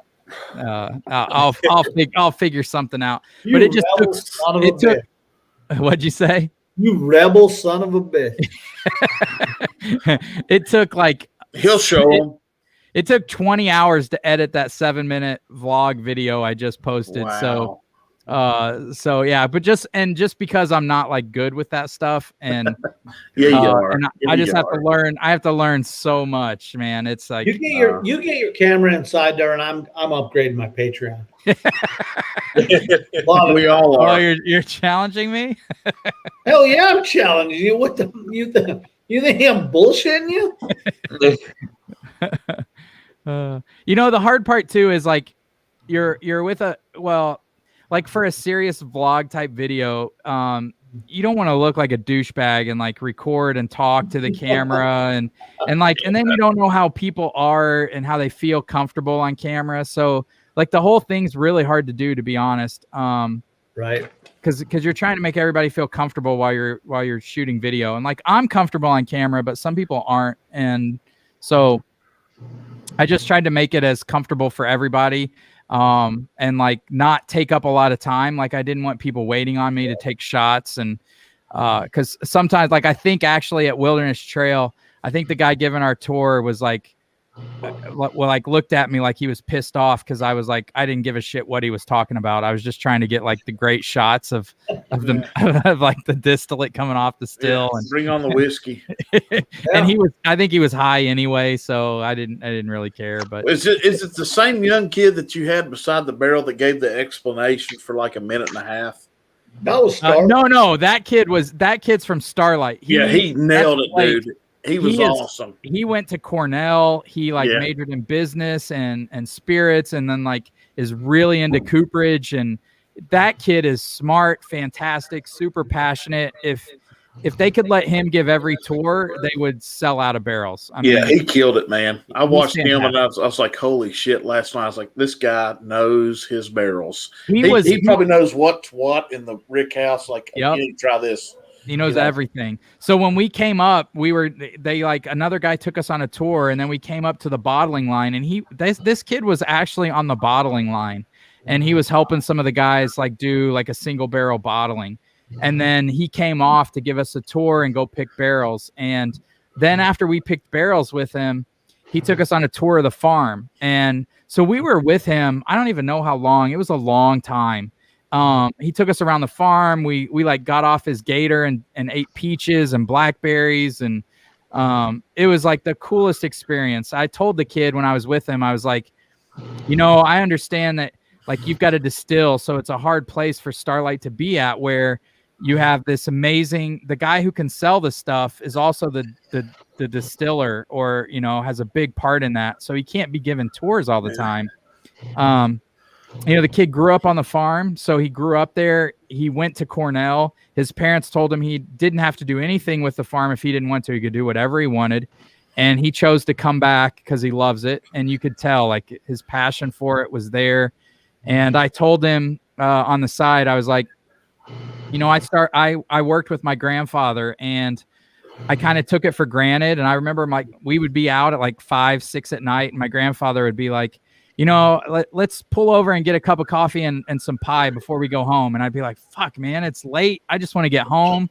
I'll figure something out. But it just took. What'd you say? You rebel son of a bitch. It took like he'll show him. It took 20 hours to edit that 7-minute vlog video I just posted. Wow. So yeah, but just because I'm not like good with that stuff, and yeah, you are. And I just have to learn. I have to learn so much, man. It's like you get your camera inside there, and I'm upgrading my Patreon. We all are. Oh, you're challenging me? Hell yeah, I'm challenging you. What the you think I'm bullshitting you? The hard part too is like you're with like for a serious vlog type video, you don't want to look like a douchebag and like record and talk to the camera and then you don't know how people are and how they feel comfortable on camera. So like the whole thing's really hard to do, to be honest. Right. Because you're trying to make everybody feel comfortable while you're shooting video, and like I'm comfortable on camera, but some people aren't, and so I just tried to make it as comfortable for everybody. and like not take up a lot of time. Like I didn't want people waiting on me to take shots. And because sometimes, like I think actually at Wilderness Trail, I think the guy giving our tour was like, looked at me like he was pissed off because I was like, I didn't give a shit what he was talking about. I was just trying to get like the great shots of the of like the distillate coming off the still, and bring on the whiskey. And I think he was high anyway, so I didn't really care. But is it the same young kid that you had beside the barrel that gave the explanation for like a minute and a half? That was Starlight. No, that kid's from Starlight. He nailed it, dude. He was awesome. He went to Cornell. He majored in business and spirits, and then like is really into cooperage. And that kid is smart, fantastic, super passionate. If they could let him give every tour, they would sell out of barrels. I mean, he killed it, man. I watched him and I was like, holy shit, last night. I was like, this guy knows his barrels. He probably knows what's what in the rick house. Like, try this. He knows everything. So when we came up, another guy took us on a tour, and then we came up to the bottling line, and this kid was actually on the bottling line, and he was helping some of the guys like do like a single barrel bottling. And then he came off to give us a tour and go pick barrels. And then after we picked barrels with him, he took us on a tour of the farm. And so we were with him. I don't even know how long. It was a long time. He took us around the farm. We like got off his gator and ate peaches and blackberries. And it was like the coolest experience. I told the kid when I was with him, I was like, I understand that like you've got to distill. So it's a hard place for Starlight to be at, where you have this amazing, the guy who can sell the stuff is also the distiller, or, has a big part in that. So he can't be giving tours all the time. The kid grew up on the farm. So he grew up there. He went to Cornell. His parents told him he didn't have to do anything with the farm. If he didn't want to, he could do whatever he wanted. And he chose to come back because he loves it. And you could tell like his passion for it was there. And I told him on the side, I was like, I worked with my grandfather, and I kind of took it for granted. And I remember we would be out at like 5, 6 at night, and my grandfather would be like, let's pull over and get a cup of coffee and some pie before we go home. And I'd be like, fuck, man, it's late. I just want to get home.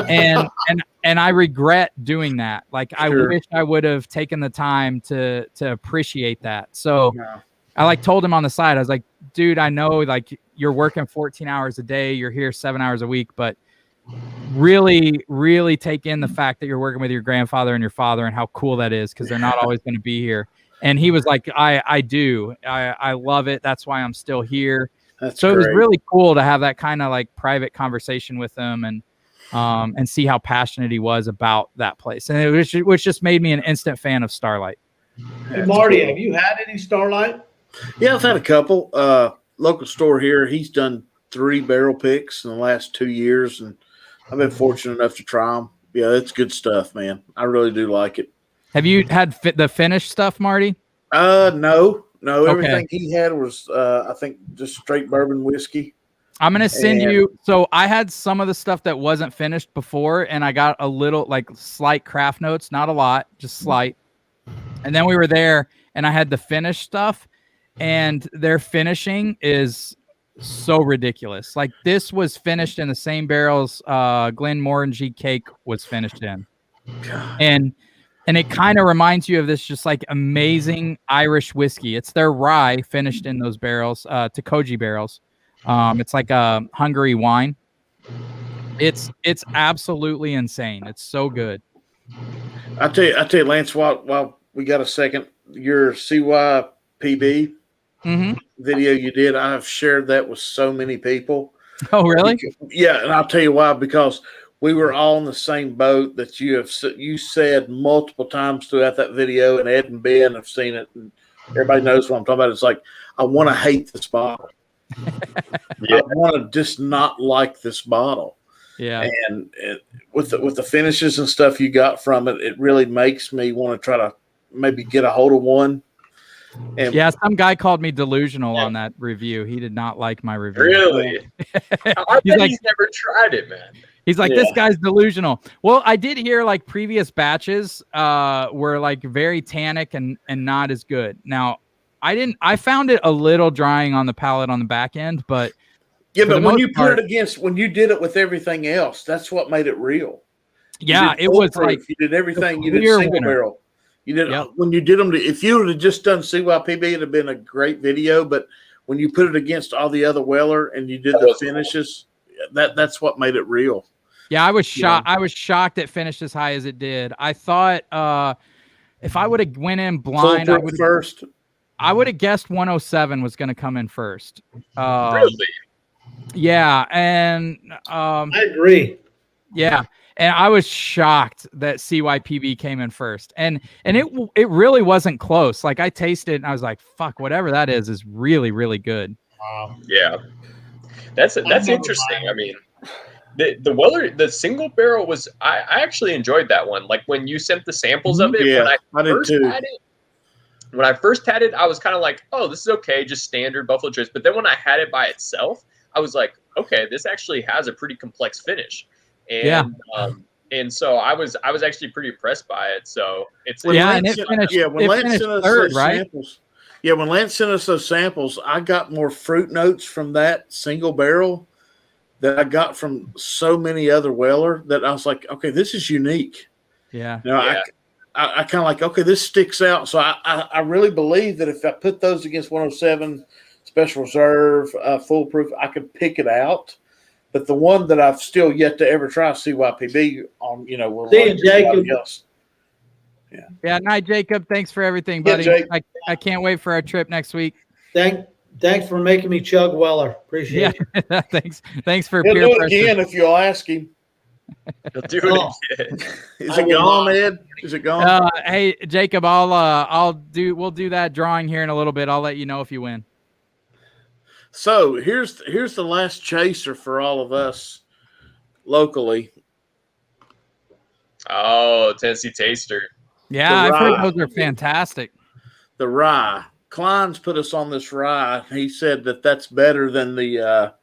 And I regret doing that. Like, I wish I would have taken the time to appreciate that. So I told him on the side, I was like, dude, I know like you're working 14 hours a day. You're here 7 hours a week, but really, really take in the fact that you're working with your grandfather and your father and how cool that is, because they're not always going to be here. And he was like, I do. I love it. That's why I'm still here. So it was really cool to have that kind of like private conversation with him and see how passionate he was about that place. And which just made me an instant fan of Starlight. Hey, Marty, have you had any Starlight? Yeah, I've had a couple. Local store here, he's done 3 barrel picks in the last 2 years, and I've been fortunate enough to try them. Yeah, it's good stuff, man. I really do like it. Have you had the finished stuff, Marty? No. Everything he had was, I think, just straight bourbon whiskey. I'm going to send you. So I had some of the stuff that wasn't finished before, and I got a little like slight craft notes, not a lot, just slight. And then we were there, and I had the finished stuff, and their finishing is so ridiculous. Like, this was finished in the same barrels Glenmorangie Cake was finished in. And it kind of reminds you of this just like amazing Irish whiskey. It's their rye finished in those barrels, Tokoji barrels. It's like a Hungary wine. It's absolutely insane. It's so good. I tell you, Lance, while we got a second, your CYPB video you did, I have shared that with so many people. Oh, really? Yeah, and I'll tell you why, because we were all in the same boat that you said multiple times throughout that video, and Ed and Ben have seen it, and everybody knows what I'm talking about. It's like, I want to hate this bottle. I want to just not like this bottle. Yeah. And with the finishes and stuff you got from it, it really makes me want to try to maybe get a hold of one. And some guy called me delusional on that review. He did not like my review. Really? I bet he's never tried it, man. He's like, this guy's delusional. Well, I did hear like previous batches were like very tannic and not as good. Now, I found it a little drying on the palate on the back end, but yeah, but when you put it against, when you did it with everything else, that's what made it real. Yeah, it was like you did everything. You did single barrel. You did when you did them. If you would have just done CYPB, it'd have been a great video. But when you put it against all the other Weller and you did the finishes, that's what made it real. Yeah, I was shocked. I was shocked it finished as high as it did. I thought if I would have went in blind, I would have guessed 107 was going to come in first. Really? Yeah, and I agree. Yeah, and I was shocked that CYPB came in first, and it really wasn't close. Like I tasted it, and I was like, "Fuck, whatever that is really really good." Yeah, that's interesting. I mean, the Weller, the single barrel was I actually enjoyed that one. Like when you sent the samples of it, when I first had it, I was kind of like, "Oh, this is okay, just standard Buffalo Trace." But then when I had it by itself, I was like, "Okay, this actually has a pretty complex finish." And and so I was actually pretty impressed by it. So it's when Lance sent us those samples. Yeah, when Lance sent us those samples, I got more fruit notes from that single barrel that I got from so many other Weller that I was like, okay, this is unique. Yeah. I kind of like, okay, this sticks out. So I really believe that if I put those against 107 Special Reserve, Foolproof, I could pick it out. But the one that I've still yet to ever try CYPB on, will see you, Jacob. Yeah, night, Jacob. Thanks for everything, buddy. Yeah, I can't wait for our trip next week. Thanks for making me chug Weller. Appreciate it. Thanks for He'll peer do it pressure. again if you'll ask him. He'll do it again. Is it gone, Ed? Is it gone? Hey, Jacob, we'll do that drawing here in a little bit. I'll let you know if you win. So here's the last chaser for all of us locally. Oh, Tennessee Taster. Yeah, I've heard those are fantastic. The rye. Klein's put us on this rye. He said that's better than the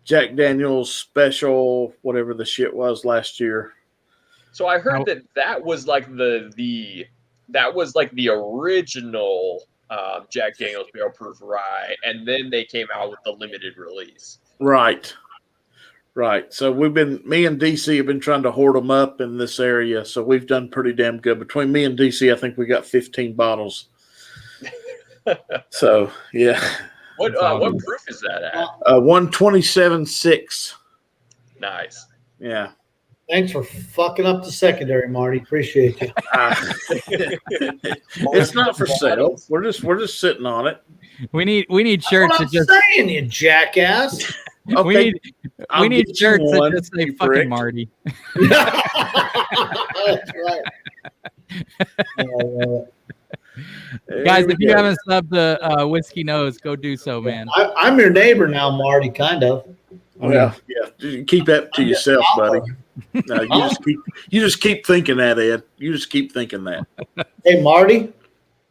Jack Daniel's special, whatever the shit was last year. So I heard that was like the original Jack Daniel's Barrel Proof Rye, and then they came out with the limited release. Right. So me and DC have been trying to hoard them up in this area, so we've done pretty damn good. Between me and DC, I think we got 15 bottles. So, yeah. What proof is that at? 127.6. Nice. Yeah. Thanks for fucking up the secondary, Marty. Appreciate you. It's not for sale. We're just sitting on it. We need shirts that just saying, you jackass. Okay. We need shirts that just say fucking Marty. That's right. Guys, if you haven't subbed the Whiskey Nose, go do so, man. I'm your neighbor now, Marty, kind of. Yeah. Keep that to yourself, buddy. No, you just keep thinking that, Ed. You just keep thinking that. Hey, Marty.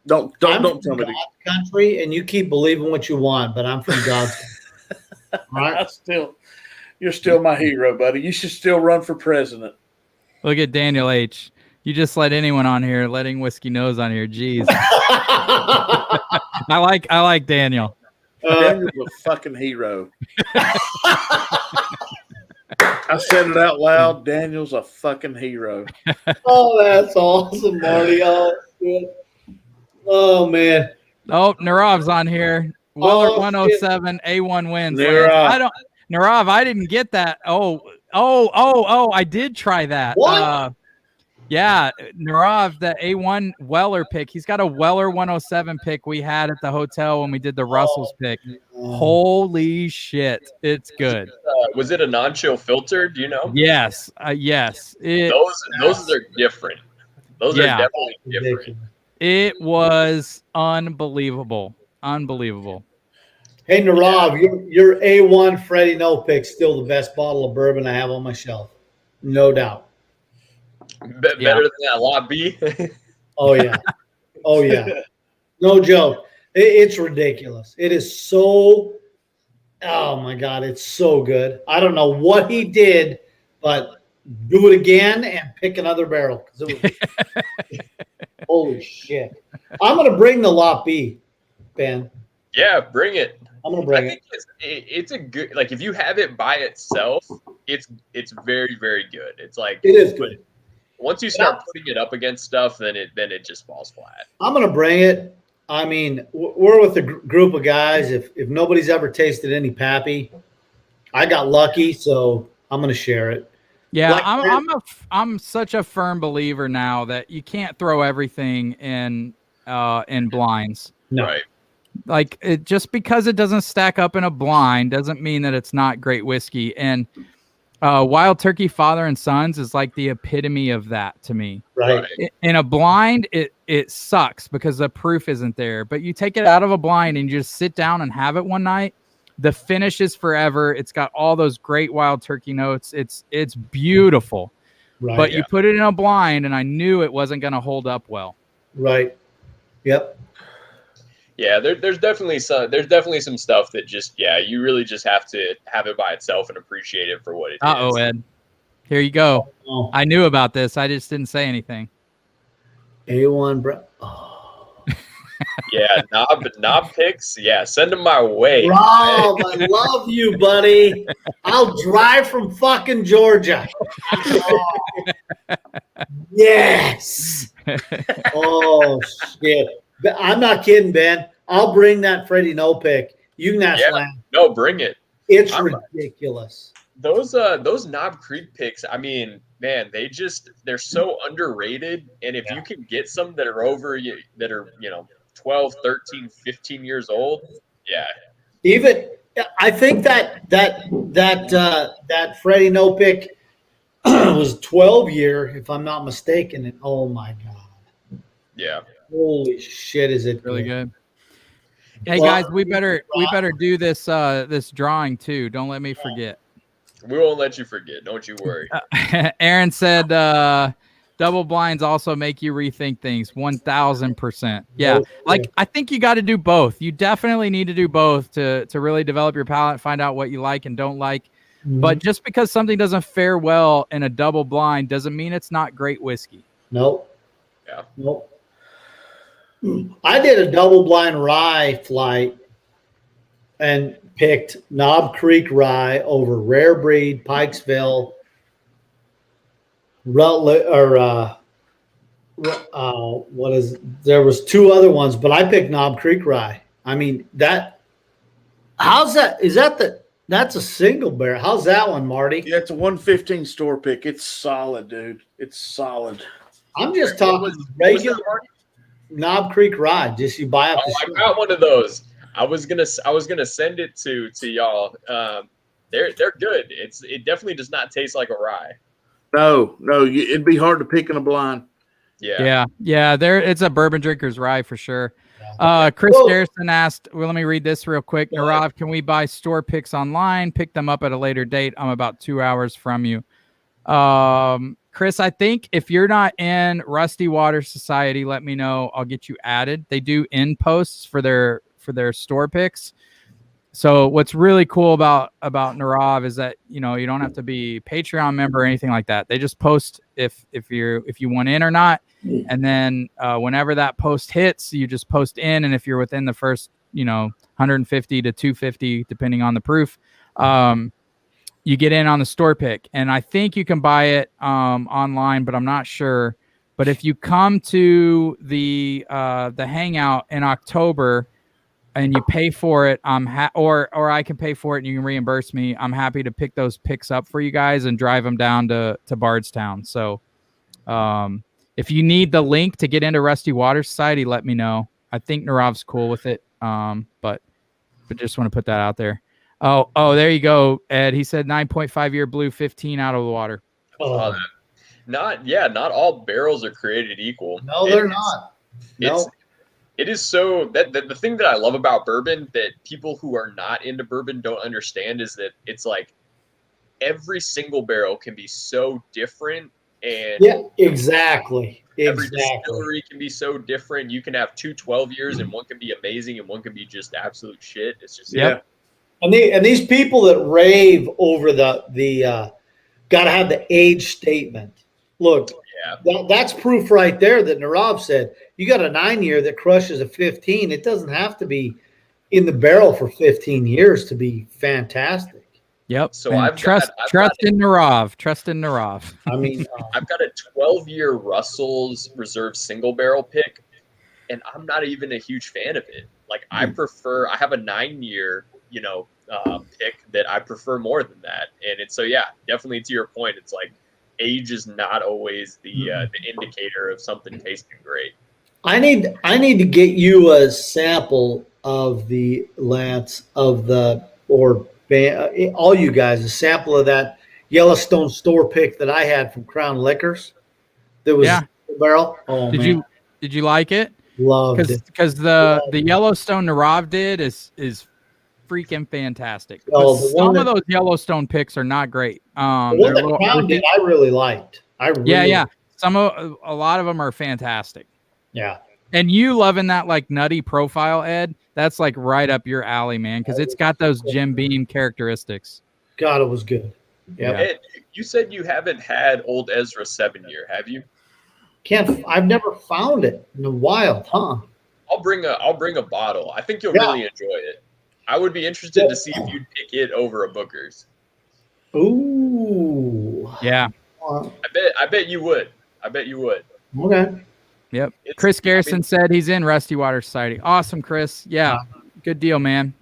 Don't tell me God's country, and you keep believing what you want, but I'm from God's country. Right? You're still my hero, buddy. You should still run for president. Look at Daniel H. You just let anyone on here, letting Whiskey Nose on here. Jeez. I like Daniel. Daniel's a fucking hero. I said it out loud. Daniel's a fucking hero. Oh, that's awesome, Marty. Oh man. Oh, Narav's on here. Weller 107 A1 wins. Narav, I didn't get that. Oh, I did try that. What? Yeah, Narav, the A1 Weller pick. He's got a Weller 107 pick we had at the hotel when we did the Russell's pick. Holy shit, it's good. Was it a non-chill filter? Do you know? Yes, yes. Those are different. Those are definitely different. It was unbelievable. Hey, Narav, your A1 Freddie No pick still the best bottle of bourbon I have on my shelf. No doubt. Better than that Lot B? Oh, yeah. No joke. It's ridiculous. It is so – oh, my God, it's so good. I don't know what he did, but do it again and pick another barrel. Holy shit. I'm going to bring the Lot B. Ben. Yeah, bring it. I'm gonna bring I think it's a good, like, if you have it by itself, it's very, very good. It's like, it is good. Once you start putting it up against stuff, then it just falls flat. I'm gonna bring it. I mean, we're with a group of guys. If nobody's ever tasted any Pappy, I got lucky, so I'm gonna share it. Yeah, Like, I'm such a firm believer now that you can't throw everything in blinds. No. Right. Like, just because it doesn't stack up in a blind doesn't mean that it's not great whiskey. And Wild Turkey Father and Sons is like the epitome of that to me. Right. In a blind, it sucks because the proof isn't there. But you take it out of a blind and you just sit down and have it one night. The finish is forever. It's got all those great Wild Turkey notes. It's beautiful. Right. But you put it in a blind, and I knew it wasn't going to hold up well. Right. Yep. Yeah, there's definitely some stuff that just, you really just have to have it by itself and appreciate it for what it is. Uh-oh, Ed. Here you go. Oh. I knew about this. I just didn't say anything. A1 bro. Oh. Yeah, knob picks. Yeah, send them my way. Rob, I love you, buddy. I'll drive from fucking Georgia. Yes. Oh shit. I'm not kidding, Ben. I'll bring that Freddie No pick. You can ask Lamb. No, bring it. It's ridiculous. Those Knob Creek picks, I mean, man, they're so underrated. And if you can get some that are 12, 13, 15 years old, Even I think that Freddie No pick was 12-year, if I'm not mistaken. And oh my god. Yeah. Holy shit, is it Really good. Hey guys, we better do this this drawing too. Don't let me forget. We won't let you forget. Don't you worry. Aaron said double blinds also make you rethink things. 1000%. Yeah. Like, I think you got to do both. You definitely need to do both to really develop your palate, find out what you like and don't like. Mm-hmm. But just because something doesn't fare well in a double blind doesn't mean it's not great whiskey. Nope. Yeah. Nope. I did a double blind rye flight and picked Knob Creek rye over Rare Breed, Pikesville, there was two other ones, but I picked Knob Creek rye. I mean, that's a single barrel. How's that one, Marty? Yeah, it's a 115 store pick. It's solid, dude. It's solid. I'm just talking regular Knob Creek rye. Just you buy up. I got one of those. I was gonna send it to y'all. They're good. It definitely does not taste like a rye. No, it'd be hard to pick in a blind. Yeah. It's a bourbon drinker's rye for sure. Chris Garrison asked, well, let me read this real quick. Narav, can we buy store picks online? Pick them up at a later date. I'm about 2 hours from you. Chris, I think if you're not in Rusty Water Society, let me know. I'll get you added. They do end posts for their store picks. So what's really cool about Narav is that, you don't have to be a Patreon member or anything like that. They just post if you want in or not. And then whenever that post hits, you just post in. And if you're within the first, 150 to 250, depending on the proof, you get in on the store pick. And I think you can buy it online, but I'm not sure. But if you come to the hangout in October and you pay for it, or I can pay for it and you can reimburse me, I'm happy to pick those picks up for you guys and drive them down to Bardstown. So if you need the link to get into Rusty Water Society, let me know. I think Narav's cool with it, but just want to put that out there. Oh, there you go, Ed. He said 9.5 year blue, 15 out of the water. Not all barrels are created equal. No, they're not. No. It is so that the thing that I love about bourbon that people who are not into bourbon don't understand is that it's like every single barrel can be so different. And yeah, exactly. Every distillery can be so different. You can have 2 12 years and one can be amazing and one can be just absolute shit. It's just And these people that rave over the got to have the age statement. Look, Yeah. that's proof right there that Narav said you got a 9-year that crushes a 15. It doesn't have to be in the barrel for 15 years to be fantastic. Yep. So And I've trust in Narav. Trust in Narav. I mean, I've got a 12-year Russell's Reserve single barrel pick, and I'm not even a huge fan of it. Like I have a 9-year, pick that I prefer more than that. And it's so definitely to your point. It's like age is not always the indicator of something tasting great. I need to get you a sample of the Lance of the all you guys a sample of that Yellowstone store pick that I had from Crown Liquors. That was barrel. Oh man, did you like it? Loved it. Because the Yellowstone Narav did is freaking fantastic. Oh, some of those Yellowstone picks are not great. The one that Crown did, I really liked. Yeah. A lot of them are fantastic. Yeah. And you loving that like nutty profile, Ed, that's like right up your alley, man, because it's got those Jim Beam characteristics. God, it was good. Yeah. Ed, you said you haven't had Old Ezra 7-year, have you? I've never found it in the wild, huh? I'll bring a bottle. I think you'll really enjoy it. I would be interested to see if you'd pick it over a Booker's. Ooh. Yeah. I bet you would. Okay. Yep. Chris Garrison said he's in Rusty Water Society. Awesome, Chris. Yeah. Good deal, man.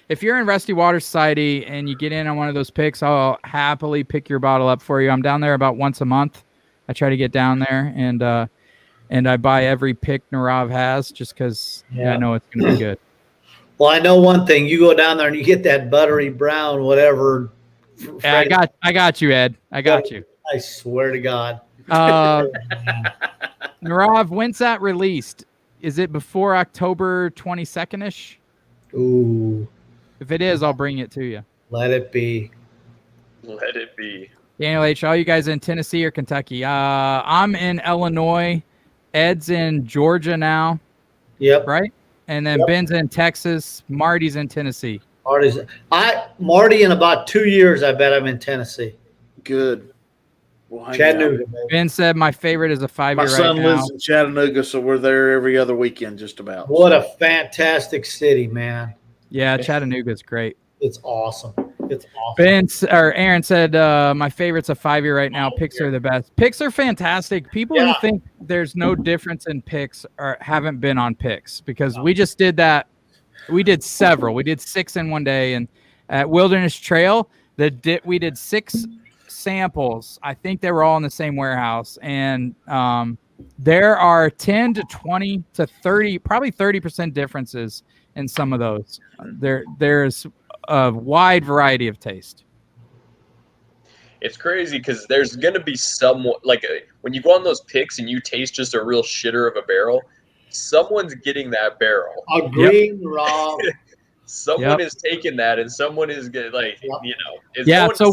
If you're in Rusty Water Society and you get in on one of those picks, I'll happily pick your bottle up for you. I'm down there about once a month. I try to get down there and I buy every pick Narav has just because I know it's going to be good. Well, I know one thing. You go down there and you get that buttery brown, whatever. Yeah, I got you, Ed. I got you. I swear to God. Narav, when's that released? Is it before October 22nd-ish? Ooh. If it is, I'll bring it to you. Let it be. Let it be. Daniel H., all you guys in Tennessee or Kentucky? I'm in Illinois. Ed's in Georgia now. Yep. Right? And then Ben's in Texas. Marty's in Tennessee. Marty, in about 2 years, I bet I'm in Tennessee. Good. Well, Chattanooga. Ben said my favorite is a 5-year My right son now. lives in Chattanooga, so we're there every other weekend just about. What a fantastic city, man. Yeah, Chattanooga's great. It's awesome. It's awesome. Aaron said my favorite's a 5-year right now. Picks are the best. Picks are fantastic. People who think there's no difference in picks haven't been on picks because we just did that. We did several. We did 6 in one day, and at Wilderness Trail, we did 6 samples. I think they were all in the same warehouse, and there are 10 to 20 to 30, probably 30% differences in some of those. There's a wide variety of taste. It's crazy because there's going to be when you go on those picks and you taste just a real shitter of a barrel, someone's getting that barrel. Agreed, Rob. Someone is taking that, and someone is So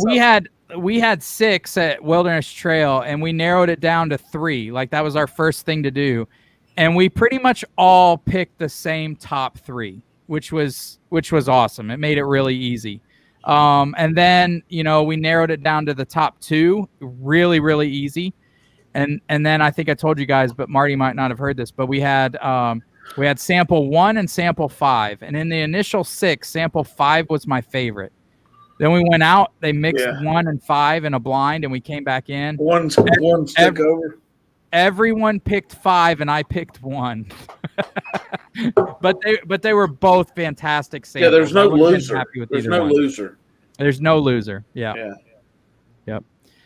we had 6 at Wilderness Trail, and we narrowed it down to 3. Like that was our first thing to do, and we pretty much all picked the same top 3, which was awesome. It made it really easy. And then we narrowed it down to the top 2, really, really easy. And then I think I told you guys, but Marty might not have heard this, but we had sample 1 and sample 5. And in the initial 6, sample 5 was my favorite. Then we went out, they mixed 1 and 5 in a blind, and we came back in. One stick over. Everyone picked 5 and I picked 1. but they were both fantastic samples. Yeah, there's no loser. There's no loser. Yeah. Yep.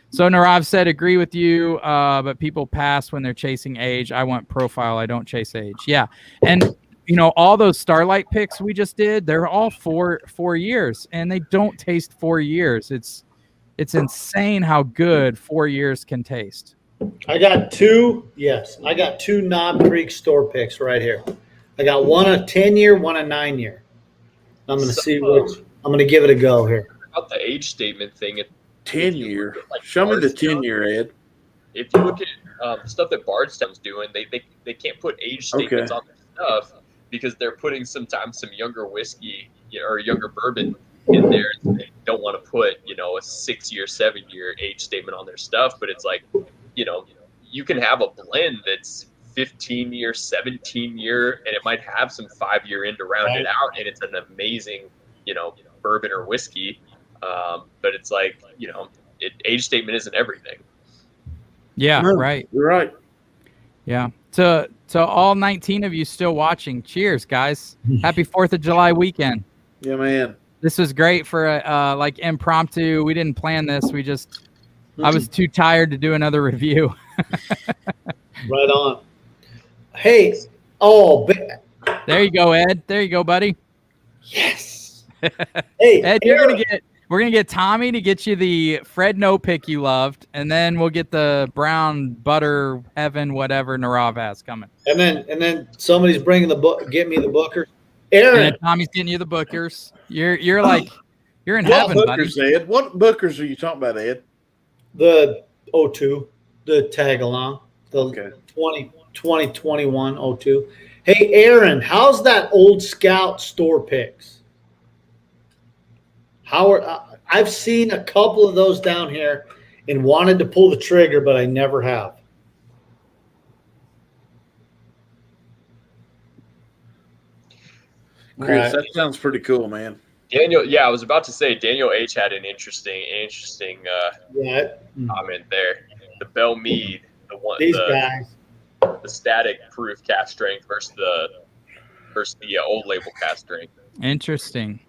So Narav said, agree with you, but people pass when they're chasing age. I want profile. I don't chase age. Yeah. And, all those Starlight picks we just did, they're all 4 years, and they don't taste 4 years. It's insane how good 4 years can taste. I got 2 Knob Creek store picks right here. I got one a 10-year, one a 9-year. I'm going to see which. I'm going to give it a go here. About the age statement thing, 10-year. Show me the 10-year, Ed. If you look at stuff that Bardstown's doing, they can't put age statements on their stuff because they're putting sometimes some younger whiskey or younger bourbon in there. They don't want to put a 6-year, 7-year age statement on their stuff, but it's like you can have a blend that's 15-year, 17-year, and it might have some 5-year in to round it out, and it's an amazing, bourbon or whiskey. But it's like, age statement isn't everything. Yeah, No, right. You're right. Yeah. To all 19 of you still watching, cheers, guys. Happy 4th of July weekend. Yeah, man. This was great for like impromptu. We didn't plan this. I was too tired to do another review. Right on. Hey, there you go, Ed. There you go, buddy. Yes. Hey, Ed, we're gonna get Tommy to get you the Fred No Pick you loved, and then we'll get the brown butter heaven whatever Narav has coming. And then somebody's bringing the book. Get me the Booker. Aaron. And then Tommy's getting you the Bookers. You're in heaven, buddy. Ed? What Bookers are you talking about, Ed? The 02, the tag along, the Okay. 2021 02. Hey, Aaron, how's that old Scout store picks? I've seen a couple of those down here and wanted to pull the trigger, but I never have. Chris, that sounds pretty cool, man. Daniel, I was about to say Daniel H had an interesting Yeah. comment there. The Bell Mead, These guys. the static proof cast strength versus the old label cast strength. Interesting.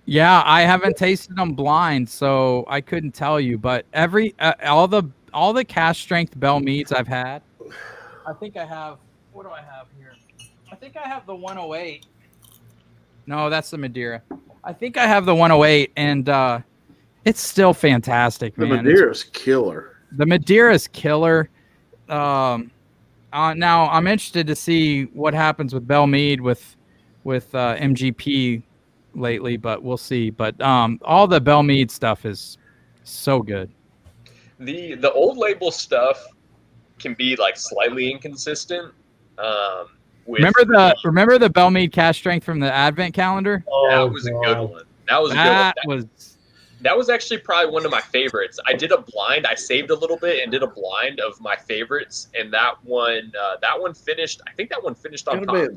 Yeah, I haven't tasted them blind, so I couldn't tell you. But all the cast strength Bell Meads I've had, I think I have. What do I have here? I think I have the 108. No, that's the Madeira. I think I have the 108, and it's still fantastic, man. The Madeira's killer. The Madeira's killer. Now I'm interested to see what happens with Bell Mead with MGP lately, but we'll see. But all the Bell Mead stuff is so good. The old label stuff can be like slightly inconsistent. Remember the Bell Mead cast strength from the Advent calendar? That was a good one. That was actually probably one of my favorites. I did a blind. I saved a little bit and did a blind of my favorites, and that one finished. I think that one finished on top.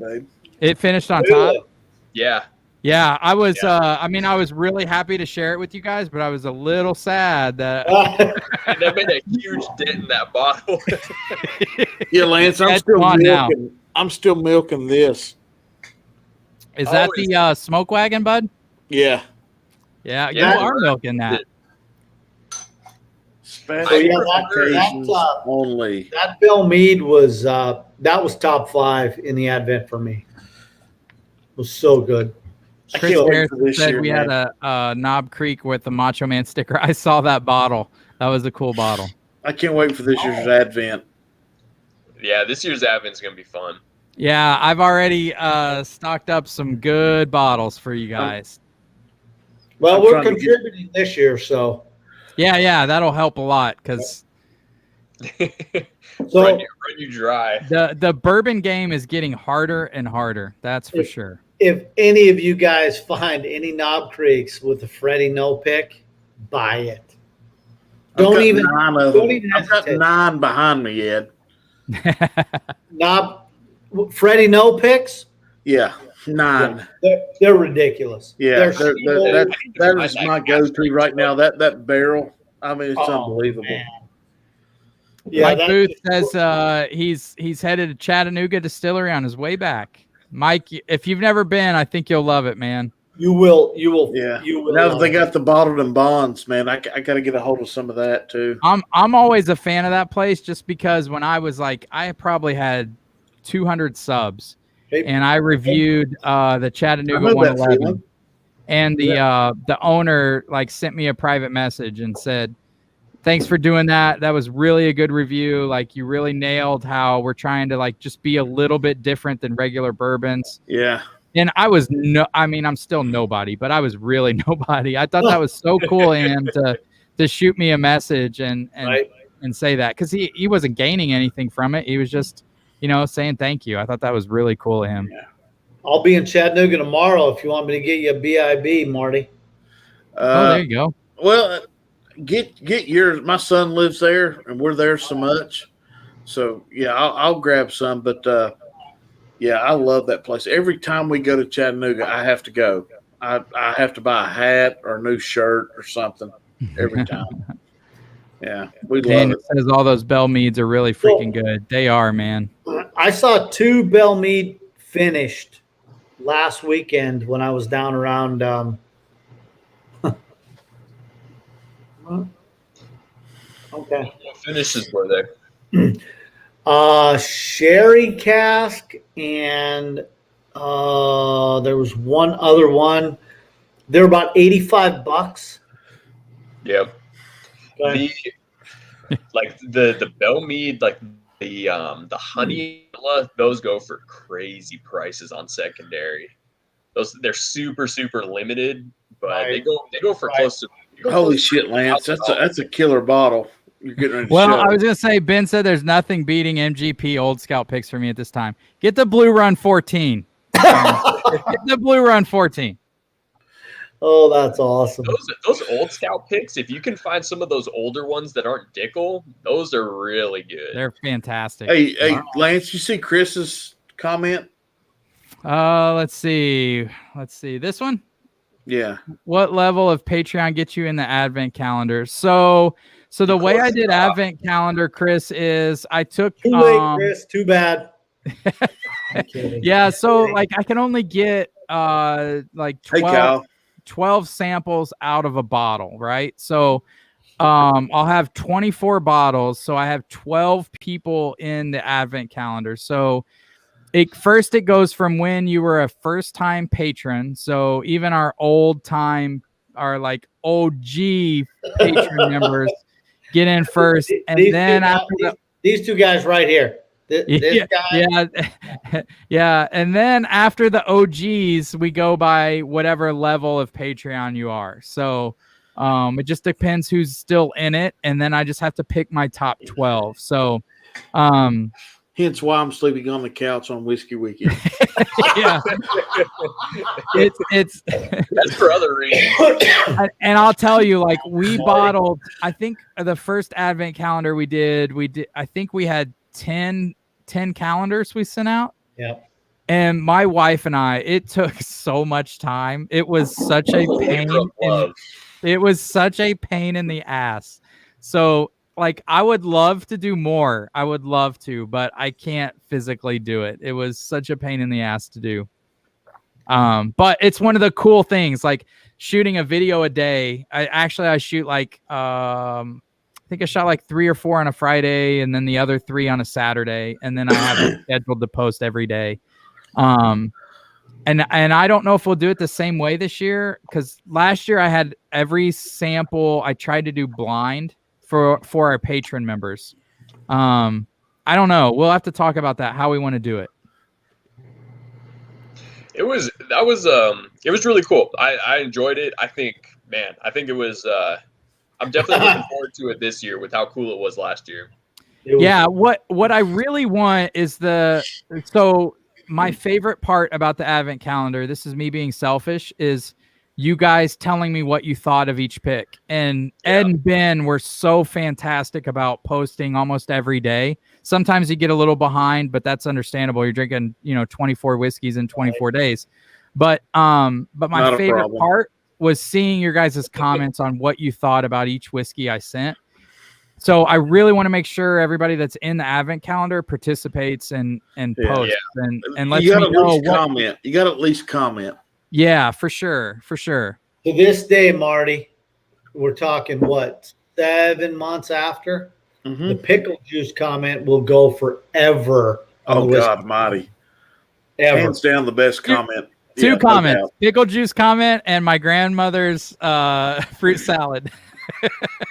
It finished on top. Yeah. Yeah, I was. I was really happy to share it with you guys, but I was a little sad that. And that made a huge dent in that bottle. Yeah, Lance, I'm still milking this. Is that the smoke wagon, bud? Yeah. Yeah, you are milking that. Only. That Bell Mead was top 5 in the Advent for me. It was so good. Chris Harrison said we had a Knob Creek with the Macho Man sticker. I saw that bottle. That was a cool bottle. I can't wait for this year's Advent. Yeah, this year's Advent's going to be fun. Yeah, I've already stocked up some good bottles for you guys. Well, we're contributing this year, so. Yeah, that'll help a lot because run you dry. The bourbon game is getting harder and harder. That's for sure. If any of you guys find any Knob Creeks with a Freddie No Pick, buy it. Don't even I've got 9 behind me, Ed. Freddie No Picks? Yeah, 9. They're ridiculous. Yeah, that is my go-to right now. That barrel, it's unbelievable. Man. Yeah, Mike Booth says he's headed to Chattanooga Distillery on his way back. Mike, if you've never been, I think you'll love it, man. You will. Yeah. You will. Now that they got the bottled and bonds, man, I got to get a hold of some of that too. I'm always a fan of that place just because when I was like, I probably had 200 subs, and I reviewed the Chattanooga 111, and the owner like sent me a private message and said, thanks for doing that. That was really a good review. Like you really nailed how we're trying to like just be a little bit different than regular bourbons. Yeah. And I'm still nobody, but I was really nobody. I thought that was so cool of him to shoot me a message and say that because he wasn't gaining anything from it. He was just, saying thank you. I thought that was really cool of him. Yeah. I'll be in Chattanooga tomorrow if you want me to get you a BIB, Marty. There you go. Well, get yours. My son lives there, and we're there so much. So yeah, I'll grab some. But yeah, I love that place. Every time we go to Chattanooga, I have to go. I have to buy a hat or a new shirt or something every time. Yeah, we love Daniel it. says all those Bell Meads are really freaking good. They are, man. I saw 2 Bell Mead finished last weekend when I was down around. Okay. What finishes were they? Sherry cask and there was one other one. They're about $85. Yep. Okay. The Bell Mead, like the honey, those go for crazy prices on secondary. They're super limited, but Right. they go for close to. Holy shit, Lance! That's a killer bottle. You're getting ready to Well, show. I was gonna say Ben said there's nothing beating MGP Old Scout picks for me at this time. Get the Blue Run 14. Get the Blue Run 14. Oh, that's awesome. Those Old Scout picks, if you can find some of those older ones that aren't Dickel, those are really good. They're fantastic. Hey, Lance, you see Chris's comment? Let's see. This one. Yeah. What level of Patreon gets you in the Advent calendar? So the way I did Advent calendar, Chris, is I took Too late, Chris. Too bad. I'm kidding. Yeah, so like I can only get like 12 samples out of a bottle, right? So I'll have 24 bottles, so I have 12 people in the Advent calendar. So it goes from when you were a first-time patron. So even our like OG patron members get in first, and then these 2 guys right here. This guy. Yeah, and then after the OGs, we go by whatever level of Patreon you are. So it just depends who's still in it, and then I just have to pick my top 12. So hence why I'm sleeping on the couch on Whiskey Weekend. Yeah, it's that's for other reasons. And I'll tell you, like we bottled. I think the first Advent calendar we did. I think we had 10 calendars we sent out. Yeah. And my wife and I, it took so much time. It was such a pain. It was such a pain in the ass. So like I would love to do more. I would love to, but I can't physically do it. It was such a pain in the ass to do. But it's one of the cool things, like shooting a video a day. I shoot like I think I shot like 3 or 4 on a Friday and then the other 3 on a Saturday. And then I have it scheduled to post every day. And I don't know if we'll do it the same way this year, because last year I had every sample I tried to do blind for our patron members. I don't know. We'll have to talk about that, how we want to do it. It was really cool. I enjoyed it. I think it was I'm definitely looking forward to it this year with how cool it was last year. Yeah, what I really want is my favorite part about the Advent calendar, this is me being selfish, is you guys telling me what you thought of each pick. And Ed and Ben were so fantastic about posting almost every day. Sometimes you get a little behind, but that's understandable. You're drinking, 24 whiskeys in 24 days. But my favorite part was seeing your guys' comments on what you thought about each whiskey I sent. So I really want to make sure everybody that's in the Advent calendar participates and posts and lets me know comment. You got to at least comment. Yeah, for sure. To this day, Marty, we're talking 7 months after? Mm-hmm. The pickle juice comment will go forever. Oh, God almighty. Ever. Hands down the best comment. Two comments. No pickle juice comment and my grandmother's fruit salad.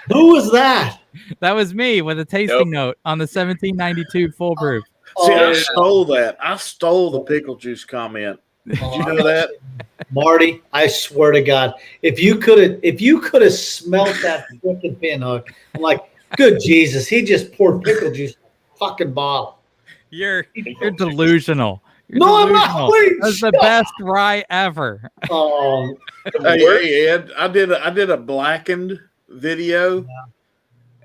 Who was that? That was me with a tasting note on the 1792 full proof. See, I stole that. I stole the pickle juice comment. Did you know that? Marty, I swear to God, if you could have smelt that freaking pinhook, I'm like, good Jesus, he just poured pickle juice in a fucking bottle. You're delusional. I'm not. That's the best rye ever. Hey, Ed, I did a blackened video,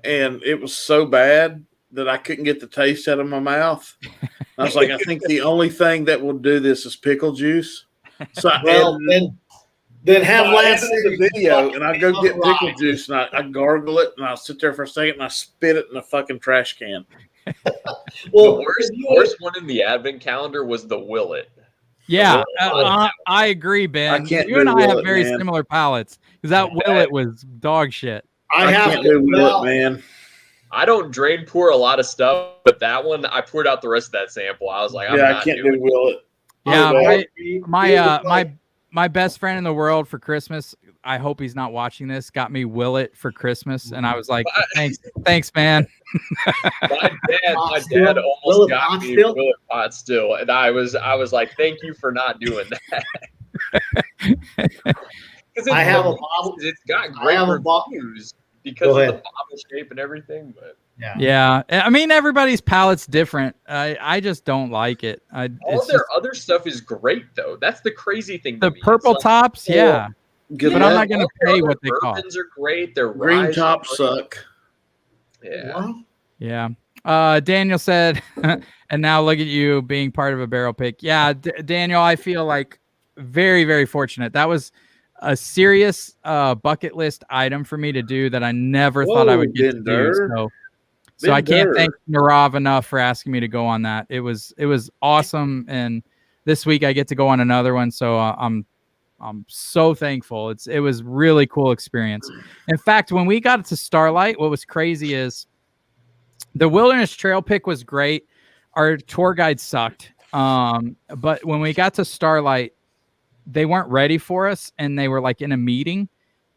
and it was so bad that I couldn't get the taste out of my mouth. I was like, I think the only thing that will do this is pickle juice. So then have Lance see the video, and I go get pickle juice, and I gargle it, and I'll sit there for a second, and I spit it in a fucking trash can. Well, the worst one in the advent calendar was the Willet. Yeah, I agree, Ben. You and I have very similar palates because that Willet was dog shit. I can't do Willet, man. I don't drain pour a lot of stuff, but that one I poured out the rest of that sample. I was like, I can't do Willet. Yeah, my best friend in the world for Christmas, I hope he's not watching this, got me Willet for Christmas, and I was like, thanks, man. My dad almost got me Willet pot still, and I was like, thank you for not doing that. I have a bottle. It's got great reviews because of the bottle shape and everything, but yeah. I mean, everybody's palate's different. I just don't like it. All their other stuff is great, though. That's the crazy thing. The purple tops, but I'm not going to pay what they cost. Bourbons are great. Their green tops suck. Yeah. Daniel said, and now look at you being part of a barrel pick. Yeah, Daniel, I feel like very, very fortunate. That was a serious bucket list item for me to do that I never thought I would get to do. So I can't thank Narav enough for asking me to go on that. It was awesome, and this week I get to go on another one. So I'm so thankful. It was really cool experience. In fact, when we got to Starlight, what was crazy is the Wilderness Trail pick was great. Our tour guide sucked, but when we got to Starlight, they weren't ready for us, and they were like in a meeting,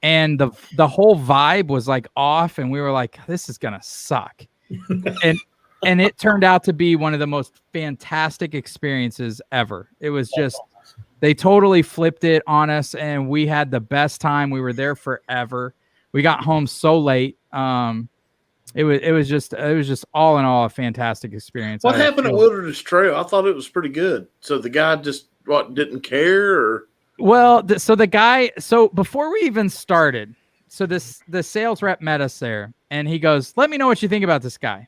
and the whole vibe was like off, and we were like, this is gonna suck. and it turned out to be one of the most fantastic experiences ever. It was just, they totally flipped it on us, and we had the best time. We were there forever. We got home so late. It was just all in all a fantastic experience. What happened at Wilderness Trail? I thought it was pretty good. So the guy just didn't care, or? Well, so before we even started, so the sales rep met us there, and he goes, "Let me know what you think about this guy.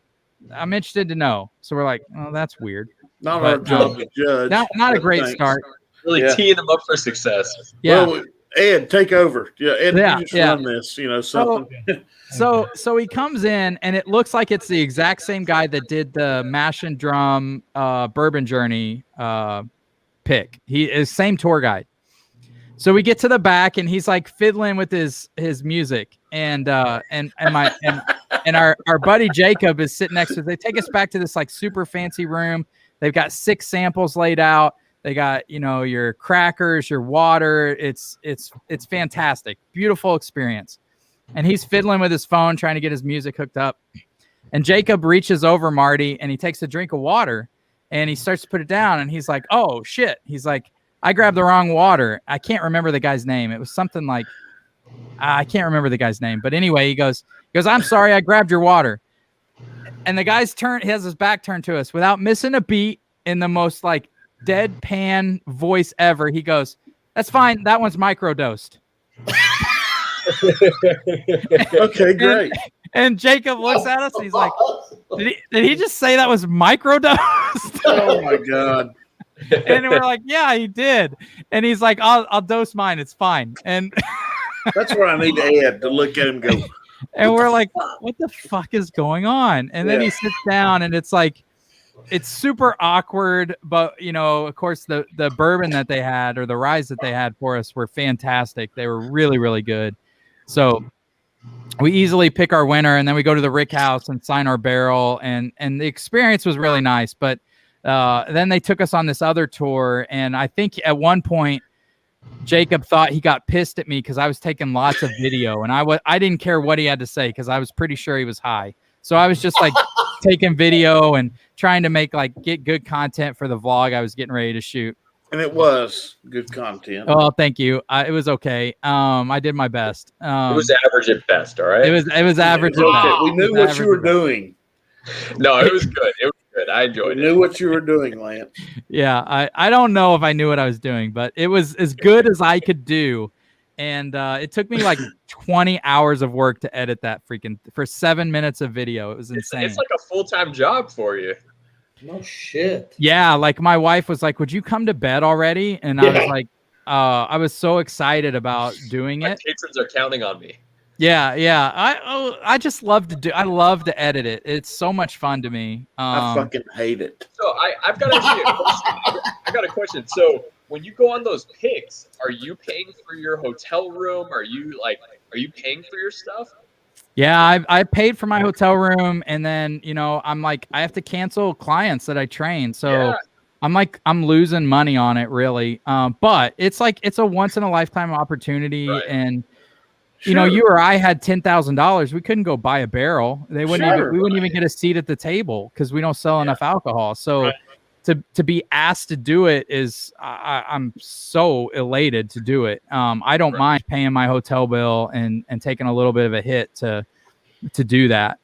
I'm interested to know." So we're like, "Oh, that's weird." Not our job to judge. Not a great start. Really teeing them up for success. Yeah. Well, Ed, take over. Yeah, Ed, you just run this. Something. So he comes in, and it looks like it's the exact same guy that did the Mash and Drum Bourbon Journey pick. He is same tour guide. So we get to the back, and he's like fiddling with his music, and our buddy Jacob is sitting next to us. They take us back to this like super fancy room. They've got 6 samples laid out. They got, your crackers, your water. It's fantastic. Beautiful experience. And he's fiddling with his phone, trying to get his music hooked up. And Jacob reaches over Marty, and he takes a drink of water, and he starts to put it down, and he's like, oh shit. He's like, I grabbed the wrong water. I can't remember the guy's name. It was something like, I can't remember the guy's name. But anyway, he goes, I'm sorry, I grabbed your water. And the guy's he has his back turned to us without missing a beat, in the most like deadpan voice ever. He goes, that's fine. That one's microdosed. Okay, great. And Jacob looks at us, and he's like, did he just say that was microdosed? Oh my God. And we're like, yeah, he did. And he's like, I'll dose mine. It's fine. And that's where I need to add to look at him go. And we're like, what the fuck is going on? And then he sits down, and it's like, it's super awkward. But, of course, the bourbon that they had, or the ryes that they had for us, were fantastic. They were really, really good. So we easily pick our winner, and then we go to the Rick House and sign our barrel. And the experience was really nice. But then they took us on this other tour, and I think at one point Jacob thought he got pissed at me because I was taking lots of video, and I didn't care what he had to say because I was pretty sure he was high. So I was just like taking video and trying to get good content for the vlog I was getting ready to shoot. And it was good content. Oh, thank you. It was okay. I did my best. It was average at best. All right. It was average at best. We knew what you were doing. No, it was good. It was good. I enjoyed it. Knew what you were doing, Lance. Yeah, I don't know if I knew what I was doing, but it was as good as I could do. and it took me like 20 hours of work to edit that for 7 minutes of video. It was insane. It's like a full-time job for you. No shit. Yeah, like my wife was like, "Would you come to bed already?" And I was like, I was so excited about doing My it. patrons are counting on me. Yeah. I just love to do. I love to edit it. It's so much fun to me. I fucking hate it. So I've got actually a question. I got a question. So when you go on those pics, are you paying for your hotel room? Are you paying for your stuff? Yeah, I paid for my hotel room, and then I'm like, I have to cancel clients that I train, so I'm losing money on it, really. But it's like it's a once in a lifetime opportunity, Right. and you or I had $10,000, we couldn't go buy a barrel. We wouldn't even get a seat at the table because we don't sell enough alcohol. So to be asked to do it is I'm so elated to do it. I don't mind paying my hotel bill and taking a little bit of a hit to do that.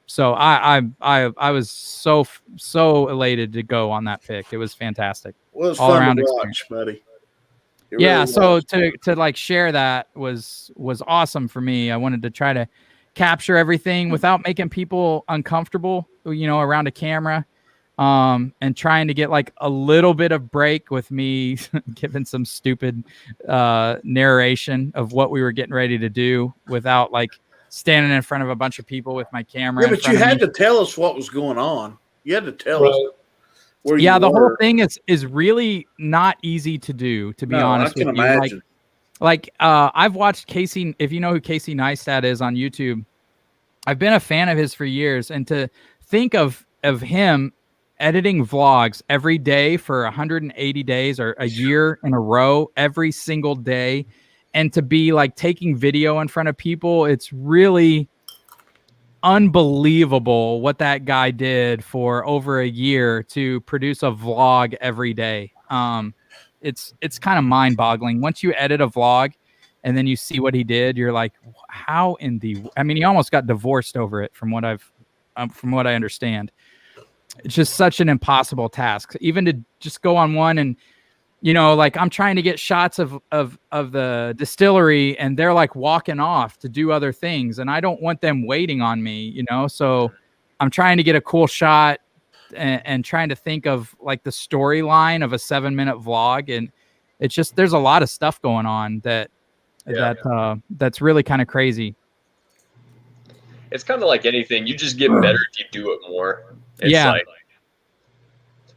So I was so elated to go on that pick. It was fantastic. Well, it's all fun around to experience. watch, buddy. Yeah, so to like share that was awesome for me. I wanted to try to capture everything without making people uncomfortable, around a camera, and trying to get like a little bit of break with me giving some stupid narration of what we were getting ready to do without like standing in front of a bunch of people with my camera. Yeah, but you had to tell us what was going on. You had to tell us. Yeah, the whole thing is really not easy to do, to be honest with you. Imagine. Like I've watched Casey, if you know who Casey Neistat is on YouTube, I've been a fan of his for years, and to think of him editing vlogs every day for 180 days or a year in a row, every single day, and to be like taking video in front of people, it's really unbelievable what that guy did for over a year to produce a vlog every day. It's kind of mind-boggling. Once you edit a vlog and then you see what he did, you're like, how in the? I mean, he almost got divorced over it, from what I understand. It's just such an impossible task, even to just go on one and. Like I'm trying to get shots of the distillery, and they're like walking off to do other things, and I don't want them waiting on me, so I'm trying to get a cool shot and trying to think of like the storyline of a 7-minute vlog. And it's just, there's a lot of stuff going on that's really kind of crazy. It's kind of like anything. You just get better if you do it more.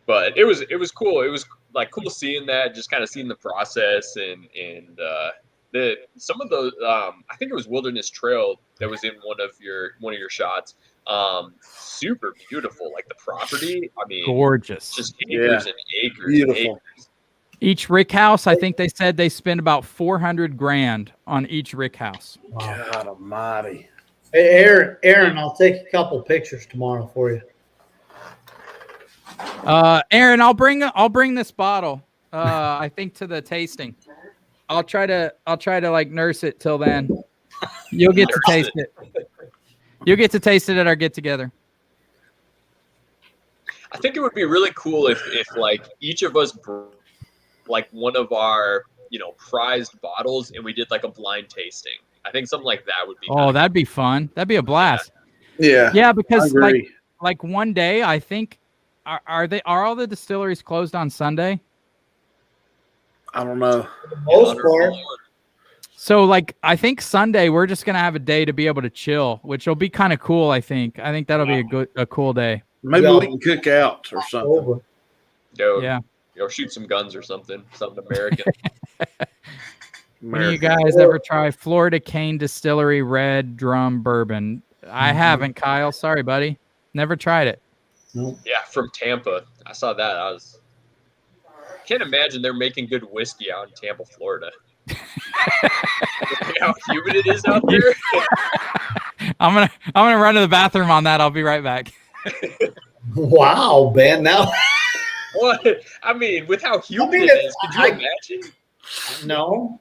But it was cool. It was like cool seeing that, just kind of seeing the process and some of those. I think it was Wilderness Trail that was in one of your shots. Super beautiful, like the property. I mean, gorgeous, just acres and acres. Beautiful. And acres. Each rick house, I think they said they spend about $400,000 on each rick house. Wow. God almighty. Hey, Aaron, I'll take a couple pictures tomorrow for you. Aaron, I'll bring this bottle. I think to the tasting. I'll try to like nurse it till then. You'll get to taste it. You'll get to taste it at our get together. I think it would be really cool if like each of us like one of our prized bottles and we did like a blind tasting. I think something like that would be. Oh, that'd be fun. That'd be a blast. Yeah, because like one day I think. Are all the distilleries closed on Sunday? I don't know. For the most part. So like I think Sunday we're just gonna have a day to be able to chill, which will be kind of cool. I think that'll be a cool day. Maybe we can cook out or something. Go shoot some guns or something American. When do you guys ever try Florida Cane Distillery Red Drum Bourbon? I haven't, Kyle. Sorry, buddy. Never tried it. Yeah, from Tampa. I saw that. Can't imagine they're making good whiskey out in Tampa, Florida. How humid it is out there. I'm gonna run to the bathroom on that. I'll be right back. Wow, Ben. Now what? I mean, with how humid it is, could you imagine? No.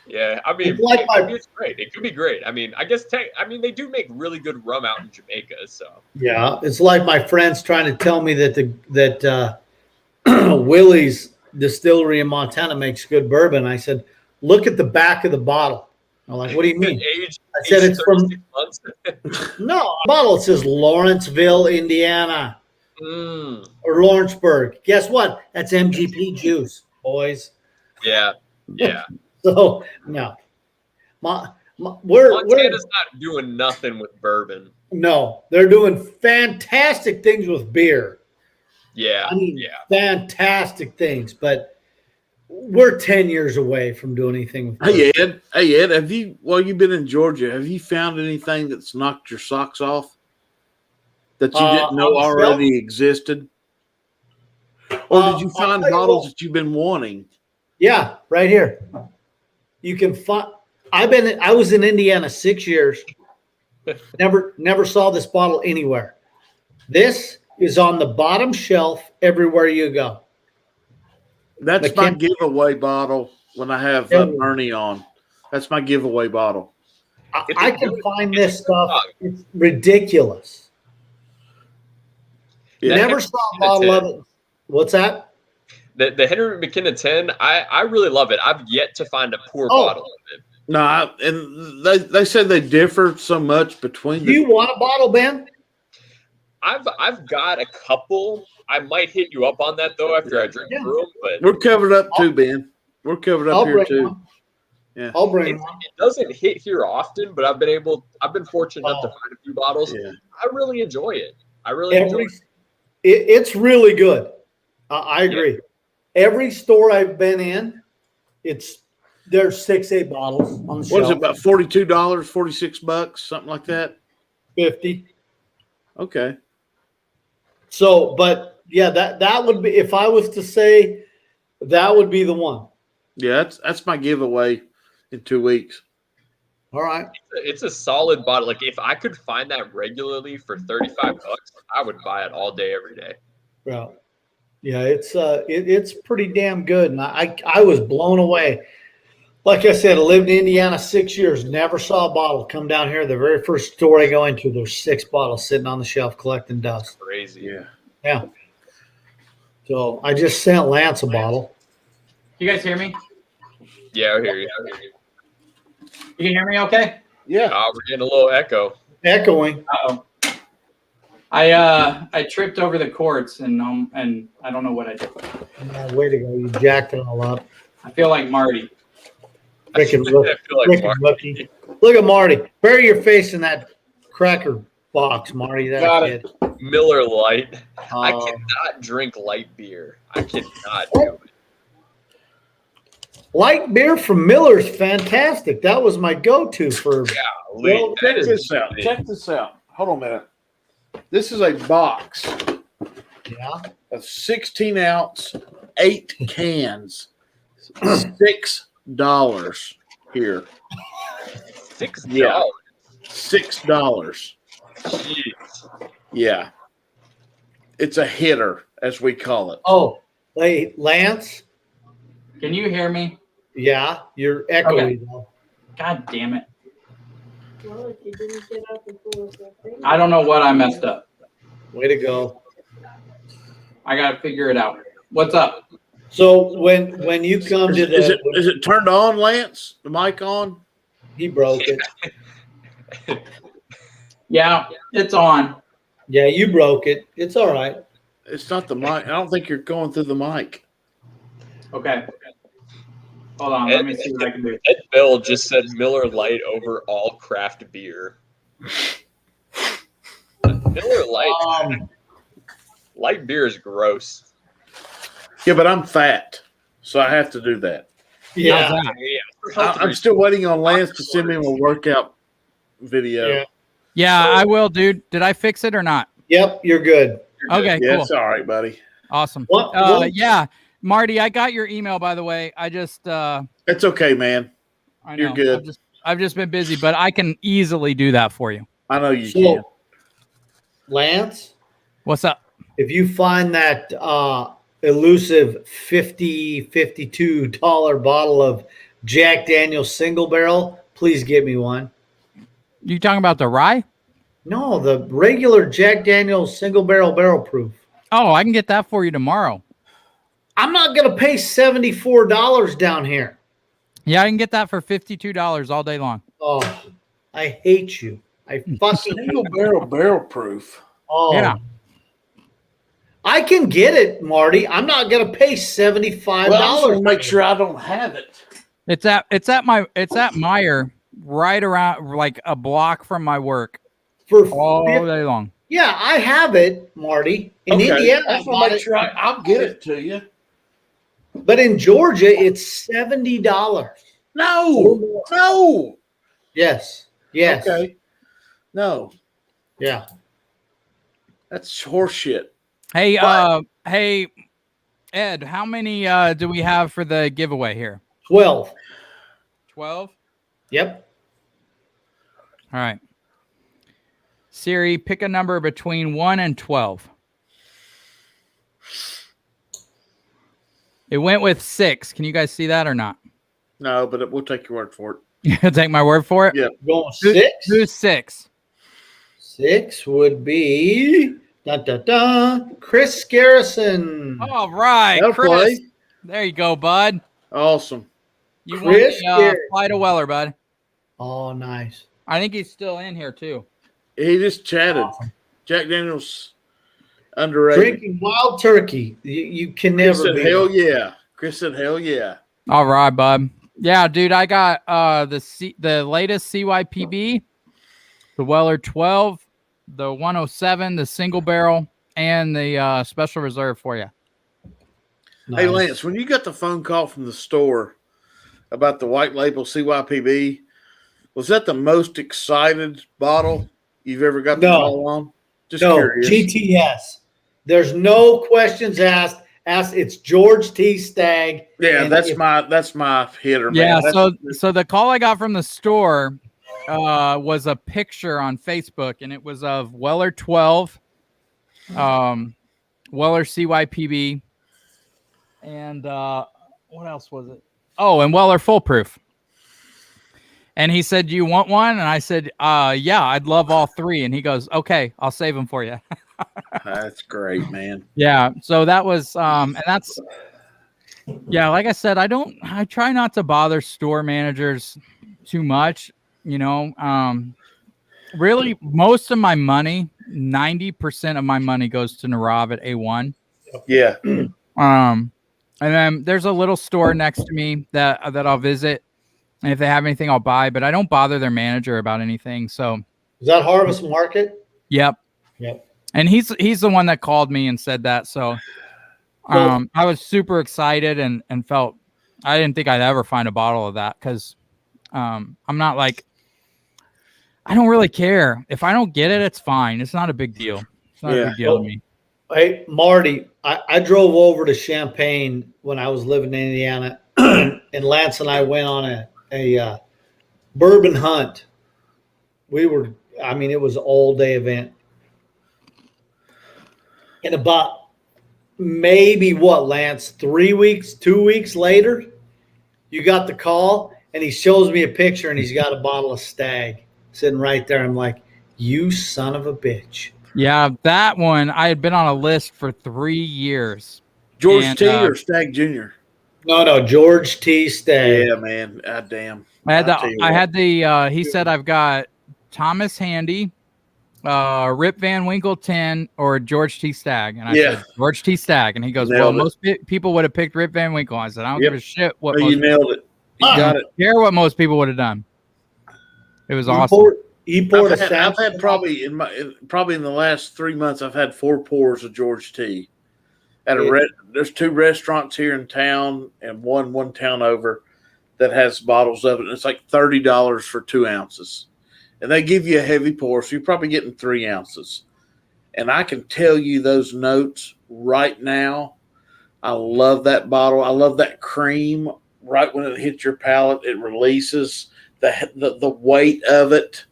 Yeah, I mean, it's great. It could be great. I mean, I guess they do make really good rum out in Jamaica. So yeah, it's like my friends trying to tell me that Willie's distillery in Montana makes good bourbon. I said, look at the back of the bottle. I'm like, what do you mean? I said it's from months. no bottle. It says Lawrenceville, Indiana, or Lawrenceburg. Guess what? That's MGP juice, boys. Yeah. So no, Montana's not doing nothing with bourbon. No, they're doing fantastic things with beer. Yeah, I mean, fantastic things, but we're 10 years away from doing anything with bourbon. Hey Ed, have you, while you've been in Georgia, have you found anything that's knocked your socks off that you didn't know already existed? Or did you find bottles that you've been wanting? Yeah, right here. You can find. I was in Indiana 6 years. Never saw this bottle anywhere. This is on the bottom shelf everywhere you go. That's my giveaway bottle when I have Ernie on. That's my giveaway bottle. I can find this stuff. It's ridiculous. Yeah. Never saw a bottle of it. What's that? The Henry McKenna 10, I really love it. I've yet to find a poor bottle of it. No, and they said they differ so much between. Do you want a bottle, Ben? I've got a couple. I might hit you up on that though after I drink through them. But we're covered up too, Ben. We're covered up here too. One. Yeah, I'll bring one. It doesn't hit here often, but I've been fortunate enough to find a few bottles. Yeah. I really enjoy it. I really enjoy it. It's really good. I agree. Yeah. Every store I've been in, there's 6-8 bottles on the shelf. What is it, about $42, $46, something like that? 50. Okay. So, but yeah, that would be, if I was to say, that would be the one. Yeah, that's my giveaway in 2 weeks. All right. It's a solid bottle. Like if I could find that regularly for $35, I would buy it all day, every day. Well, yeah, it's pretty damn good, and I was blown away. Like I said, I lived in Indiana 6 years, never saw a bottle. Come down here, the very first store I go into, there's 6 bottles sitting on the shelf collecting dust. That's crazy. Yeah. So I just sent Lance a bottle. You guys hear me? Yeah, I hear you. You can hear me okay? Yeah. We're getting a little echo. Echoing. Uh-oh. I tripped over the cords and I don't know what I did. Yeah, way to go. You jacked it all up. I feel like Marty. Frickin' rookie. Look at Marty. Bury your face in that cracker box, Marty. Got it. Miller Lite. I cannot drink light beer. I cannot do it. Light beer from Miller's fantastic. That was my go-to for. Well, check this out. Check this out. Hold on a minute. This is a box. Yeah. Of 16-ounce, 8 cans. $6 here. $6? Yeah. $6. Jeez. Yeah. It's a hitter, as we call it. Oh, wait, Lance? Can you hear me? Yeah, you're echoing. Okay. God damn it. Well, if you didn't get up and pull us up, I don't know what I messed up. Way to go. I got to figure it out. What's up? So when you come to the... Is it turned on, Lance? The mic on? He broke it. Yeah, it's on. Yeah, you broke it. It's all right. It's not the mic. I don't think you're going through the mic. Okay. Hold on. Let me see what I can do. Ed Bill just said Miller Lite over all craft beer. Miller Lite. Light beer is gross. Yeah, but I'm fat, so I have to do that. Yeah. I'm still waiting on Lance to send me a workout video. Yeah, I will, dude. Did I fix it or not? Yep, you're good. Okay, yeah, cool. it's all right, buddy. Awesome. Yeah, Marty, I got your email, by the way. I just it's okay, man. I know. You're good. I've just been busy, but I can easily do that for you. I know you can. Lance, what's up? If you find that elusive $52 bottle of Jack Daniel's single barrel, please give me one. You talking about the rye? No, the regular Jack Daniel's single barrel proof. Oh, I can get that for you tomorrow. I'm not going to pay $74 down here. Yeah, I can get that for $52 all day long. Oh, I hate you. I fucking Single barrel proof. Oh, Yeah. I can get it, Marty. I'm not going to pay $75. Well, I just want to make sure I don't have it. It's at Meyer, right around like a block from my work, for all day long. Yeah, I have it, Marty. In Indiana, I just want to make sure I'll get it to you. But in Georgia, it's $70. No. Yes. Okay. No. Yeah. That's horseshit. Hey, hey, Ed, how many do we have for the giveaway here? 12. 12? Yep. All right. Siri, pick a number between 1 and 12. It went with 6. Can you guys see that or not? No, but we'll take your word for it. You'll take my word for it? Yeah. Going 6? Who's 6? 6 would be Chris Garrison. All right, That'll Chris. play. There you go, bud. Awesome. You Chris won the fly to Weller, bud. Oh, nice. I think he's still in here too. He just chatted. Awesome. Jack Daniels underrated. Drinking wild turkey. You can Chris never said, be. hell yeah. Chris said, hell yeah. All right, bud. Yeah, dude, I got the latest CYPB, the Weller 12, the 107, the single barrel, and the special reserve for you. Nice. Hey, Lance, when you got the phone call from the store about the white label CYPB, was that the most excited bottle you've ever got the call on? Just curious. GTS. There's no questions asked. It's George T. Stagg. Yeah, that's my hitter, man. Yeah, so the call I got from the store was a picture on Facebook, and it was of Weller 12, Weller CYPB, and what else was it? Oh, and Weller Foolproof. And he said, "Do you want one?" And I said, "Yeah, I'd love all 3." And he goes, "Okay, I'll save them for you." That's great, man. Yeah. So that was, and that's, yeah. Like I said, I try not to bother store managers too much. You know, really, most of my money, 90% of my money goes to Narav at A1. Yeah. And then there's a little store next to me that I'll visit. And if they have anything, I'll buy, but I don't bother their manager about anything. So Is that Harvest Market? Yep. And he's the one that called me and said that. So I was super excited and felt I didn't think I'd ever find a bottle of that because I'm not like, I don't really care. If I don't get it, it's fine. It's not a big deal. It's not a big deal to me. Hey, Marty, I drove over to Champaign when I was living in Indiana, and Lance and I went on a bourbon hunt. It was an all-day event. And about maybe Lance, 2 weeks later, you got the call, and he shows me a picture, and he's got a bottle of Stag sitting right there. I'm like, you son of a bitch. Yeah, that one, I had been on a list for 3 years. George T. or Stag Jr.? No, George T. Stagg. Yeah, man. God damn. He said I've got Thomas Handy, Rip Van Winkle 10, or George T. Stagg. And I said, George T. Stagg. And he goes, most people would have picked Rip Van Winkle. I said, I don't give a shit what you nailed it. You got it. Care what most people would have done. It was awesome. I've had probably in the last 3 months, I've had 4 pours of George T. There's 2 restaurants here in town and one town over that has bottles of it. And it's like $30 for 2 ounces. And they give you a heavy pour, so you're probably getting 3 ounces. And I can tell you those notes right now. I love that bottle. I love that cream. Right when it hits your palate, it releases. The weight of it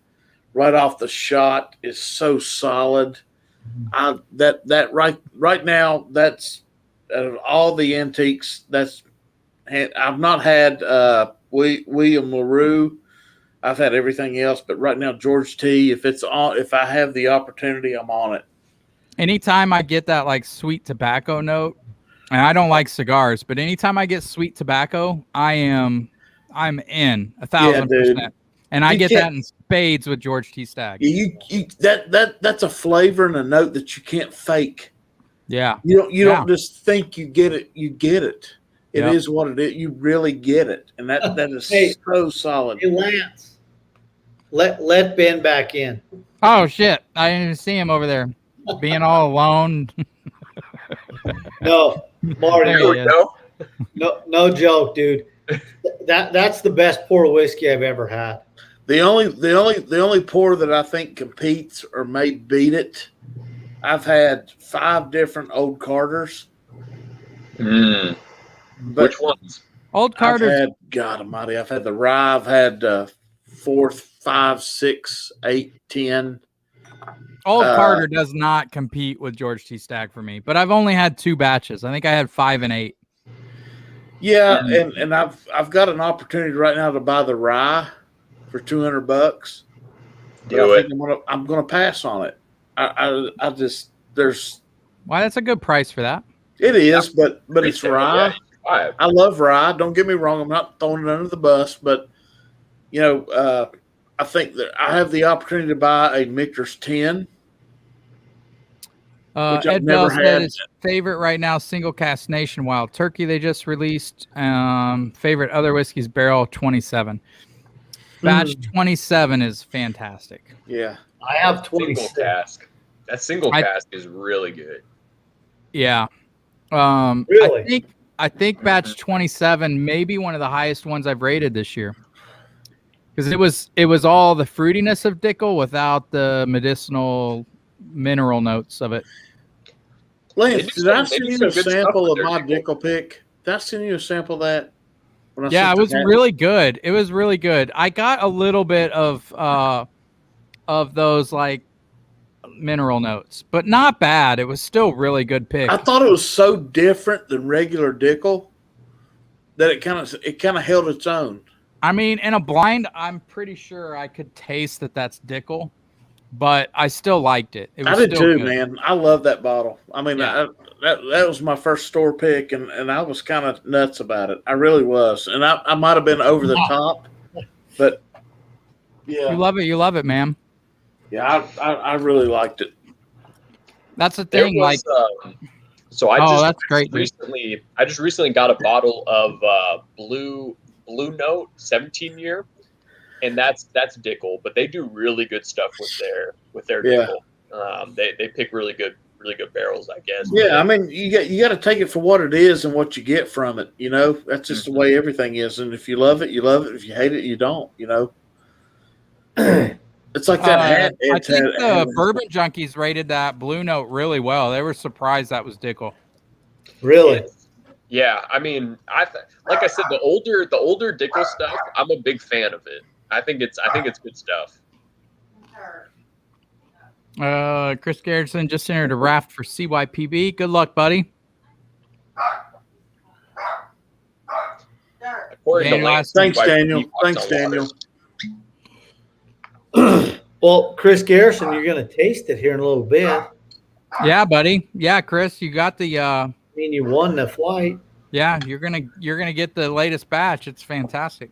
right off the shot is so solid. Right now, that's out of all the antiques. I've not had William LaRue. I've had everything else, but right now George T. If I have the opportunity, I'm on it. Anytime I get that like sweet tobacco note, And I don't like cigars, but anytime I get sweet tobacco, I'm in 1,000%. And I get that in spades with George T. Stagg. That's a flavor and a note that you can't fake. Yeah. You don't just think you get it. You get it. It Yep. is what it is. You really get it, and that is so solid. Hey, Lance, let Ben back in. Oh shit! I didn't even see him over there, being all alone. No, Marty, There he is. no joke, dude. That's the best pour whiskey I've ever had. The only pour that I think competes or may beat it. I've had 5 different Old Carters. Which ones? Old Carter's. God Almighty, I've had the rye. I've had 4, 5, 6, 8, 10. Old Carter does not compete with George T. Stagg for me, but I've only had 2 batches. I think I had 5 and 8. Yeah, and I've got an opportunity right now to buy the rye for $200. I'm gonna pass on it. I just there's. Why, that's a good price for that. It is, but it's rye. Yeah. I love rye. Don't get me wrong. I'm not throwing it under the bus, but I think that I have the opportunity to buy a Michter's 10. Which I've Ed never Bell said had. his favorite right now, Single Cask Nation Wild Turkey they just released. Favorite other whiskeys, Barrel 27. Batch 27 is fantastic. Yeah. I have Single 26. cask. That single cask is really good. Yeah. Really? I think batch 27 may be one of the highest ones I've rated this year. Because it was all the fruitiness of Dickel without the medicinal mineral notes of it. Lance, did I send you a sample of my Dickel pick? Did I send you a sample of that? Yeah, it was really good. It was really good. I got a little bit of those like mineral notes, but not bad. It was still really good pick. I thought it was so different than regular Dickel that it kind of held its own. I mean, in a blind, I'm pretty sure I could taste that that's Dickel, but I still liked it. It was I did still too, good. man. I love that bottle. I mean, Yeah. that was my first store pick, and I was kind of nuts about it. I really was, and I might have been over the top, but yeah, You love it, man. yeah, I really liked it. That's the thing. So I just recently got a bottle of Blue Note 17 year, and that's Dickel, but they do really good stuff with their Dickel. They pick really good barrels, I guess. Yeah, I mean, you got to take it for what it is and what you get from it. That's just the way everything is. And if you love it, you love it. If you hate it, you don't. It's like that hat. I think the Bourbon Junkies rated that Blue Note really well. They were surprised that was Dickel. Really? Yeah, I mean, like I said, the older Dickel stuff, I'm a big fan of it. I think it's good stuff. Chris Garrison just entered a raft for CYPB. Good luck, buddy. Thanks, Daniel. Well, Chris Garrison, you're going to taste it here in a little bit. Yeah, buddy. Yeah, Chris, you got the. I mean, you won the flight. Yeah, you're gonna get the latest batch. It's fantastic.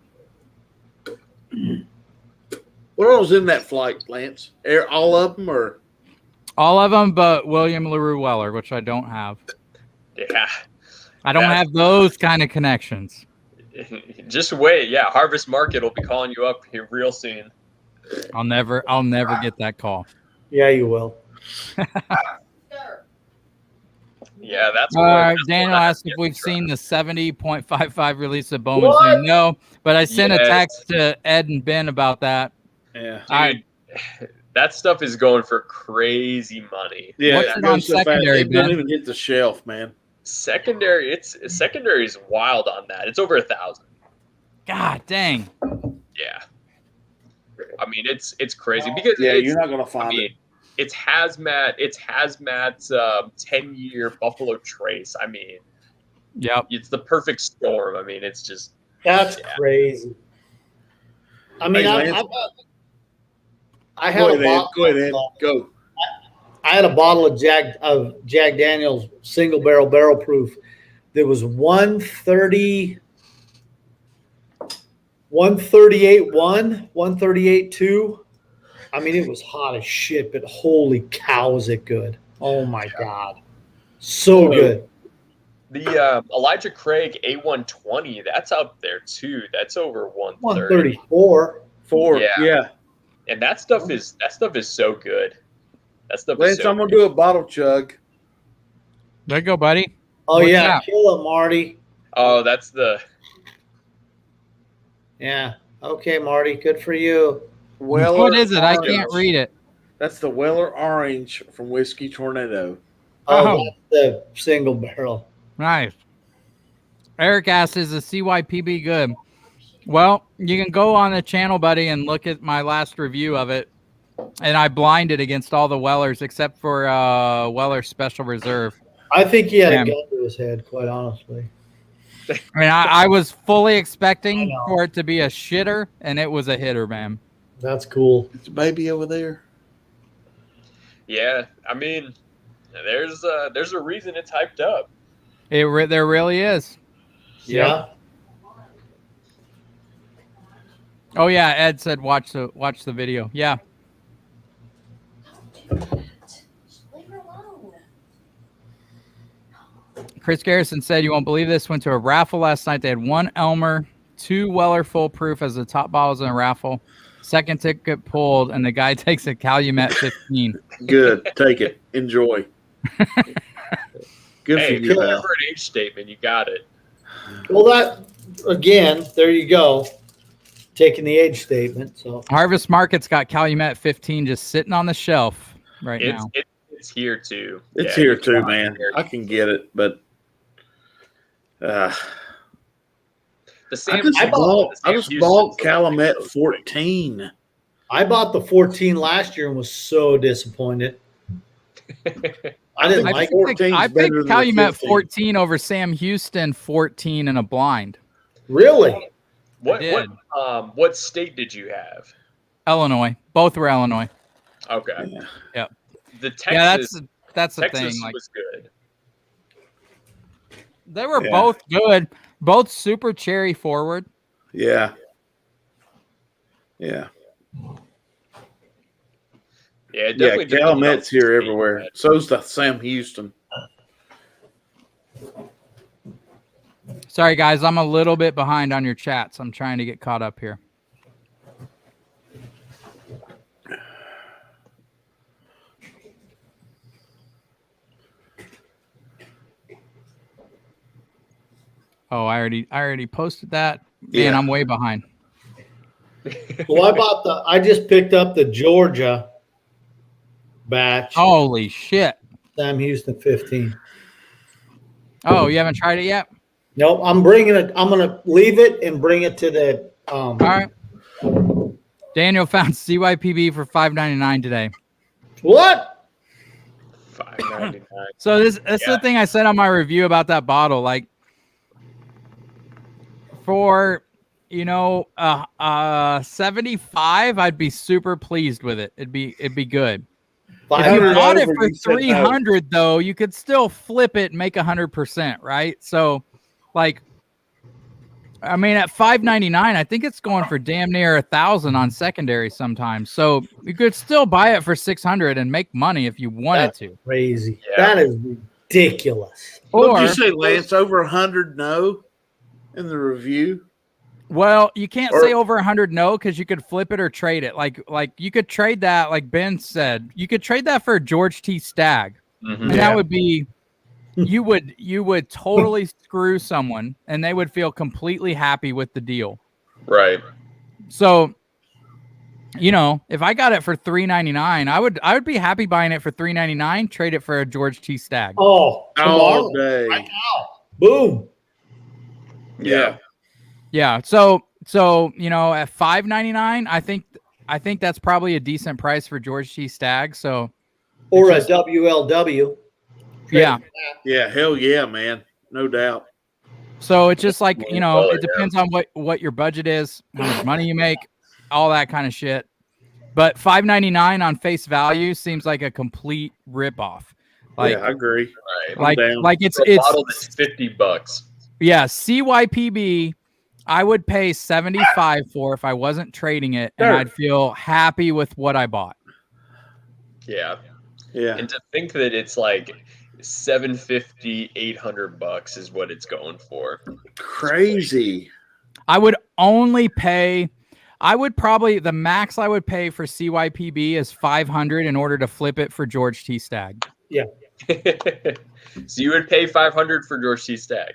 What all was in that flight, Lance? All of them, or all of them, but William LaRue Weller, which I don't have. Yeah, I don't have those kind of connections. Just wait. Yeah, Harvest Market will be calling you up here real soon. I'll never get that call. Yeah, you will. Yeah, that's Daniel asked if we've seen the 70.55 release of Bowman's New. No, but I sent a text to Ed and Ben about that. Yeah, that stuff is going for crazy money. Yeah, what's it on secondary, Ben? Don't even hit the shelf, man. Secondary is wild on that. It's over 1,000. God dang. Yeah, I mean it's crazy because you're not gonna find it. It's hazmat's 10-year Buffalo Trace. I mean, yep, it's the perfect storm. I mean, it's just that's crazy. I mean, I had a bottle. Go ahead, go. I had a bottle of Jack Daniel's single barrel proof, there was 130, 138.1, 138.2. I mean, it was hot as shit, but holy cow, is it good. Oh my God. So good. The Elijah Craig A120, that's up there too. That's over 130. 134. Yeah. And that stuff is so good. That stuff Lance, is so I'm going to do a bottle chug. There you go, buddy. Oh, What's yeah. that? Kill it, Marty. Oh, that's the Yeah. Okay, Marty. Good for you. Weller What is it? I Orange. can't read it. That's the Weller Orange from Whiskey Tornado. Oh, Oh. that's the single barrel. Nice. Eric asks, is the CYPB good? Well, you can go on the channel, buddy, and look at my last review of it. And I blinded against all the Wellers except for Weller Special Reserve. I think he had Yeah. a gun to his head, quite honestly. I mean, I was fully expecting for it to be a shitter, and it was a hitter, man. That's cool. It's a baby over there. Yeah, I mean, there's a reason it's hyped up. There really is. Yeah. Oh yeah, Ed said watch the video. Yeah. Leave her alone. Chris Garrison said, you won't believe this, went to a raffle last night. They had 1 Elmer, 2 Weller Full Proof as the top bottles in a raffle. Second ticket pulled, and the guy takes a Calumet 15. Good. Take it. Enjoy. Good Hey, for if you, you're pal. looking for an age statement, you got it. Well, that, again, there you go. Taking the age statement. So Harvest Market's got Calumet 15 just sitting on the shelf right now. It's here too. It's Yeah, here it's too, not man. here. I can get it, but The Sam, I just bought Calumet 14. I bought the 14 last year and was so disappointed. I didn't like it. 14's I better picked than the Calumet 15. 14 over Sam Houston 14 in a blind. Really? What state did you have? Illinois. Both were Illinois. Okay. Yeah. The Texas, Yeah, that's the Texas thing. Like was good. they were both good, both super cherry forward. Yeah. Yeah. Yeah, it Yeah, definitely depends Calumet's on the here state. everywhere. So's the Sam Houston. Sorry, guys, I'm a little bit behind on your chats. I'm trying to get caught up here. Oh, I already posted that. Man, Yeah. I'm way behind. Well, I just picked up the Georgia batch. Holy shit. Sam Houston 15. Oh, you haven't tried it yet? Nope, I'm bringing it. I'm going to leave it and bring it to the. All right. Daniel found CYPB for $5.99 today. What? $5.99. So that's the thing I said on my review about that bottle. Like for 75, I'd be super pleased with it. It'd be good. If you $500 bought it for you said no. 300 though, you could still flip it and make 100%, right? So like I mean at $5.99, I think it's going for damn near 1,000 on secondary sometimes. So you could still buy it for 600 and make money if you wanted to. Crazy. Yeah. That is ridiculous. What did Or you say, Lance? Over 100 no in the review? well, you can't Or- say over 100 no because you could flip it or trade it. Like you could trade that, like Ben said, you could trade that for a George T. Stagg. Mhm. And that would be you would totally screw someone and they would feel completely happy with the deal. Right. So, if I got it for $3.99, I would be happy buying it for $3.99, trade it for a George T. Stagg. Oh, All tomorrow. day. Right now. Boom. Yeah. Yeah. So at $5.99, I think that's probably a decent price for George T. Stagg. So Or a It's WLW. yeah. Yeah. Hell yeah, man. No doubt. So it's just like, Well, it depends on what your budget is, how much money you make, all that kind of shit. But $5.99 on face value seems like a complete ripoff. Like, yeah, I agree. Right. like it's For a bottle that's $50. yeah, CYPB. I would pay 75 for if I wasn't trading it, and Sure. I'd feel happy with what I bought. Yeah. Yeah. And to think that it's like $750, $800 is what it's going for. Crazy. I would probably, the max I would pay for CYPB is 500 in order to flip it for George T. Stagg. Yeah. So you would pay 500 for George T. Stagg.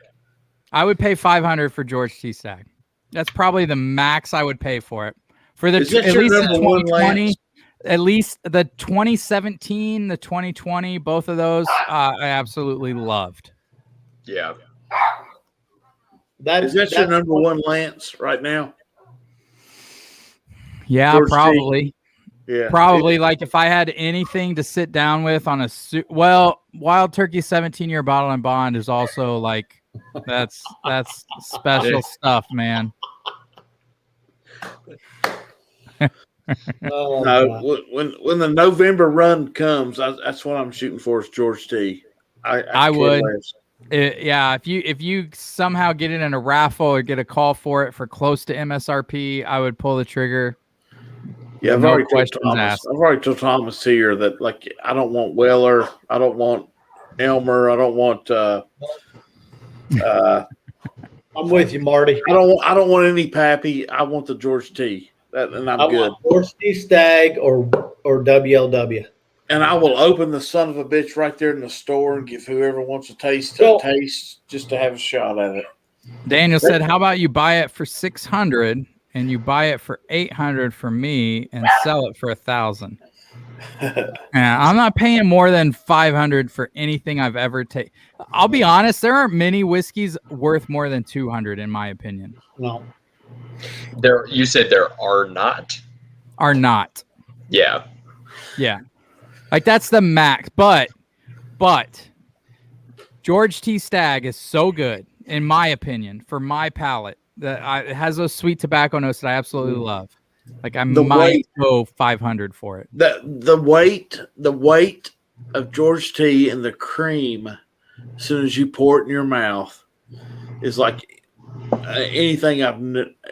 I would pay 500 for George T. Stagg. That's probably the max I would pay for it. For the Is that at your least the number one, 2020, Lance? at least the 2017, the 2020, both of those I absolutely loved. Yeah. Is that your number one, Lance, right now? Yeah, George T. probably. Yeah. Probably, like if I had anything to sit down with on a Wild Turkey 17-year bottle and bond is also like that's special stuff, man. No, when the November run comes, that's what I'm shooting for is George T. I would. Yeah, if you somehow get it in a raffle or get a call for it for close to MSRP, I would pull the trigger. Yeah, I've No already questions asked. I've already told Thomas here that like I don't want Weller, I don't want Elmer, I don't want I'm with you, Marty. I don't want any Pappy. I want the George T. And I'm good. Want George T. Stagg or WLW. And I will open the son of a bitch right there in the store and give whoever wants a taste just to have a shot at it. Daniel said, "How about you buy it for 600 and you buy it for 800 for me and sell it for 1,000?" I'm not paying more than 500 for anything I've ever taken. I'll be honest, there aren't many whiskeys worth more than 200 in my opinion. No. You said there are not? Are not. Yeah. Yeah. Like that's the max, but George T. Stagg is so good, in my opinion, for my palate, that it has those sweet tobacco notes that I absolutely love. Like I might go 500 for it. The weight of George T. and the cream, as soon as you pour it in your mouth, is like anything I've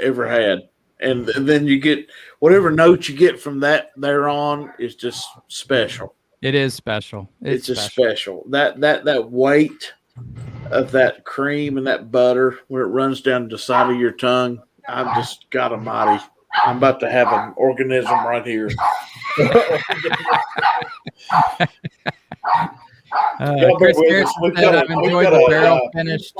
ever had. And then you get whatever note you get from that thereon is just special. It is special. It's just special. That weight of that cream and that butter when it runs down the side of your tongue, I've just got a mighty. I'm about to have an organism right here. Chris Garrison said, "I've enjoyed the barrel finished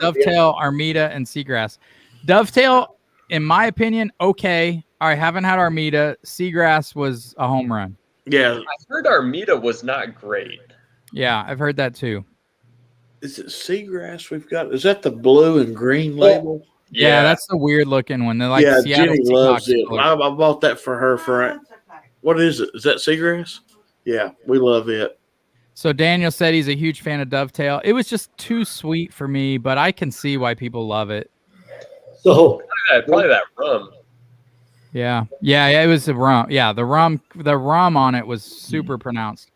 Dovetail, Armida, and Seagrass. Dovetail, in my opinion, okay. I haven't had Armida. Seagrass was a home run. Yeah, I heard Armida was not great. Yeah, I've heard that too. Is it Seagrass we've got? Is that the blue and green label? Yeah, that's the weird looking one. They're like Seattle Jenny loves it. I bought that for her for what is it? Is that Seagrass? Yeah, we love it. So Daniel said he's a huge fan of Dovetail. It was just too sweet for me, but I can see why people love it. So probably that rum. Yeah, it was the rum. Yeah, the rum on it was super pronounced.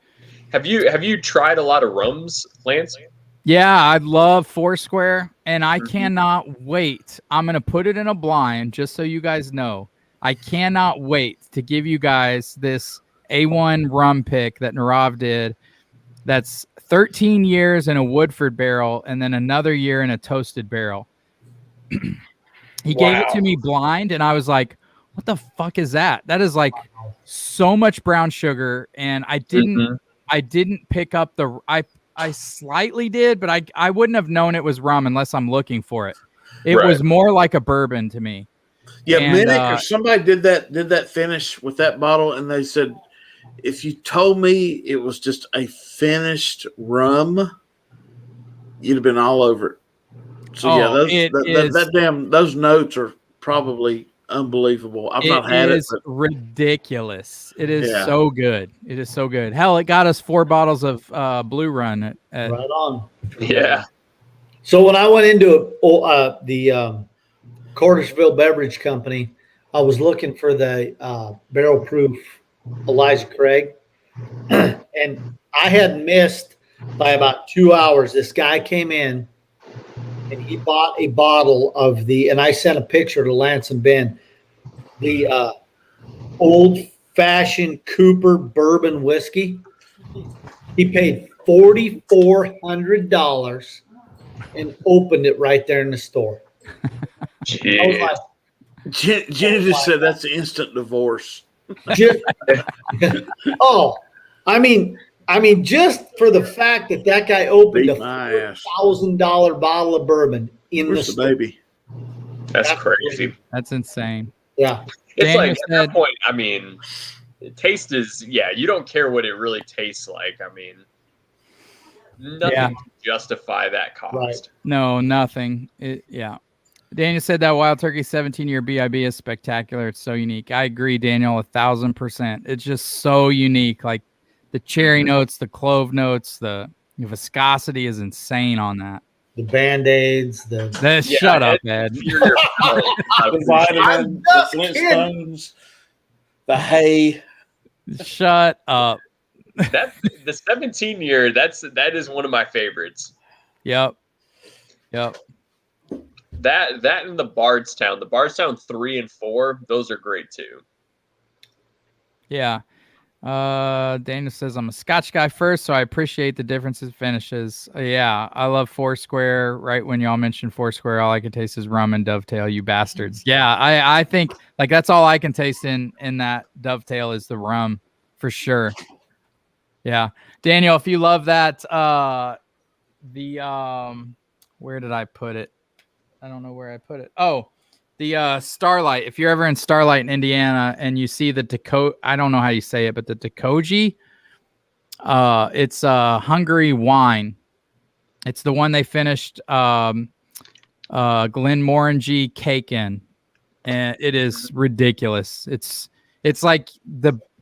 Have you tried a lot of rums, Lance? Yeah, I love Foursquare, and I cannot wait. I'm going to put it in a blind just so you guys know. I cannot wait to give you guys this A1 rum pick that Narav did. That's 13 years in a Woodford barrel and then another year in a toasted barrel. He gave it to me blind, and I was like, what the fuck is that? That is like so much brown sugar, and I didn't pick up I slightly did, but I wouldn't have known it was rum unless I'm looking for it. It was more like a bourbon to me. Yeah, Minnick or somebody did that finish with that bottle, and they said, if you told me it was just a finished rum, you'd have been all over it. So those notes are probably unbelievable. I've not had it. It is ridiculous. It is so good. It is so good. Hell, it got us 4 bottles of Blue Run. Right on. Yeah. So when I went into the Cartersville Beverage Company, I was looking for the barrel proof Elijah Craig, and I had missed by about 2 hours. This guy came in and he bought a bottle of and I sent a picture to Lance and Ben, the old-fashioned Cooper bourbon whiskey. He paid $4,400 and opened it right there in the store. Jeez. I was like, Jenny just said that's instant divorce. I mean, just for the fact that guy opened Beat a my ass. $4,000 bottle of bourbon in Where's the the store. baby? That's crazy. That's insane. Yeah. It's Daniel like at said- that point, I mean, taste is, you don't care what it really tastes like. I mean, nothing Yeah. to justify that cost. Right. No, nothing. Yeah. Daniel said that Wild Turkey 17-year BIB is spectacular. It's so unique. I agree, Daniel, 1,000%. It's just so unique. Like the cherry notes, the clove notes, the viscosity is insane on that. The Band-Aids, Shut up, Ed. The vitamin, the Flintstones, the hay. Shut up. The 17-year, that is one of my favorites. Yep. That and the Bardstown. The Bardstown 3 and 4, those are great too. Yeah. Daniel says, I'm a Scotch guy first, so I appreciate the differences finishes. Yeah, I love Foursquare. Right when y'all mentioned Foursquare, all I can taste is rum and Dovetail, you bastards. Yeah, I think like that's all I can taste in that Dovetail is the rum for sure. Yeah. Daniel, if you love that, where did I put it? I don't know where I put it. Oh, the Starlight. If you're ever in Starlight in Indiana and you see the I don't know how you say it, but the Takoji, it's Hungary wine. It's the one they finished Glenmorangie cake in, and it is ridiculous. It's like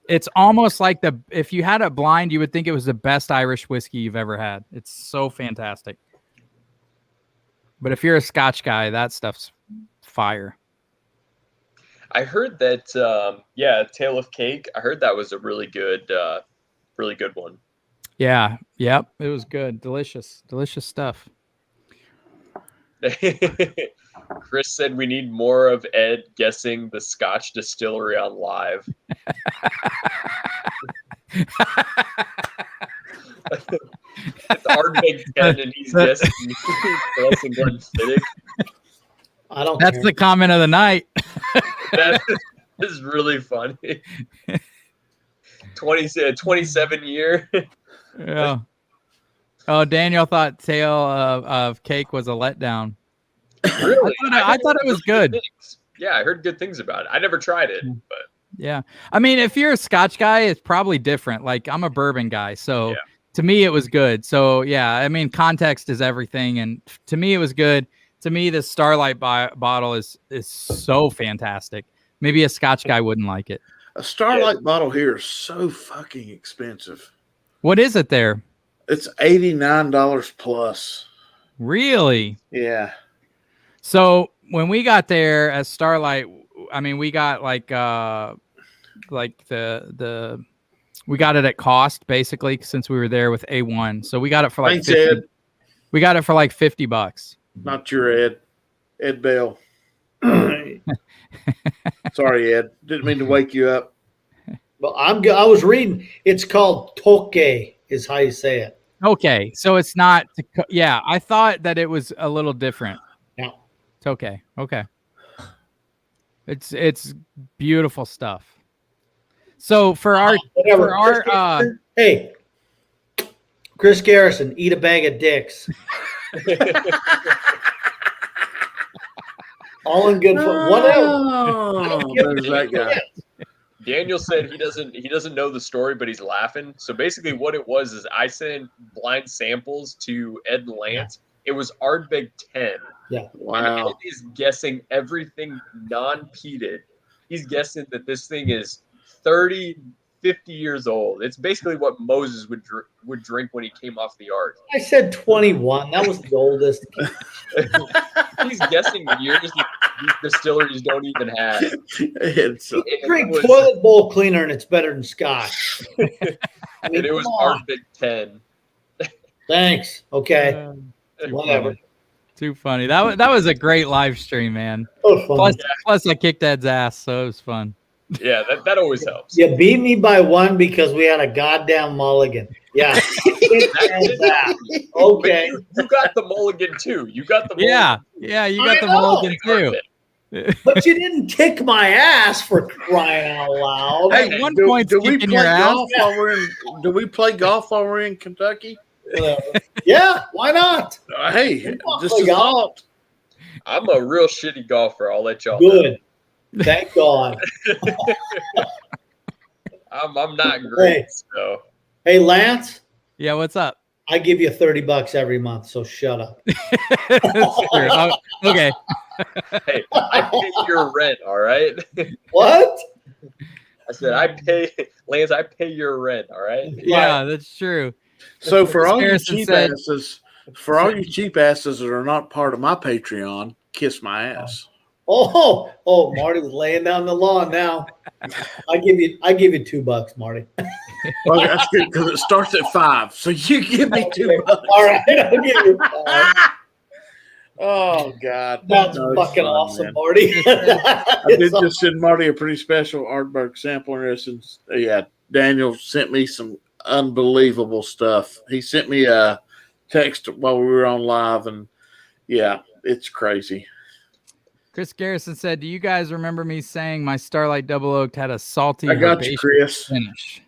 it's almost like if you had it blind, you would think it was the best Irish whiskey you've ever had. It's so fantastic. But if you're a Scotch guy, that stuff's fire. I heard that, Tale of Cake. I heard that was a really good one. Yeah. Yep. It was good. Delicious stuff. Chris said we need more of Ed guessing the Scotch distillery on live. It's Ardbeg 10 and he's guessing Glenfiddich. I don't That's care. the comment of the night. That is really funny. 27 year. Yeah. Oh, Daniel thought Tale of Cake was a letdown. Really? I thought it was good. Yeah, I heard good things about it. I never tried it, but Yeah. I mean, if you're a Scotch guy, it's probably different. Like I'm a bourbon guy, so Yeah. to me it was good. So yeah, I mean, context is everything, and to me it was good. To me, the Starlight bottle is so fantastic. Maybe a Scotch guy wouldn't like it. A Starlight bottle here is so fucking expensive. What is it there? It's $89 plus. Really? Yeah. So when we got there at Starlight, I mean, we got like the we got it at cost basically since we were there with A1. So we got it for like Thanks, Ed. We got it for like $50. Not your Ed Bell. Sorry, Ed. Didn't mean to wake you up. Well, I was reading. It's called Toke, is how you say it. Okay, so it's not. Yeah, I thought that it was a little different. Yeah. It's okay. Okay. It's beautiful stuff. So for our hey, Chris Garrison, eat a bag of dicks. All in good fun. Whatever. Oh, there's that guy. Daniel said he doesn't know the story, but he's laughing. So basically what it was is I sent blind samples to Ed and Lance. It was Ardbeg 10. Yeah. Wow. And Ed is guessing everything non-peated. He's guessing that this thing is 30, 50 years old. It's basically what Moses would drink when he came off the ark. I said 21. That was the oldest. He's guessing years that these distilleries don't even have. Drink toilet bowl cleaner and it's better than Scotch. And it was Ardbeg 10. Thanks. Okay. Too Whatever. funny. Too funny. That was a great live stream, man. Oh, fun. Plus I kicked Ed's ass, so it was fun. Yeah, that always helps. You beat me by one because we had a goddamn mulligan. Yeah. Okay. You got the mulligan too. You got the mulligan. Yeah, you got the mulligan too. But you didn't kick my ass for crying out loud. Hey, one do point's we kicking play your ass. golf while we're in? Do we play golf while we're in Kentucky? Yeah, why not? Hey, just play a golf. thought. I'm a real shitty golfer. I'll let y'all Good. Thank God. know. I'm not great. So Hey, Lance, Yeah, what's up? I give you $30 every month, so shut up. Oh, okay. hey, I pay your rent, all right? What? I said I pay Lance, I pay your rent, all right? Yeah, that's true. So for all you Harrison cheap said- asses, that are not part of my Patreon, kiss my ass. Oh, Marty was laying down the law now. I give you $2, Marty. Well, that's good because it starts at 5. So you give me $2. All right, I'll give you $5. Oh God, That's No, it's fucking fun, awesome, man. Marty. I did just send Marty a pretty special Ardbeg sampler. And yeah, Daniel sent me some unbelievable stuff. He sent me a text while we were on live, and yeah, it's crazy. Chris Garrison said, "Do you guys remember me saying my Starlight Double Oaked had a salty I got you, herbaceous Chris. finish?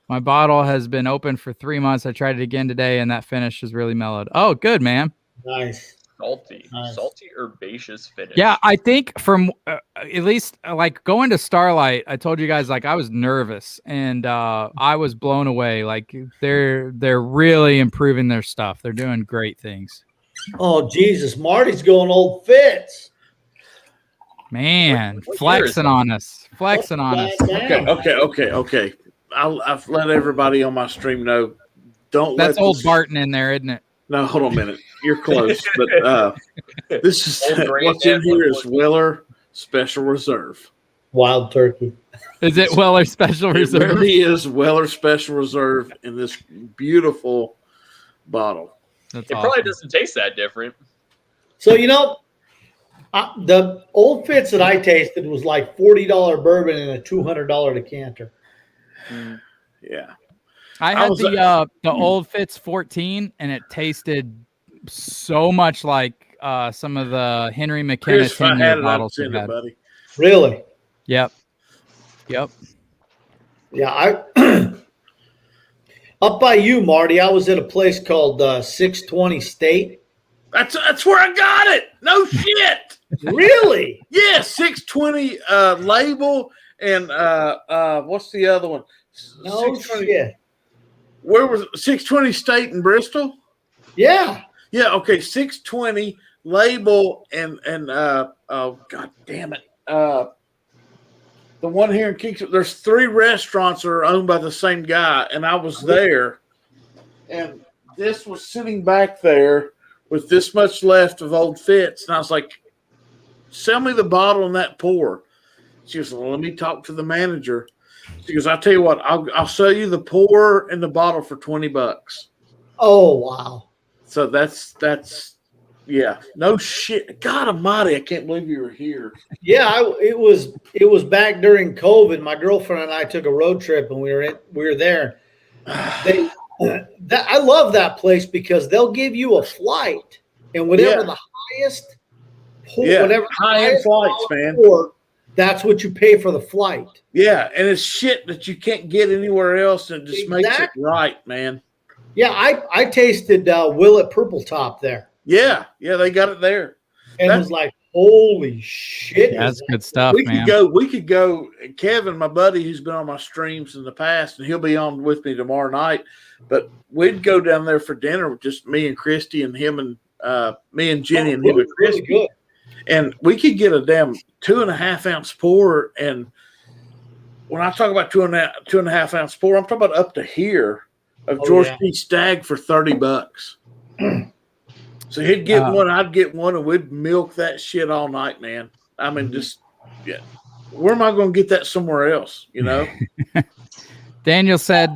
My bottle has been open for 3 months. I tried it again today, and that finish is really mellowed. Oh, good, man. Nice. Salty Nice. herbaceous finish. Yeah, I think from at least like going to Starlight, I told you guys like I was nervous and I was blown away. Like they're really improving their stuff. They're doing great things. Oh, Jesus. Marty's going old Fitz. Man, What year is flexing that? on us. Flexing on us. Okay. I've let everybody on my stream know. Don't That's let old this- Barton in there, isn't it? No, hold on a minute. You're close, but this is Old what's in granddad here was- is Weller Special Reserve. Wild turkey. Is it Weller Special It Reserve? really is Weller Special Reserve in this beautiful bottle. That's It awesome. probably doesn't taste that different. So, the old Fitz that I tasted was like $40 bourbon and a $200 decanter. Yeah. I I had was, the old Fitz 14, and it tasted so much like some of the Henry McKenna Chris, if I 10 had year it, I'd bottles. send we it, had. buddy. Really? Yep. Yeah, up by you, Marty, I was at a place called 620 State. That's where I got it. No shit. Really? Yeah, 620 label and what's the other one? No 620 shit. Where was it? 620 State in Bristol? Yeah. Yeah, okay, 620 label and oh god damn it. The one here in Kingston, there's 3 restaurants that are owned by the same guy, and I was there, and this was sitting back there with this much left of old Fitz, and I was like, "Sell me the bottle and that pour." She goes, "Well, let me talk to the manager." She goes, "I'll tell you what, I'll sell you the pour and the bottle for $20." Oh, wow. So that's yeah, no shit. God Almighty, I can't believe you were here. Yeah, it was back during COVID. My girlfriend and I took a road trip, and we were there. I love that place because they'll give you a flight, and whatever the highest, whatever high-end flights, man. That's what you pay for the flight. Yeah, and it's shit that you can't get anywhere else, and it just makes it right, man. Yeah, I tasted Willet Purple Top there. Yeah, they got it there. And was like, holy shit. Yeah, that's good stuff, we man. could go. Kevin, my buddy, who's been on my streams in the past, and he'll be on with me tomorrow night. But we'd go down there for dinner with just me and Christy and him and me and Jenny and him and Christy. Really good. And we could get a damn 2.5 ounce pour. And when I talk about 2.5 ounce pour, I'm talking about up to here of George P. Stagg for $30. So he'd get one, I'd get one, and we'd milk that shit all night, man. I mean, just where am I going to get that somewhere else? You know. Daniel said,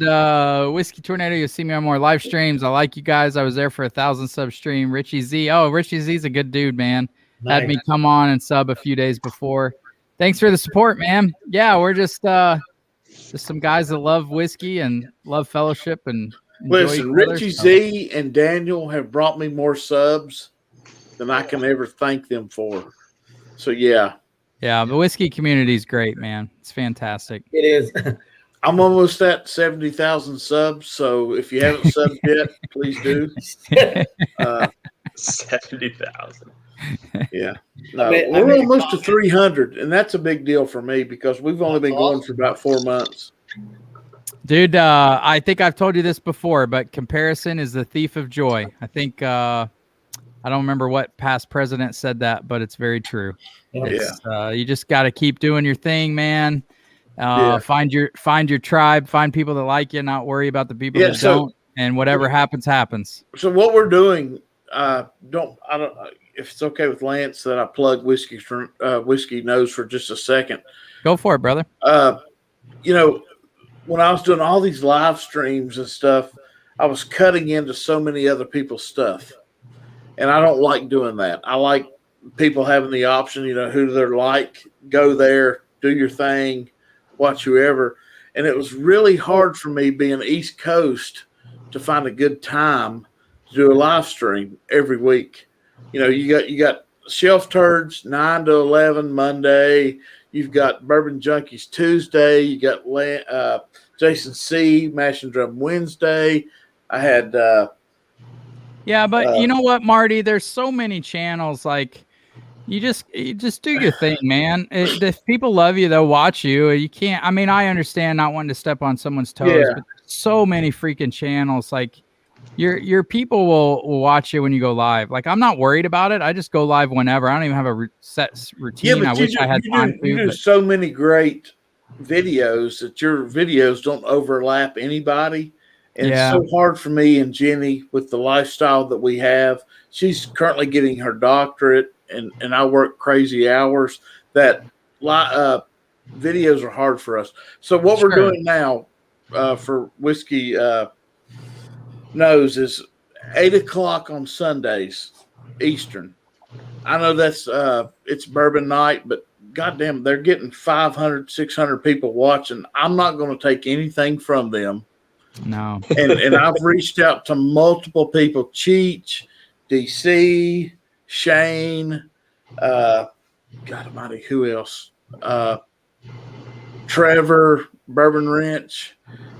Whiskey Tornado, you'll see me on more live streams. I like you guys. I was there for 1,000 sub stream. Richie Z. Oh, Richie Z's a good dude, man. Nice. Had me come on and sub a few days before. Thanks for the support, man. Yeah, we're just some guys that love whiskey and love fellowship and enjoy Listen, each other, Richie so. Z and Daniel have brought me more subs than I can ever thank them for. So yeah. Yeah, the whiskey community is great, man. It's fantastic. It is. I'm almost at 70,000 subs, so if you haven't subbed yet, please do. 70,000. Yeah. No, we're almost to 300, and that's a big deal for me because we've only been going for about 4 months. Dude, I think I've told you this before, but comparison is the thief of joy. I think I don't remember what past president said that, but it's very true. You just got to keep doing your thing, man. Find your tribe, find people that like you, not worry about the people that don't, and whatever happens, happens. So what we're doing, I don't if it's okay with Lance that I plug Whiskey Nose for just a second. Go for it, brother. You know, when I was doing all these live streams and stuff, I was cutting into so many other people's stuff. And I don't like doing that. I like people having the option, you know, who they're like, go there, do your thing, watch whoever. And it was really hard for me being East Coast to find a good time to do a live stream every week. You know, you got Shelf Turds 9 to 11 Monday. You've got Bourbon Junkies Tuesday. You got Jason C. Mash and Drum Wednesday. I had yeah, but you know what, Marty? There's so many channels. Like, you just do your thing, man. If people love you, they'll watch you. You can't. I mean, I understand not wanting to step on someone's toes, but so many freaking channels. Like, your people will watch you when you go live. Like, I'm not worried about it. I just go live whenever. I don't even have a set routine. Yeah, I wish I had time to. You do so many great videos that your videos don't overlap anybody. And it's so hard for me and Jenny with the lifestyle that we have. She's currently getting her doctorate, and I work crazy hours that videos are hard for us. So what we're doing now for Whiskey Nose is 8 o'clock on Sundays Eastern. I know that's it's bourbon night, but goddamn, they're getting 500, 600 people watching. I'm not going to take anything from them. No. And I've reached out to multiple people, Cheech, DC, Shane, God almighty, who else? Trevor, Bourbon Wrench,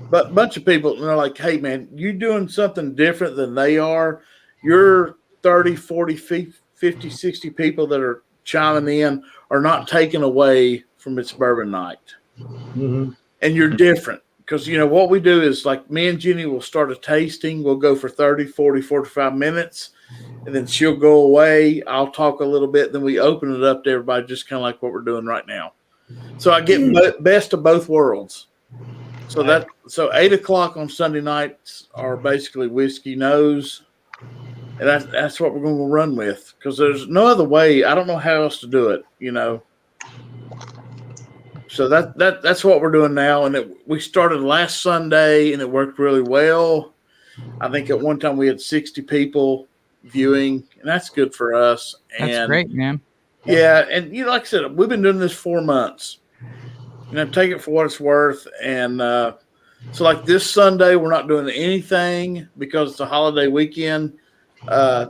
but a bunch of people, and they're like, hey, man, you doing something different than they are. You're 30, 40, 50, 60 people that are chiming in are not taken away from its bourbon night. Mm-hmm. And you're different. Because, you know, what we do is, like, me and Jenny will start a tasting. We'll go for 30, 40, 45 minutes. And then she'll go away. I'll talk a little bit. Then we open it up to everybody, just kind of like what we're doing right now. So I get best of both worlds. So 8 o'clock on Sunday nights are basically Whiskey Nose. And that's what we're going to run with. Because there's no other way. I don't know how else to do it, you know. So that's what we're doing now, and we started last Sunday, and it worked really well. I think at one time we had 60 people viewing, and that's good for us. That's great, man. Yeah, and you know, like I said, we've been doing this 4 months. You know, take it for what it's worth. And so, like this Sunday, we're not doing anything because it's a holiday weekend.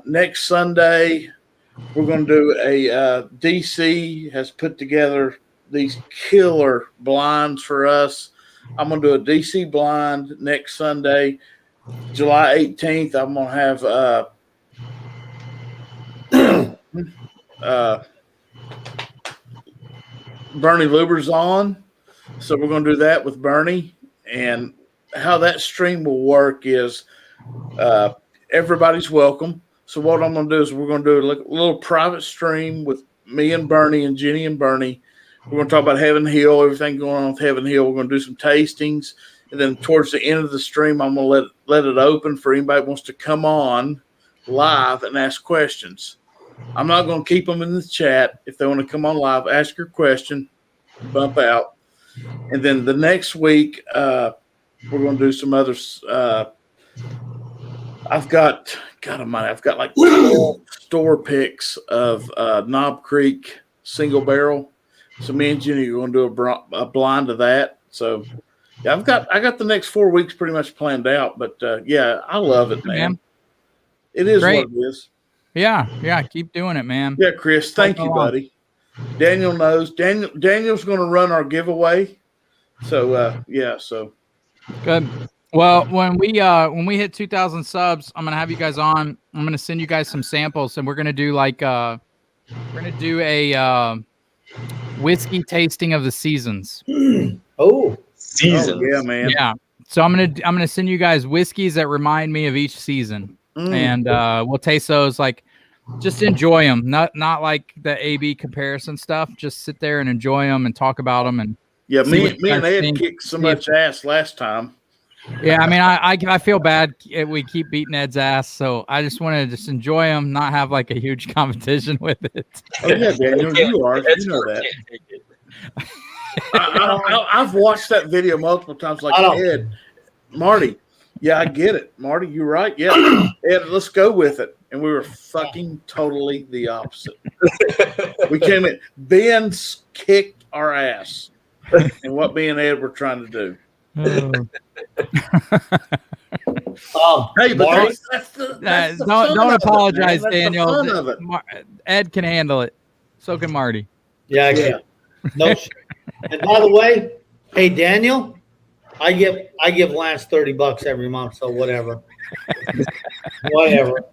Next Sunday, we're going to do a DC has put together these killer blinds for us. I'm going to do a DC blind next Sunday, July 18th. I'm going to have Bernie Luber's on. So we're going to do that with Bernie. And how that stream will work is everybody's welcome. So what I'm going to do is we're going to do a little private stream with me and Bernie and Jenny and Bernie. We're going to talk about Heaven Hill, everything going on with Heaven Hill. We're going to do some tastings. And then towards the end of the stream, I'm going to let it open for anybody who wants to come on live and ask questions. I'm not going to keep them in the chat. If they want to come on live, ask your question, bump out. And then the next week, We're going to do some others. I've got like 12 store picks of Knob Creek single barrel. So me and Jenny are going to do a blind of that. So yeah, I got the next 4 weeks pretty much planned out. But yeah, I love it, man. It is Great. what it is. Yeah. Keep doing it, man. Yeah, Chris, thank you, buddy. Daniel knows. Daniel's going to run our giveaway. So yeah, so good. Well, when we hit 2,000 subs, I'm gonna have you guys on. I'm gonna send you guys some samples, and we're gonna do a whiskey tasting of the seasons. Oh, Seasons. yeah, man. Yeah. So I'm gonna send you guys whiskeys that remind me of each season, and we'll taste those. Like, just enjoy them. Not like the AB comparison stuff. Just sit there and enjoy them and talk about them. And yeah, me and Ed kicked so much ass last time. Yeah, I mean, I feel bad. We keep beating Ed's ass, so I just want to just enjoy them, not have like a huge competition with it. Oh yeah, Daniel, you are. You know that. I've watched that video multiple times. Like Ed, Marty. Yeah, I get it, Marty. You're right. Yeah, Ed, let's go with it. And we were fucking totally the opposite. We came in. Ben's kicked our ass, and what me and Ed were trying to do. Hey, but don't apologize, Daniel. Ed can handle it. So can Marty. Yeah, I can. No. And by the way, hey Daniel, I give Lance $30 every month, so whatever. Whatever.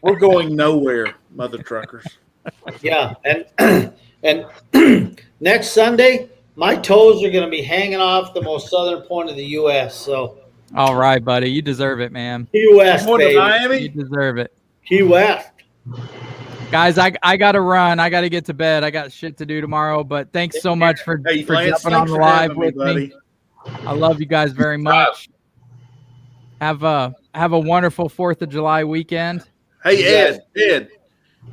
We're going nowhere, mother truckers. Yeah, and next Sunday, my toes are going to be hanging off the most southern point of the U.S. So, all right, buddy, you deserve it, man. Key West, baby. Miami? You deserve it. Key West, guys. I got to run. I got to get to bed. I got shit to do tomorrow. But thanks so much for jumping on the live with me. I love you guys very much. Have a wonderful 4th of July weekend. Hey Ed, yeah,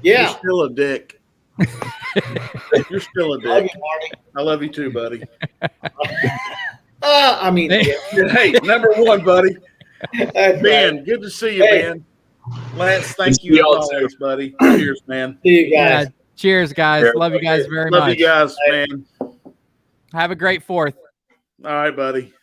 you're still a dick. You're still a dick. I love you too, buddy. I mean, hey, number one, buddy. Ben, good to see you, man. Lance, thank you as always, buddy. Cheers, man. See you guys. Yeah, cheers, guys. Love you guys very much. Love you guys, man. Have a great 4th. All right, buddy.